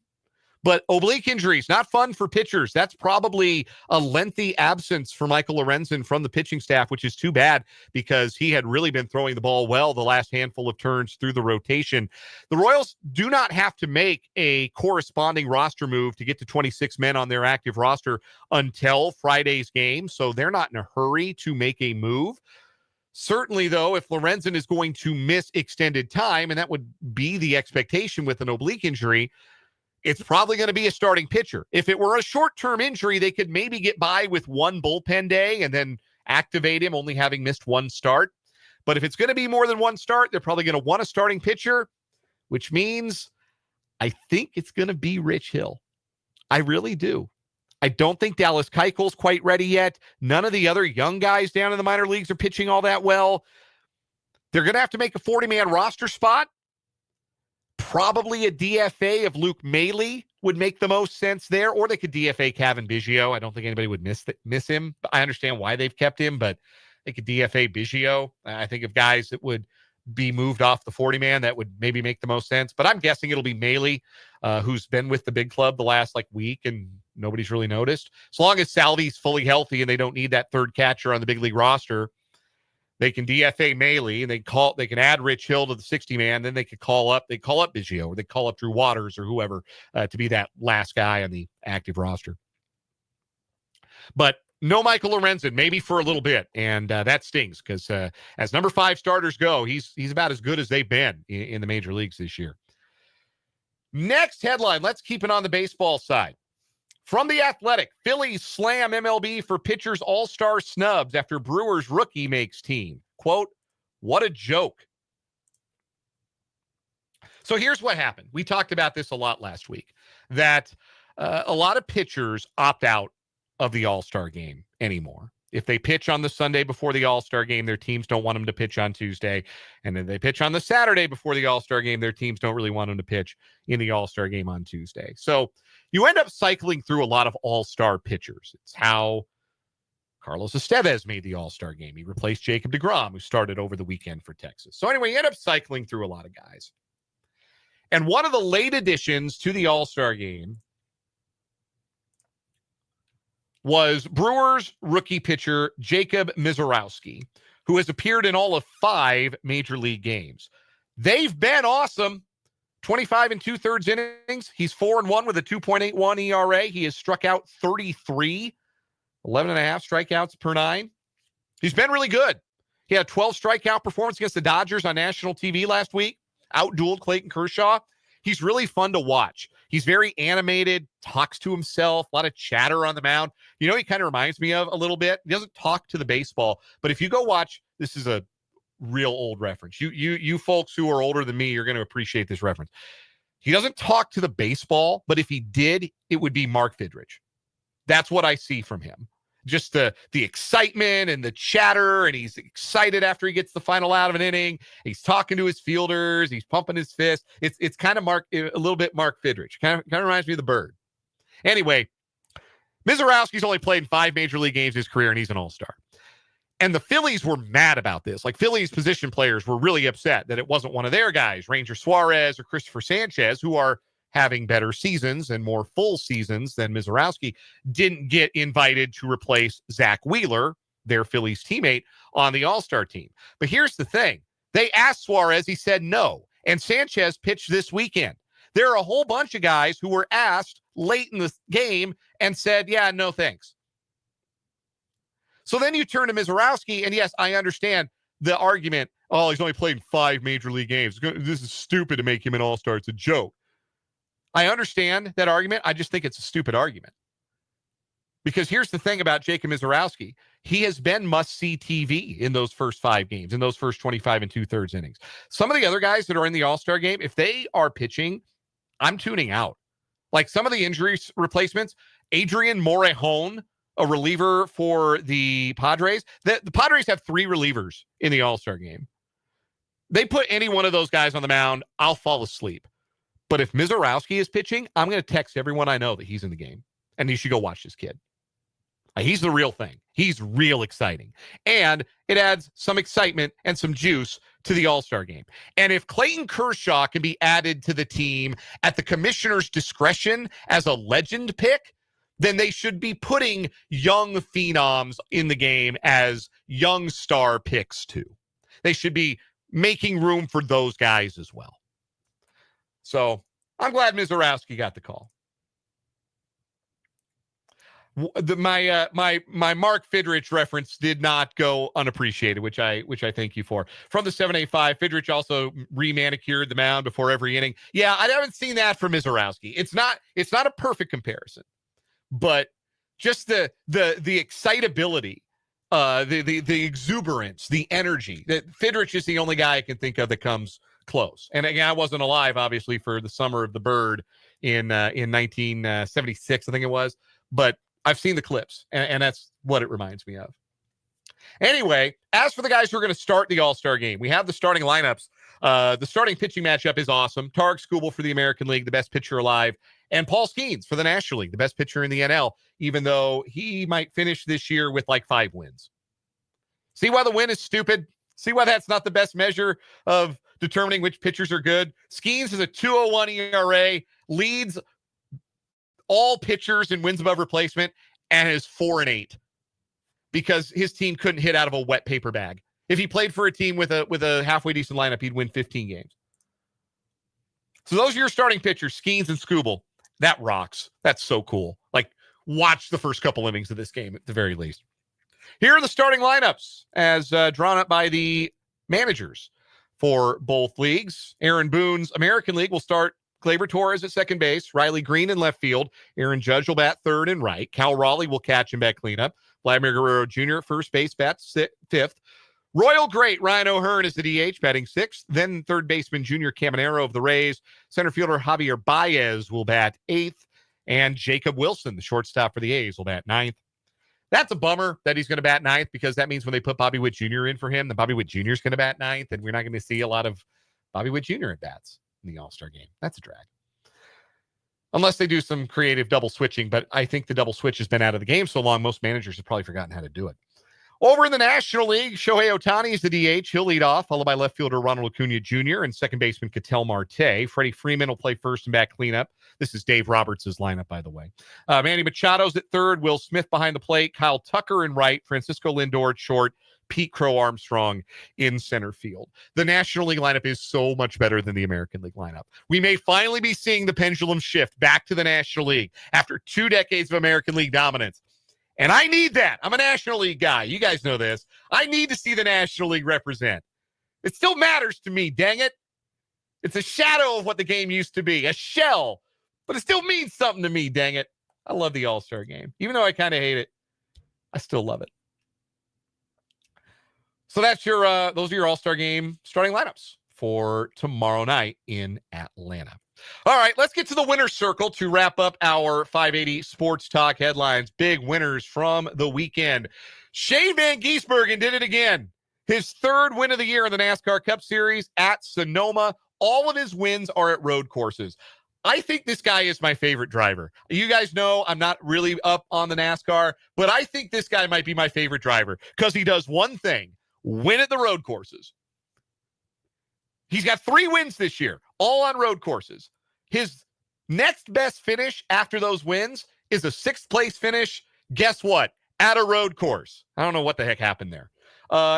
S1: But oblique injuries, not fun for pitchers. That's probably a lengthy absence for Michael Lorenzen from the pitching staff, which is too bad because he had really been throwing the ball well the last handful of turns through the rotation. The Royals do not have to make a corresponding roster move to get to 26 men on their active roster until Friday's game, so they're not in a hurry to make a move. Certainly, though, if Lorenzen is going to miss extended time, and that would be the expectation with an oblique injury, it's probably going to be a starting pitcher. If it were a short-term injury, they could maybe get by with 1 bullpen day and then activate him, only having missed 1 start. But if it's going to be more than 1 start, they're probably going to want a starting pitcher, which means I think it's going to be Rich Hill. I really do. I don't think Dallas Keuchel's quite ready yet. None of the other young guys down in the minor leagues are pitching all that well. They're going to have to make a 40-man roster spot. Probably a DFA of Luke Maile would make the most sense there, or they could DFA Kevin Biggio. I don't think anybody would miss him. I understand why they've kept him, but they could DFA Biggio. I think of guys that would be moved off the 40-man, that would maybe make the most sense. But I'm guessing it'll be Maile, who's been with the big club the last week and nobody's really noticed. As long as Salvy's fully healthy and they don't need that third catcher on the big league roster, they can DFA Maley and they can add Rich Hill to the 60-man. Then they could call up Biggio, or they call up Drew Waters or whoever to be that last guy on the active roster. But no Michael Lorenzen, maybe for a little bit, and that stings because as number 5 starters go, he's about as good as they've been in the major leagues this year. Next headline, let's keep it on the baseball side. From The Athletic, Phillies slam MLB for pitchers all-star snubs after Brewers rookie makes team. Quote, what a joke. So here's what happened. We talked about this a lot last week, that a lot of pitchers opt out of the All-Star game anymore. If they pitch on the Sunday before the All-Star game, their teams don't want them to pitch on Tuesday. And then they pitch on the Saturday before the All-Star game, their teams don't really want them to pitch in the All-Star game on Tuesday. So you end up cycling through a lot of All-Star pitchers. It's how Carlos Estevez made the All-Star game. He replaced Jacob deGrom, who started over the weekend for Texas. So anyway, you end up cycling through a lot of guys. And one of the late additions to the All-Star game was Brewers rookie pitcher Jacob Misiorowski, who has appeared in all of 5 major league games. They've been awesome. 25 2/3 innings. He's 4-1 with a 2.81 ERA. He has struck out 33, 11.5 strikeouts per 9. He's been really good. He had a 12 strikeout performance against the Dodgers on national TV last week. Outdueled Clayton Kershaw. He's really fun to watch. He's very animated, talks to himself, a lot of chatter on the mound. You know, he kind of reminds me of a little bit. He doesn't talk to the baseball, but if you go watch, this is a real old reference. You folks who are older than me, you're going to appreciate this reference. He doesn't talk to the baseball, but if he did, it would be Mark Fidrich. That's what I see from him. Just the excitement and the chatter, and he's excited after he gets the final out of an inning. He's talking to his fielders. He's pumping his fist. It's kind of a little bit Mark Fidrich. Kind of reminds me of the Bird. Anyway, Misiorowski's only played in 5 major league games in his career, and he's an all-star. And the Phillies were mad about this. Like, Phillies position players were really upset that it wasn't one of their guys, Ranger Suarez or Christopher Sanchez, who are having better seasons and more full seasons than Misiorowski, didn't get invited to replace Zach Wheeler, their Phillies teammate, on the All-Star team. But here's the thing. They asked Suarez. He said no. And Sanchez pitched this weekend. There are a whole bunch of guys who were asked late in the game and said, yeah, no thanks. So then you turn to Misiorowski, and yes, I understand the argument, oh, he's only played in 5 major league games. This is stupid to make him an all-star. It's a joke. I understand that argument. I just think it's a stupid argument. Because here's the thing about Jacob Misiorowski. He has been must-see TV in those first 5 games, in those first 25 2/3 innings. Some of the other guys that are in the All-Star game, if they are pitching, I'm tuning out. Like some of the injury replacements, Adrian Morejon, a reliever for the Padres. The Padres have 3 relievers in the All-Star game. They put any one of those guys on the mound, I'll fall asleep. But if Misiorowski is pitching, I'm going to text everyone I know that he's in the game. And you should go watch this kid. He's the real thing. He's real exciting. And it adds some excitement and some juice to the All-Star game. And if Clayton Kershaw can be added to the team at the commissioner's discretion as a legend pick, then they should be putting young phenoms in the game as young star picks too. They should be making room for those guys as well. So I'm glad Misiorowski got the call. My Mark Fidrich reference did not go unappreciated, which I thank you for. From the 785, Fidrich also remanicured the mound before every inning. Yeah, I haven't seen that from Misiorowski. It's not a perfect comparison, but just the excitability, the exuberance, the energy. That Fidrich is the only guy I can think of that comes close. And again, I wasn't alive, obviously, for the Summer of the Bird in 1976, I think it was, but I've seen the clips, and that's what it reminds me of. Anyway, as for the guys who are going to start the All-Star game, we have the starting lineups. The starting pitching matchup is awesome. Tarek Skubal for the American League, the best pitcher alive, and Paul Skeens for the National League, the best pitcher in the NL, even though he might finish this year with like 5 wins. See why the win is stupid? See why that's not the best measure of determining which pitchers are good? Skeens is a 2.01 ERA, leads all pitchers and wins above replacement, and is 4-8 because his team couldn't hit out of a wet paper bag. If he played for a team with a halfway decent lineup, he'd win 15 games. So those are your starting pitchers, Skeens and Skubal. That rocks. That's so cool. Like, watch the first couple innings of this game at the very least. Here are the starting lineups as drawn up by the managers for both leagues. Aaron Boone's American League will start Gleyber Torres at second base, Riley Green in left field, Aaron Judge will bat third and right, Cal Raleigh will catch and bat cleanup, Vladimir Guerrero Jr. at first base bats fifth, Royal great Ryan O'Hearn is the DH, batting sixth, then third baseman Junior Caminero of the Rays, center fielder Javier Baez will bat eighth, and Jacob Wilson, the shortstop for the A's, will bat ninth. That's a bummer that he's going to bat ninth because that means when they put Bobby Witt Jr. in for him, then Bobby Witt Jr. is going to bat ninth, and we're not going to see a lot of Bobby Witt Jr. at bats in the All-Star game. That's a drag. Unless they do some creative double switching, but I think the double switch has been out of the game so long, most managers have probably forgotten how to do it. Over in the National League, Shohei Ohtani is the DH. He'll lead off, followed by left fielder Ronald Acuna Jr. and second baseman Ketel Marte. Freddie Freeman will play first and bat cleanup. This is Dave Roberts' lineup, by the way. Manny Machado's at third, Will Smith behind the plate, Kyle Tucker in right, Francisco Lindor at short, Pete Crow Armstrong in center field. The National League lineup is so much better than the American League lineup. We may finally be seeing the pendulum shift back to the National League after 2 decades of American League dominance. And I need that. I'm a National League guy. You guys know this. I need to see the National League represent. It still matters to me, dang it. It's a shadow of what the game used to be, a shell, but it still means something to me, dang it. I love the All-Star game. Even though I kind of hate it, I still love it. So that's your those are your All-Star game starting lineups for tomorrow night in Atlanta. All right, let's get to the winner's circle to wrap up our 580 Sports Talk headlines. Big winners from the weekend. Shane Van Gisbergen did it again. His third win of the year in the NASCAR Cup Series at Sonoma. All of his wins are at road courses. I think this guy is my favorite driver. You guys know I'm not really up on the NASCAR, but I think this guy might be my favorite driver because he does one thing, win at the road courses. He's got 3 wins this year, all on road courses. His next best finish after those wins is a 6th place finish. Guess what? At a road course. I don't know what the heck happened there.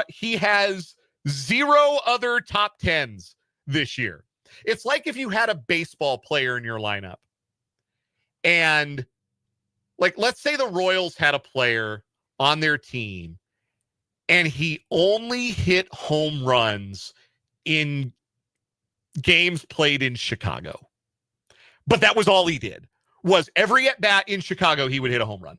S1: He has 0 other top 10s this year. It's like if you had a baseball player in your lineup and, like, let's say the Royals had a player on their team and he only hit home runs in games played in Chicago. But that was all he did, was every at-bat in Chicago, he would hit a home run.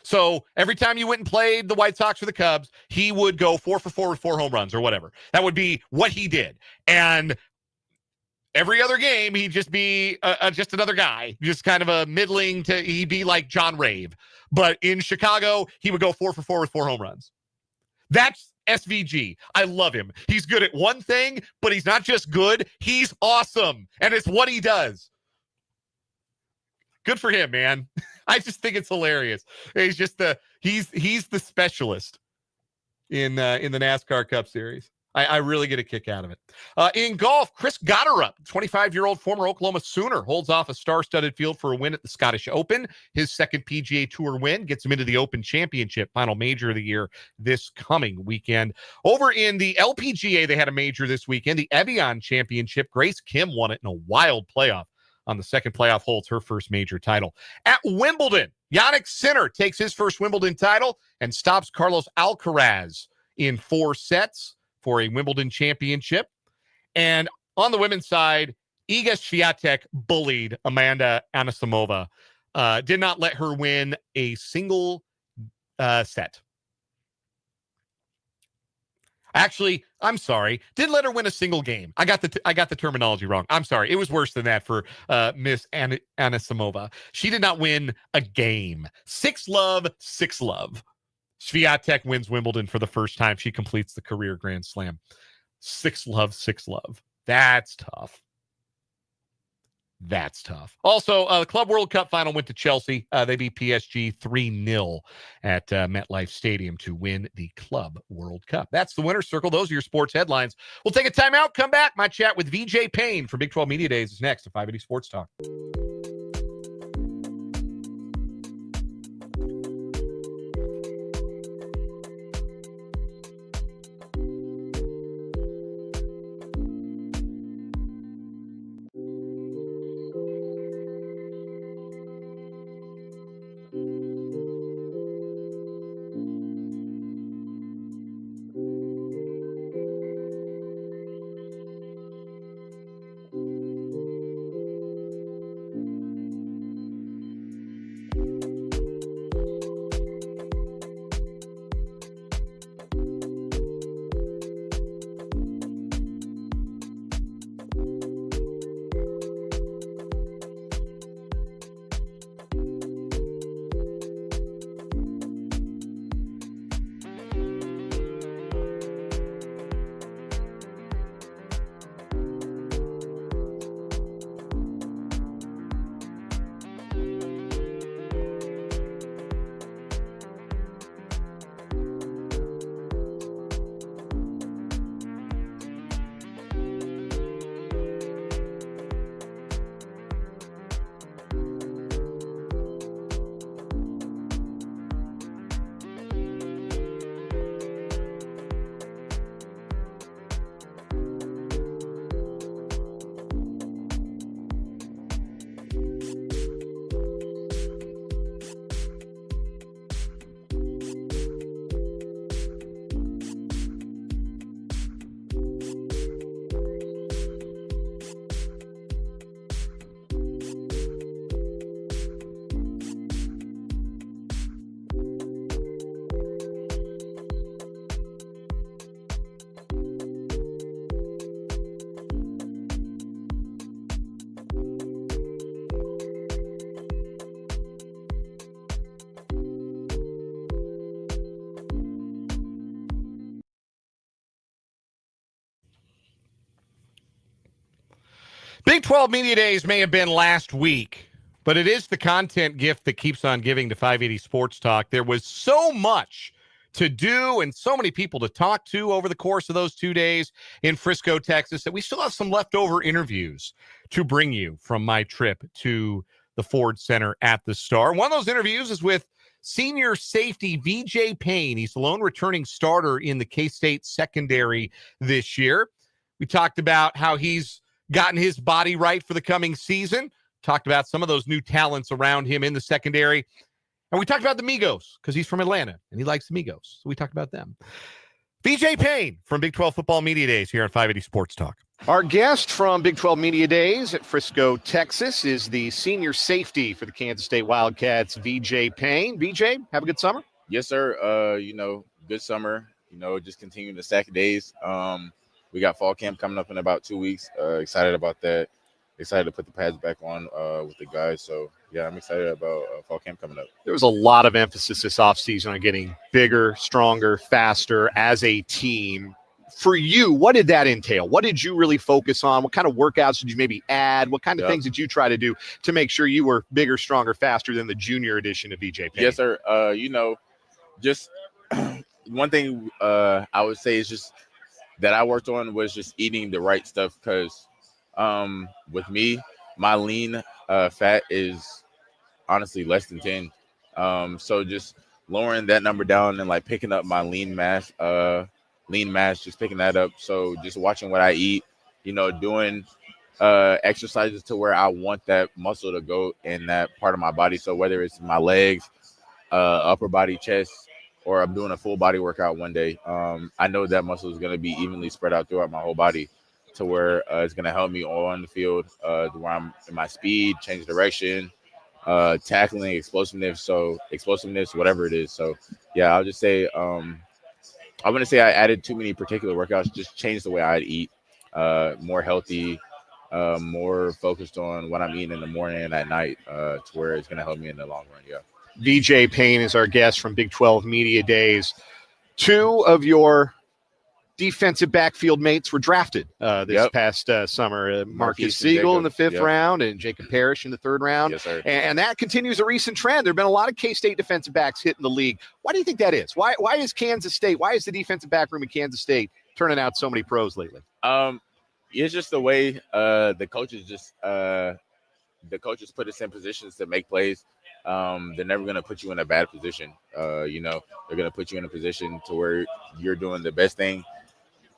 S1: So every time you went and played the White Sox or the Cubs, he would go 4 for 4 with 4 home runs or whatever. That would be what he did. And every other game, he'd just be just another guy, just kind of a middling he'd be like John Rave. But in Chicago, he would go 4 for 4 with 4 home runs. That's SVG. I love him. He's good at one thing, but he's not just good. He's awesome. And it's what he does. Good for him, man. I just think it's hilarious. He's just he's the specialist in the NASCAR Cup Series. I really get a kick out of it. In golf, Chris Gotterup, 25-year-old former Oklahoma Sooner, holds off a star-studded field for a win at the Scottish Open. His second PGA Tour win gets him into the Open Championship, final major of the year this coming weekend. Over in the LPGA, they had a major this weekend, the Evian Championship. Grace Kim won it in a wild playoff on the second playoff hole. It's her first major title. At Wimbledon, Jannik Sinner takes his first Wimbledon title and stops Carlos Alcaraz in 4 sets for a Wimbledon championship. And on the women's side, Iga Swiatek bullied Amanda Anisimova. Did not let her win a single set. Actually, I'm sorry. Didn't let her win a single game. I got the terminology wrong. I'm sorry. It was worse than that for Miss Anisimova. She did not win a game. 6-love, 6-love. Swiatek wins Wimbledon for the first time. She completes the career Grand Slam. 6-love, 6-love. That's tough. That's tough. Also, the Club World Cup final went to Chelsea. They beat PSG 3-0 at MetLife Stadium to win the Club World Cup. That's the winner's circle. Those are your sports headlines. We'll take a timeout. Come back. My chat with VJ Payne from Big 12 Media Days is next to 580 Sports Talk. Big 12 Media Days may have been last week, but it is the content gift that keeps on giving to 580 Sports Talk. There was so much to do and so many people to talk to over the course of those 2 days in Frisco, Texas, that we still have some leftover interviews to bring you from my trip to the Ford Center at the Star. One of those interviews is with senior safety VJ Payne. He's the lone returning starter in the K-State secondary this year. We talked about how he's gotten his body right for the coming season. Talked about some of those new talents around him in the secondary. And we talked about the Migos because he's from Atlanta and he likes the Migos. So we talked about them. VJ Payne from Big 12 Football Media Days here on 580 Sports Talk. Our guest from Big 12 Media Days at Frisco, Texas is the senior safety for the Kansas State Wildcats, VJ Payne. VJ, have a good summer?
S4: Yes, sir. Good summer. Just continuing to stack days. We got fall camp coming up in about 2 weeks. Excited about that. Excited to put the pads back on with the guys. So, yeah, I'm excited about fall camp coming up.
S1: There was a lot of emphasis this offseason on getting bigger, stronger, faster as a team. For you, what did that entail? What did you really focus on? What kind of workouts did you maybe add? What kind of things did you try to do to make sure you were bigger, stronger, faster than the junior edition of VJ Payne?
S4: Yes, sir. Just one thing I would say is just that I worked on was just eating the right stuff because with me, my lean fat is honestly less than 10. So just lowering that number down and like picking up my lean mass, just picking that up. So just watching what I eat, doing exercises to where I want that muscle to go in that part of my body. So whether it's my legs, upper body, chest, or I'm doing a full body workout one day, I know that muscle is going to be evenly spread out throughout my whole body to where it's going to help me all on the field, to where I'm in my speed, change direction, tackling, explosiveness, whatever it is. So, yeah, I'll just say I wouldn't say I added too many particular workouts, just changed the way I'd eat, more healthy, more focused on what I'm eating in the morning and at night, to where it's going to help me in the long run, yeah.
S1: VJ Payne is our guest from Big 12 Media Days. Two of your defensive backfield mates were drafted this past summer. Marcus Siegel in the fifth round and Jacob Parrish in the third round.
S4: Yes, sir.
S1: And that continues a recent trend. There have been a lot of K-State defensive backs hitting the league. Why do you think that is? Why is Kansas State, why is the defensive back room in Kansas State turning out so many pros lately?
S4: It's just the way the coaches put us in positions to make plays. They're never going to put you in a bad position. They're going to put you in a position to where you're doing the best thing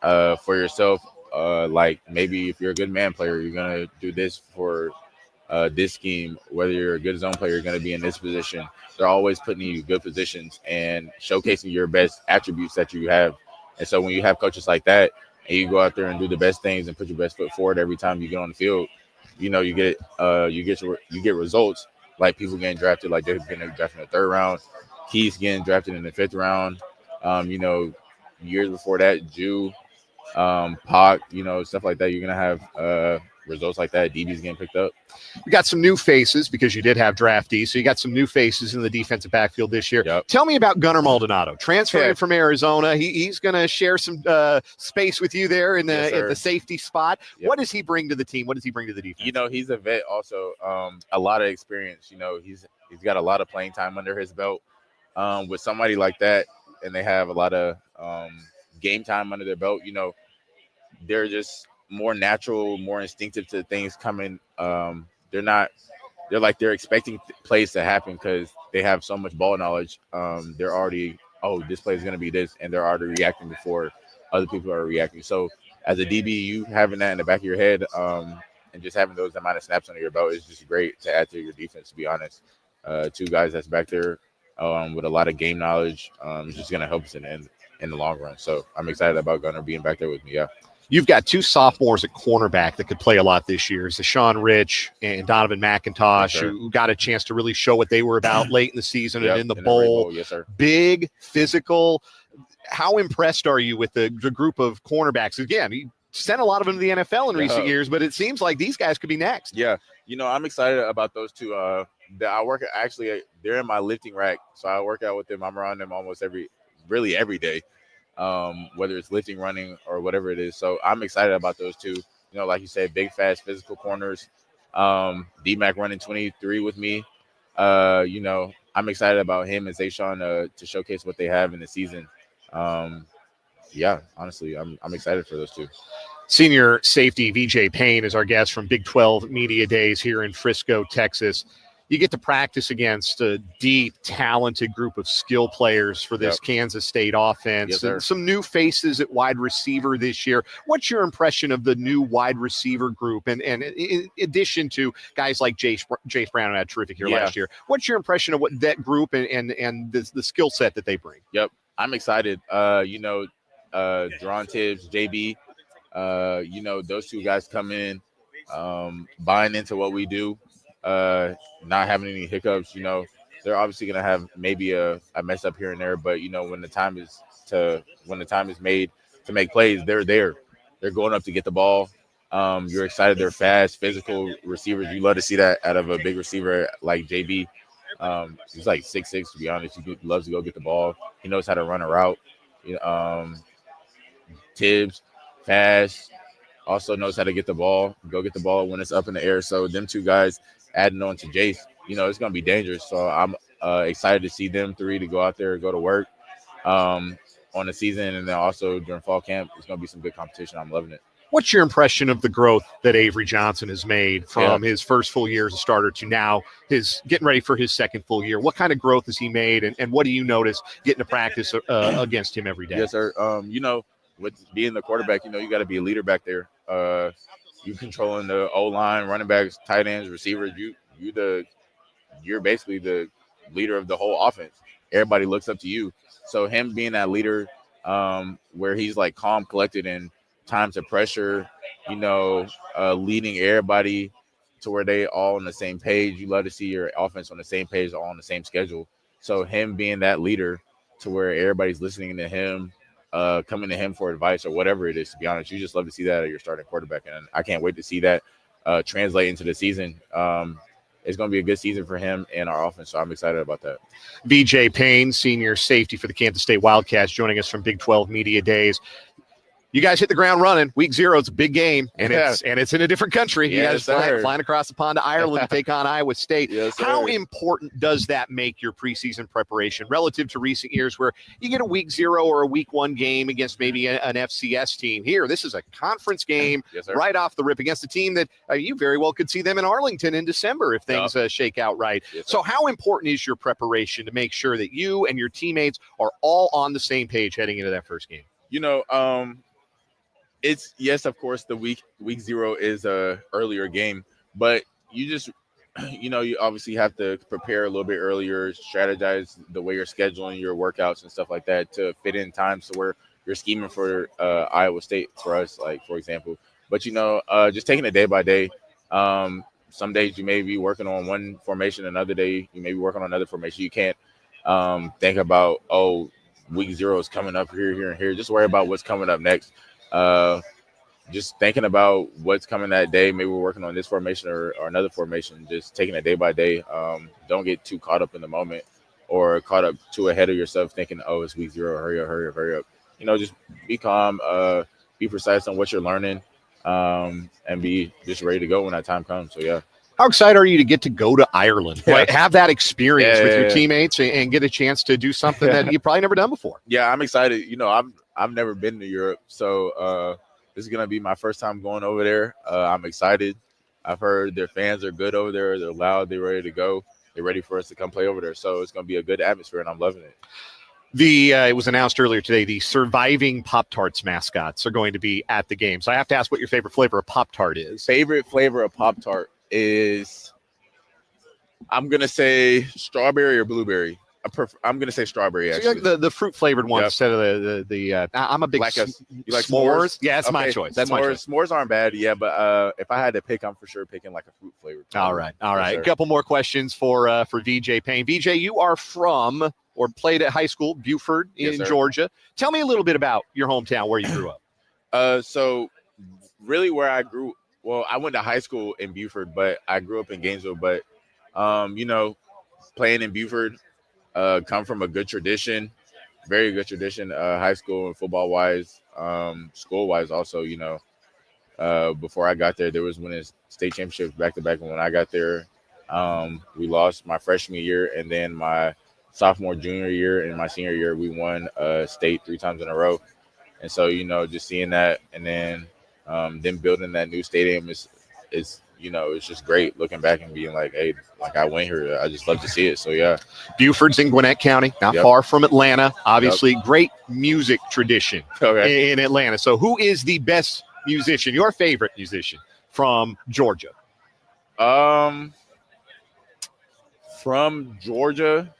S4: for yourself. Like maybe if you're a good man player, you're going to do this for this scheme. Whether you're a good zone player, you're going to be in this position. They're always putting you in good positions and showcasing your best attributes that you have. And so when you have coaches like that and you go out there and do the best things and put your best foot forward every time you get on the field, you get results. Like people getting drafted, like they're getting drafted in the third round. Keith's getting drafted in the fifth round. Years before that, Jew, Pac, stuff like that. You're going to have results like that. DB's getting picked up.
S1: We got some new faces because you did have draftees. So you got some new faces in the defensive backfield this year.
S4: Yep.
S1: Tell me about Gunnar Maldonado, transferring from Arizona. He's going to share some space with you there in the safety spot. Yep. What does he bring to the team? What does he bring to the defense?
S4: He's a vet also, a lot of experience. He's got a lot of playing time under his belt. With somebody like that, and they have a lot of game time under their belt, they're just more natural, more instinctive to things coming. They're expecting plays to happen because they have so much ball knowledge. They're already, this play is going to be this, and they're already reacting before other people are reacting. So as a DB, you having that in the back of your head and just having those amount of snaps under your belt is just great to add to your defense, to be honest. Two guys that's back there with a lot of game knowledge is just going to help us in the long run. So I'm excited about Gunnar being back there with me, yeah.
S1: You've got two sophomores at cornerback that could play a lot this year. Deshaun Rich and Donovan McIntosh, who got a chance to really show what they were about late in the season and in the bowl.
S4: Yes, sir.
S1: Big, physical. How impressed are you with the group of cornerbacks? Again, you sent a lot of them to the NFL in recent years, but it seems like these guys could be next.
S4: Yeah. I'm excited about those two. They're in my lifting rack, so I work out with them. I'm around them almost every day. Whether it's lifting, running, or whatever it is. So I'm excited about those two. You know, like you said, big, fast, physical corners. D-Mac running 23 with me. You know, I'm excited about him and Zayshawn to showcase what they have in the season. Yeah, honestly, I'm excited for those two.
S1: Senior safety VJ Payne is our guest from Big 12 Media Days here in Frisco, Texas. You get to practice against a deep, talented group of skill players for this Kansas State offense.
S4: Yes, sir.
S1: And some new faces at wide receiver this year. What's your impression of the new wide receiver group? And in addition to guys like Jace Brown, who had terrific year last year, what's your impression of what that group and the skill set that they bring?
S4: Yep, I'm excited. You know, Deron Tibbs, JB, you know, those two guys come in, buying into what we do. Not having any hiccups, you know, they're obviously going to have maybe a mess up here and there, but you know, when the time is made to make plays, they're there. They're going up to get the ball. You're excited. They're fast, physical receivers. You love to see that out of a big receiver like JB. He's like 6'6", to be honest. He loves to go get the ball. He knows how to run a route. Tibbs, fast, also knows how to get the ball, go get the ball when it's up in the air. So them two guys adding on to Jace, you know, it's going to be dangerous. So I'm excited to see them three to go out there and go to work on the season. And then also during fall camp, it's going to be some good competition. I'm loving it.
S1: What's your impression of the growth that Avery Johnson has made from his first full year as a starter to now his getting ready for his second full year? What kind of growth has he made? And what do you notice getting to practice against him every day?
S4: Yes, sir. You know, with being the quarterback, you know, you got to be a leader back there. You controlling the O-line, running backs, tight ends, receivers. You're basically the leader of the whole offense. Everybody looks up to you. So him being that leader, where he's like calm, collected in times of pressure, you know, leading everybody to where they all on the same page. You love to see your offense on the same page, all on the same schedule. So him being that leader to where everybody's listening to him, coming to him for advice or whatever it is, to be honest, you just love to see that at your starting quarterback. And I can't wait to see that translate into the season. It's going to be a good season for him and our offense, so I'm excited about that.
S1: VJ Payne, senior safety for the Kansas State Wildcats, joining us from Big 12 Media Days. You guys hit the ground running. Week 0, it's a big game, and it's in a different country. You guys flying across the pond to Ireland to take on Iowa State.
S4: Yes,
S1: how important does that make your preseason preparation relative to recent years where you get a Week 0 or a Week 1 game against maybe an FCS team? Here, this is a conference game right off the rip against a team that you very well could see them in Arlington in December if things shake out right. So how important is your preparation to make sure that you and your teammates are all on the same page heading into that first game?
S4: You know, it's yes, of course, the week 0 is a earlier game, but you just, you know, you obviously have to prepare a little bit earlier, strategize the way you're scheduling your workouts and stuff like that to fit in times to where you're scheming for Iowa State for us, like for example. But you know, just taking it day by day. Some days you may be working on one formation, another day you may be working on another formation. You can't think about Week 0 is coming up here, and here. Just worry about what's coming up next. Just thinking about what's coming that day. Maybe we're working on this formation or another formation, just taking it day by day. Don't get too caught up in the moment or caught up too ahead of yourself thinking, it's Week 0, hurry up. You know, just be calm, be precise on what you're learning, and be just ready to go when that time comes. So, yeah.
S1: How excited are you to get to go to Ireland, right? Have that experience with your teammates and get a chance to do something that you've probably never done before?
S4: Yeah, I'm excited. You know, I've never been to Europe, so this is going to be my first time going over there. I'm excited. I've heard their fans are good over there. They're loud. They're ready to go. They're ready for us to come play over there. So it's going to be a good atmosphere, and I'm loving it.
S1: It was announced earlier today, the surviving Pop-Tarts mascots are going to be at the game. So I have to ask what your favorite flavor of Pop-Tart is.
S4: Favorite flavor of Pop-Tart is, I'm going to say strawberry or blueberry. I'm going to say strawberry, actually.
S1: So you like the fruit-flavored one instead of the I'm a big
S4: you like
S1: s'mores? Yeah, that's my choice. That's
S4: s'mores,
S1: my choice.
S4: S'mores aren't bad, but if I had to pick, I'm for sure picking like a fruit-flavored.
S1: All right. A couple more questions for VJ Payne. VJ, you are from or played at high school, Buford in Georgia. Tell me a little bit about your hometown, where you grew up.
S4: So really where I grew, well, I went to high school in Buford, but I grew up in Gainesville. But, you know, playing in Buford, come from a good tradition, very good tradition, high school and football-wise, school-wise also, you know. before I got there. There was winning state championships back to back. When I got there, we lost my freshman year, and then my sophomore, junior year, and my senior year, we won state 3 times in a row. And so, just seeing that, and then building that new stadium is it's just great looking back and being like, hey, like I went here. I just love to see it. So yeah.
S5: Buford's in Gwinnett County, not far from Atlanta. Obviously, great music tradition in Atlanta. So who is the best musician, your favorite musician from Georgia?
S4: From Georgia,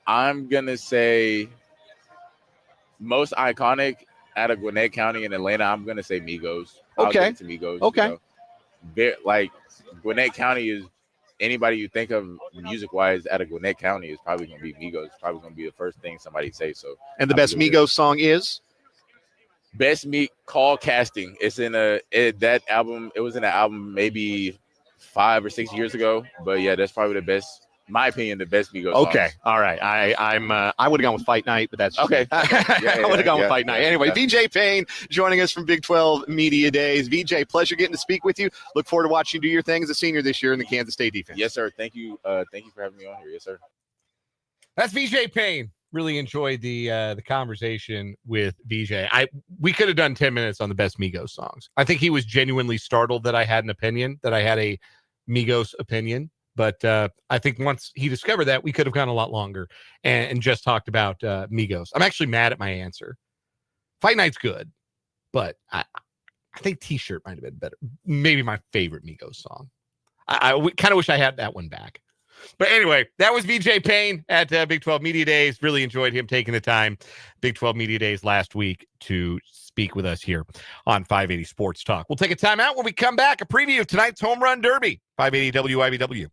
S4: I'm gonna say most iconic out of Gwinnett County in Atlanta. I'm gonna say Migos. I'll give it to Migos.
S5: Okay.
S4: Like Gwinnett County is anybody you think of music wise out of Gwinnett County is probably gonna be Migos. It's probably gonna be the first thing somebody say. So.
S5: And the best Migos song is.
S4: Best Meet Call Casting. It's in that album. It was in an album maybe 5 or 6 years ago. But yeah, that's probably the best. In my opinion, the best Migos.
S5: Okay,
S4: songs.
S5: all right. I would have gone with Fight Night, but that's
S4: okay.
S5: I would have gone with Fight Night. Anyway, VJ Payne joining us from Big 12 Media Days. VJ, pleasure getting to speak with you. Look forward to watching you do your thing as a senior this year in the Kansas State defense.
S4: Yes, sir. Thank you. Thank you for having me on here. Yes, sir.
S1: That's VJ Payne. Really enjoyed the conversation with VJ. We could have done 10 minutes on the best Migos songs. I think he was genuinely startled that I had an opinion, that I had a Migos opinion. But I think once he discovered that, we could have gone a lot longer and just talked about Migos. I'm actually mad at my answer. Fight Night's good, but I think T-Shirt might have been better. Maybe my favorite Migos song. I kind of wish I had that one back. But anyway, that was VJ Payne at Big 12 Media Days. Really enjoyed him taking the time, Big 12 Media Days last week, to speak with us here on 580 Sports Talk. We'll take a timeout. When we come back, a preview of tonight's Home Run Derby, 580 WIBW.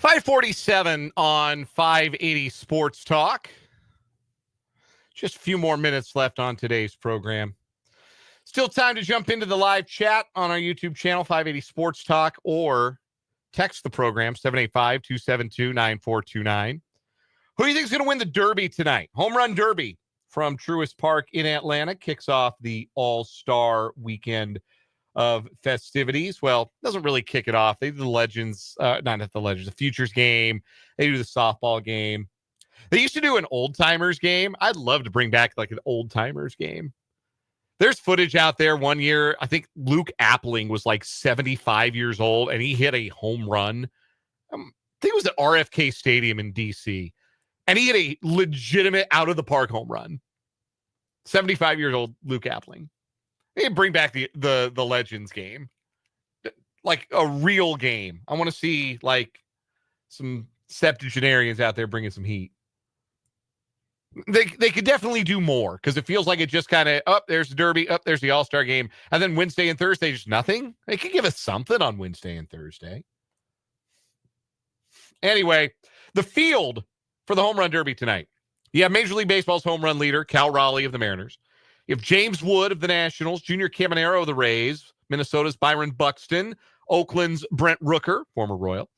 S1: 547 on 580 Sports Talk. Just a few more minutes left on today's program. Still time to jump into the live chat on our YouTube channel, 580 Sports Talk, or text the program, 785-272-9429. Who do you think is going to win the Derby tonight? Home Run Derby from Truist Park in Atlanta kicks off the All-Star weekend of festivities. Well, doesn't really kick it off. They do the Legends, the Futures game. They do the softball game. They used to do an old timers game. I'd love to bring back like an old timers game. There's footage out there one year. I think Luke Appling was like 75 years old and he hit a home run. think it was at RFK Stadium in D.C., and he had a legitimate out-of-the-park home run. 75-year-old Luke Appling. They bring back the Legends game. Like a real game. I want to see like some septuagenarians out there bringing some heat. They could definitely do more because it feels like it just kind of, there's the Derby, there's the All-Star game, and then Wednesday and Thursday, just nothing. They could give us something on Wednesday and Thursday. Anyway, the field for the Home Run Derby tonight. You have Major League Baseball's home run leader, Cal Raleigh of the Mariners. You have James Wood of the Nationals, Junior Caminero of the Rays, Minnesota's Byron Buxton, Oakland's Brent Rooker, former Royal,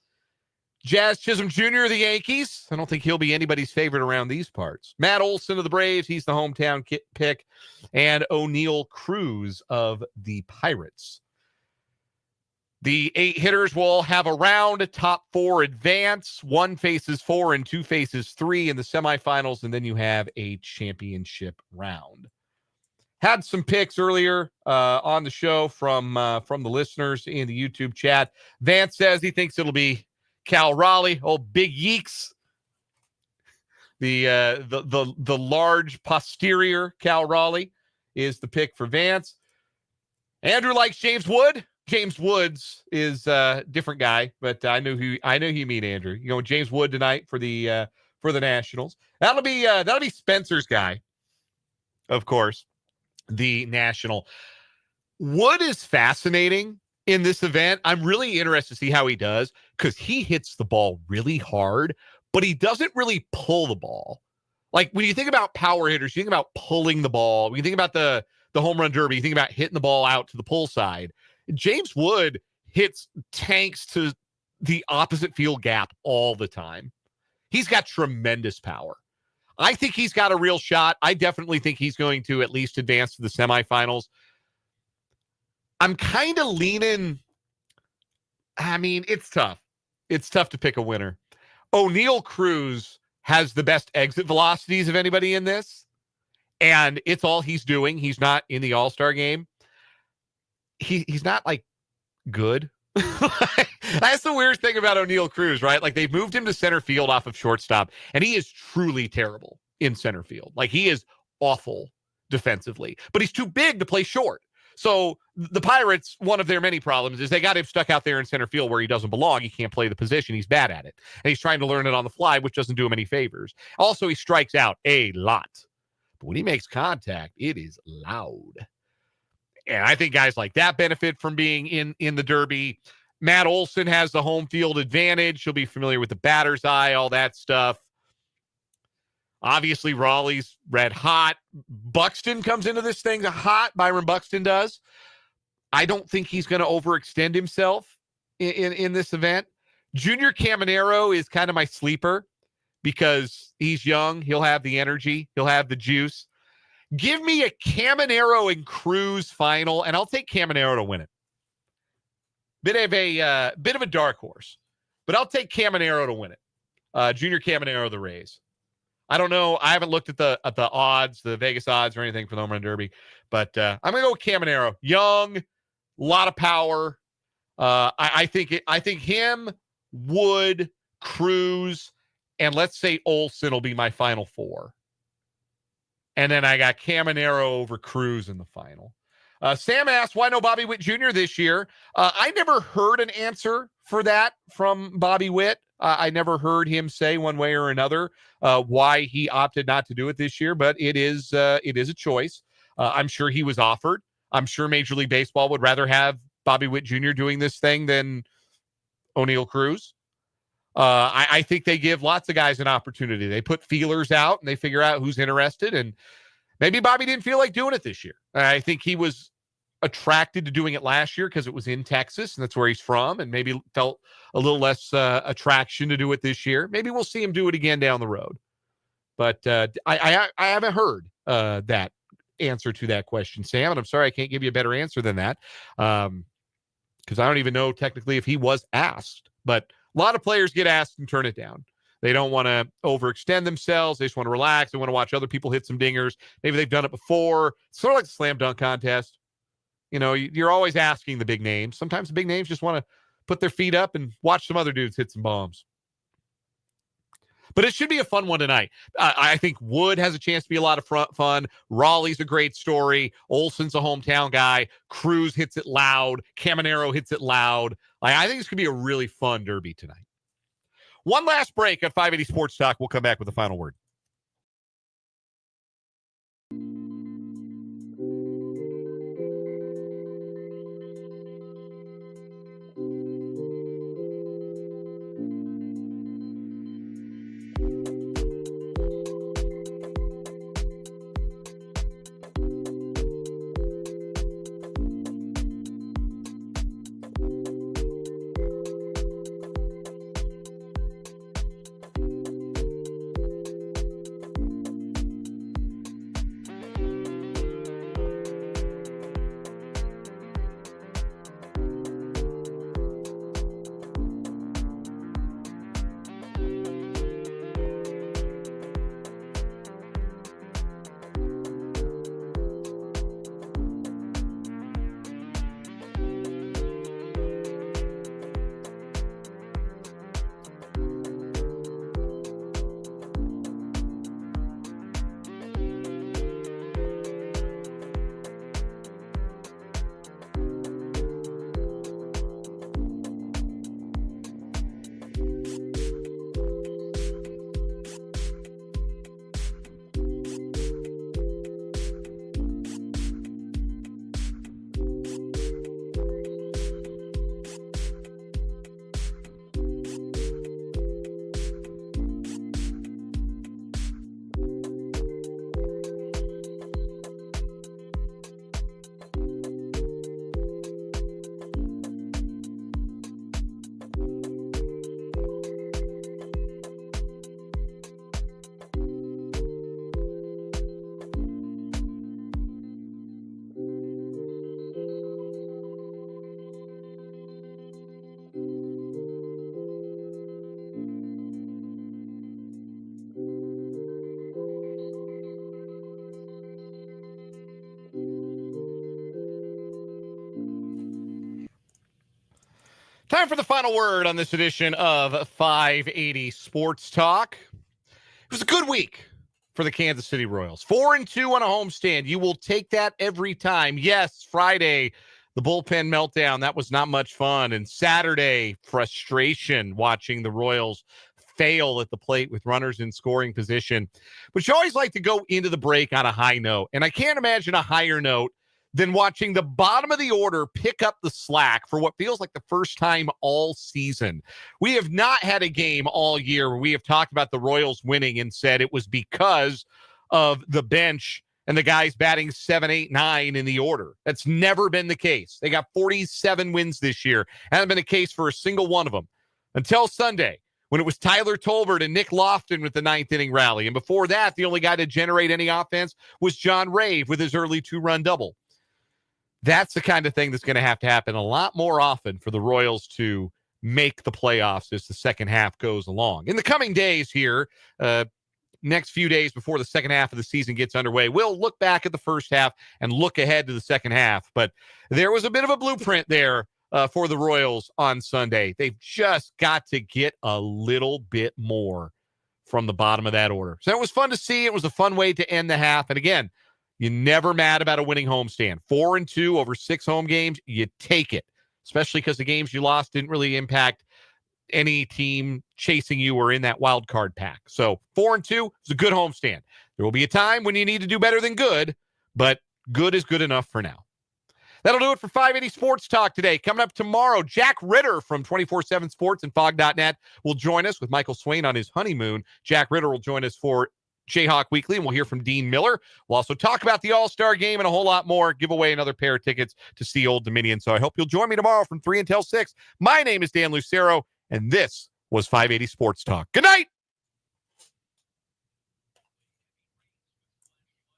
S1: Jazz Chisholm Jr. of the Yankees. I don't think he'll be anybody's favorite around these parts. Matt Olson of the Braves. He's the hometown pick. And O'Neill Cruz of the Pirates. The 8 hitters will have a round. Top 4 advance. 1 faces 4 and 2 faces 3 in the semifinals. And then you have a championship round. Had some picks earlier on the show from the listeners in the YouTube chat. Vance says he thinks it'll be Cal Raleigh, big yeeks. The large posterior Cal Raleigh is the pick for Vance. Andrew likes James Wood. James Woods is a different guy, but I know who you mean, Andrew. You know, James Wood tonight for the Nationals. That'll be Spencer's guy, of course. The National. Wood is fascinating in this event. I'm really interested to see how he does because he hits the ball really hard, but he doesn't really pull the ball. Like when you think about power hitters, you think about pulling the ball. When you think about the home run derby, you think about hitting the ball out to the pull side. James Wood hits tanks to the opposite field gap all the time. He's got tremendous power. I think he's got a real shot. I definitely think he's going to at least advance to the semifinals. I'm kind of leaning. I mean, it's tough. It's tough to pick a winner. O'Neill Cruz has the best exit velocities of anybody in this, and it's all he's doing. He's not in the All-Star game. He's not like good. That's the weirdest thing about O'Neill Cruz, right? Like they've moved him to center field off of shortstop, and he is truly terrible in center field. Like he is awful defensively, but he's too big to play short. So the Pirates, one of their many problems is they got him stuck out there in center field where he doesn't belong. He can't play the position. He's bad at it. And he's trying to learn it on the fly, which doesn't do him any favors. Also, he strikes out a lot. But when he makes contact, it is loud. And I think guys like that benefit from being in the Derby. Matt Olson has the home field advantage. He'll be familiar with the batter's eye, all that stuff. Obviously, Raleigh's red hot. Buxton comes into this thing hot. Byron Buxton does. I don't think he's going to overextend himself in this event. Junior Caminero is kind of my sleeper because he's young. He'll have the energy. He'll have the juice. Give me a Caminero and Cruz final, and I'll take Caminero to win it. Bit of a dark horse, but I'll take Caminero to win it. Junior Caminero of the Rays. I don't know. I haven't looked at the odds, the Vegas odds or anything for the home run derby, but I'm going to go with Caminero. Young, a lot of power. I think him, Wood, Cruz, and let's say Olson will be my final 4. And then I got Caminero over Cruz in the final. Sam asked, why no Bobby Witt Jr. this year? I never heard an answer for that from Bobby Witt. I never heard him say one way or another why he opted not to do it this year, but it is a choice. I'm sure he was offered. I'm sure Major League Baseball would rather have Bobby Witt Jr. doing this thing than O'Neill Cruz. I think they give lots of guys an opportunity. They put feelers out and they figure out who's interested. And maybe Bobby didn't feel like doing it this year. I think he was attracted to doing it last year because it was in Texas and that's where he's from, and maybe felt a little less attraction to do it this year. Maybe we'll see him do it again down the road. But I haven't heard that answer to that question, Sam, and I'm sorry I can't give you a better answer than that because I don't even know technically if he was asked. But a lot of players get asked and turn it down. They don't want to overextend themselves. They just want to relax. They want to watch other people hit some dingers. Maybe they've done it before. It's sort of like the slam dunk contest. You know, you're always asking the big names. Sometimes the big names just want to put their feet up and watch some other dudes hit some bombs. But it should be a fun one tonight. I think Wood has a chance to be a lot of fun. Raleigh's a great story. Olsen's a hometown guy. Cruz hits it loud. Caminero hits it loud. I think this could be a really fun derby tonight. One last break at 580 Sports Talk. We'll come back with the final word. Time for the final word on this edition of 580 Sports Talk. It was a good week for the Kansas City Royals. 4-2 on a homestand. You will take that every time. Yes, Friday, the bullpen meltdown. That was not much fun. And Saturday, frustration watching the Royals fail at the plate with runners in scoring position. But you always like to go into the break on a high note. And I can't imagine a higher note than watching the bottom of the order pick up the slack for what feels like the first time all season. We have not had a game all year where we have talked about the Royals winning and said it was because of the bench and the guys batting 7, 8, 9 in the order. That's never been the case. They got 47 wins this year. Hasn't been a case for a single one of them until Sunday, when it was Tyler Tolbert and Nick Lofton with the 9th inning rally. And before that, the only guy to generate any offense was John Rave with his early 2-run double. That's the kind of thing that's going to have to happen a lot more often for the Royals to make the playoffs as the second half goes along. In the coming days here, next few days before the second half of the season gets underway, we'll look back at the first half and look ahead to the second half. But there was a bit of a blueprint there for the Royals on Sunday. They've just got to get a little bit more from the bottom of that order. So it was fun to see. It was a fun way to end the half. And again, you're never mad about a winning homestand. 4-2 over 6 home games, you take it, especially because the games you lost didn't really impact any team chasing you or in that wild card pack. So 4-2 is a good homestand. There will be a time when you need to do better than good, but good is good enough for now. That'll do it for 580 Sports Talk today. Coming up tomorrow, Jack Ritter from 24/7 Sports and Fog.net will join us with Michael Swain on his honeymoon. Jack Ritter will join us for Jayhawk Weekly, and we'll hear from Dean Miller. We'll also talk about the All-Star Game and a whole lot more, give away another pair of tickets to see Old Dominion. So I hope you'll join me tomorrow from 3 until 6. My name is Dan Lucero, and this was 580 Sports Talk. Good night!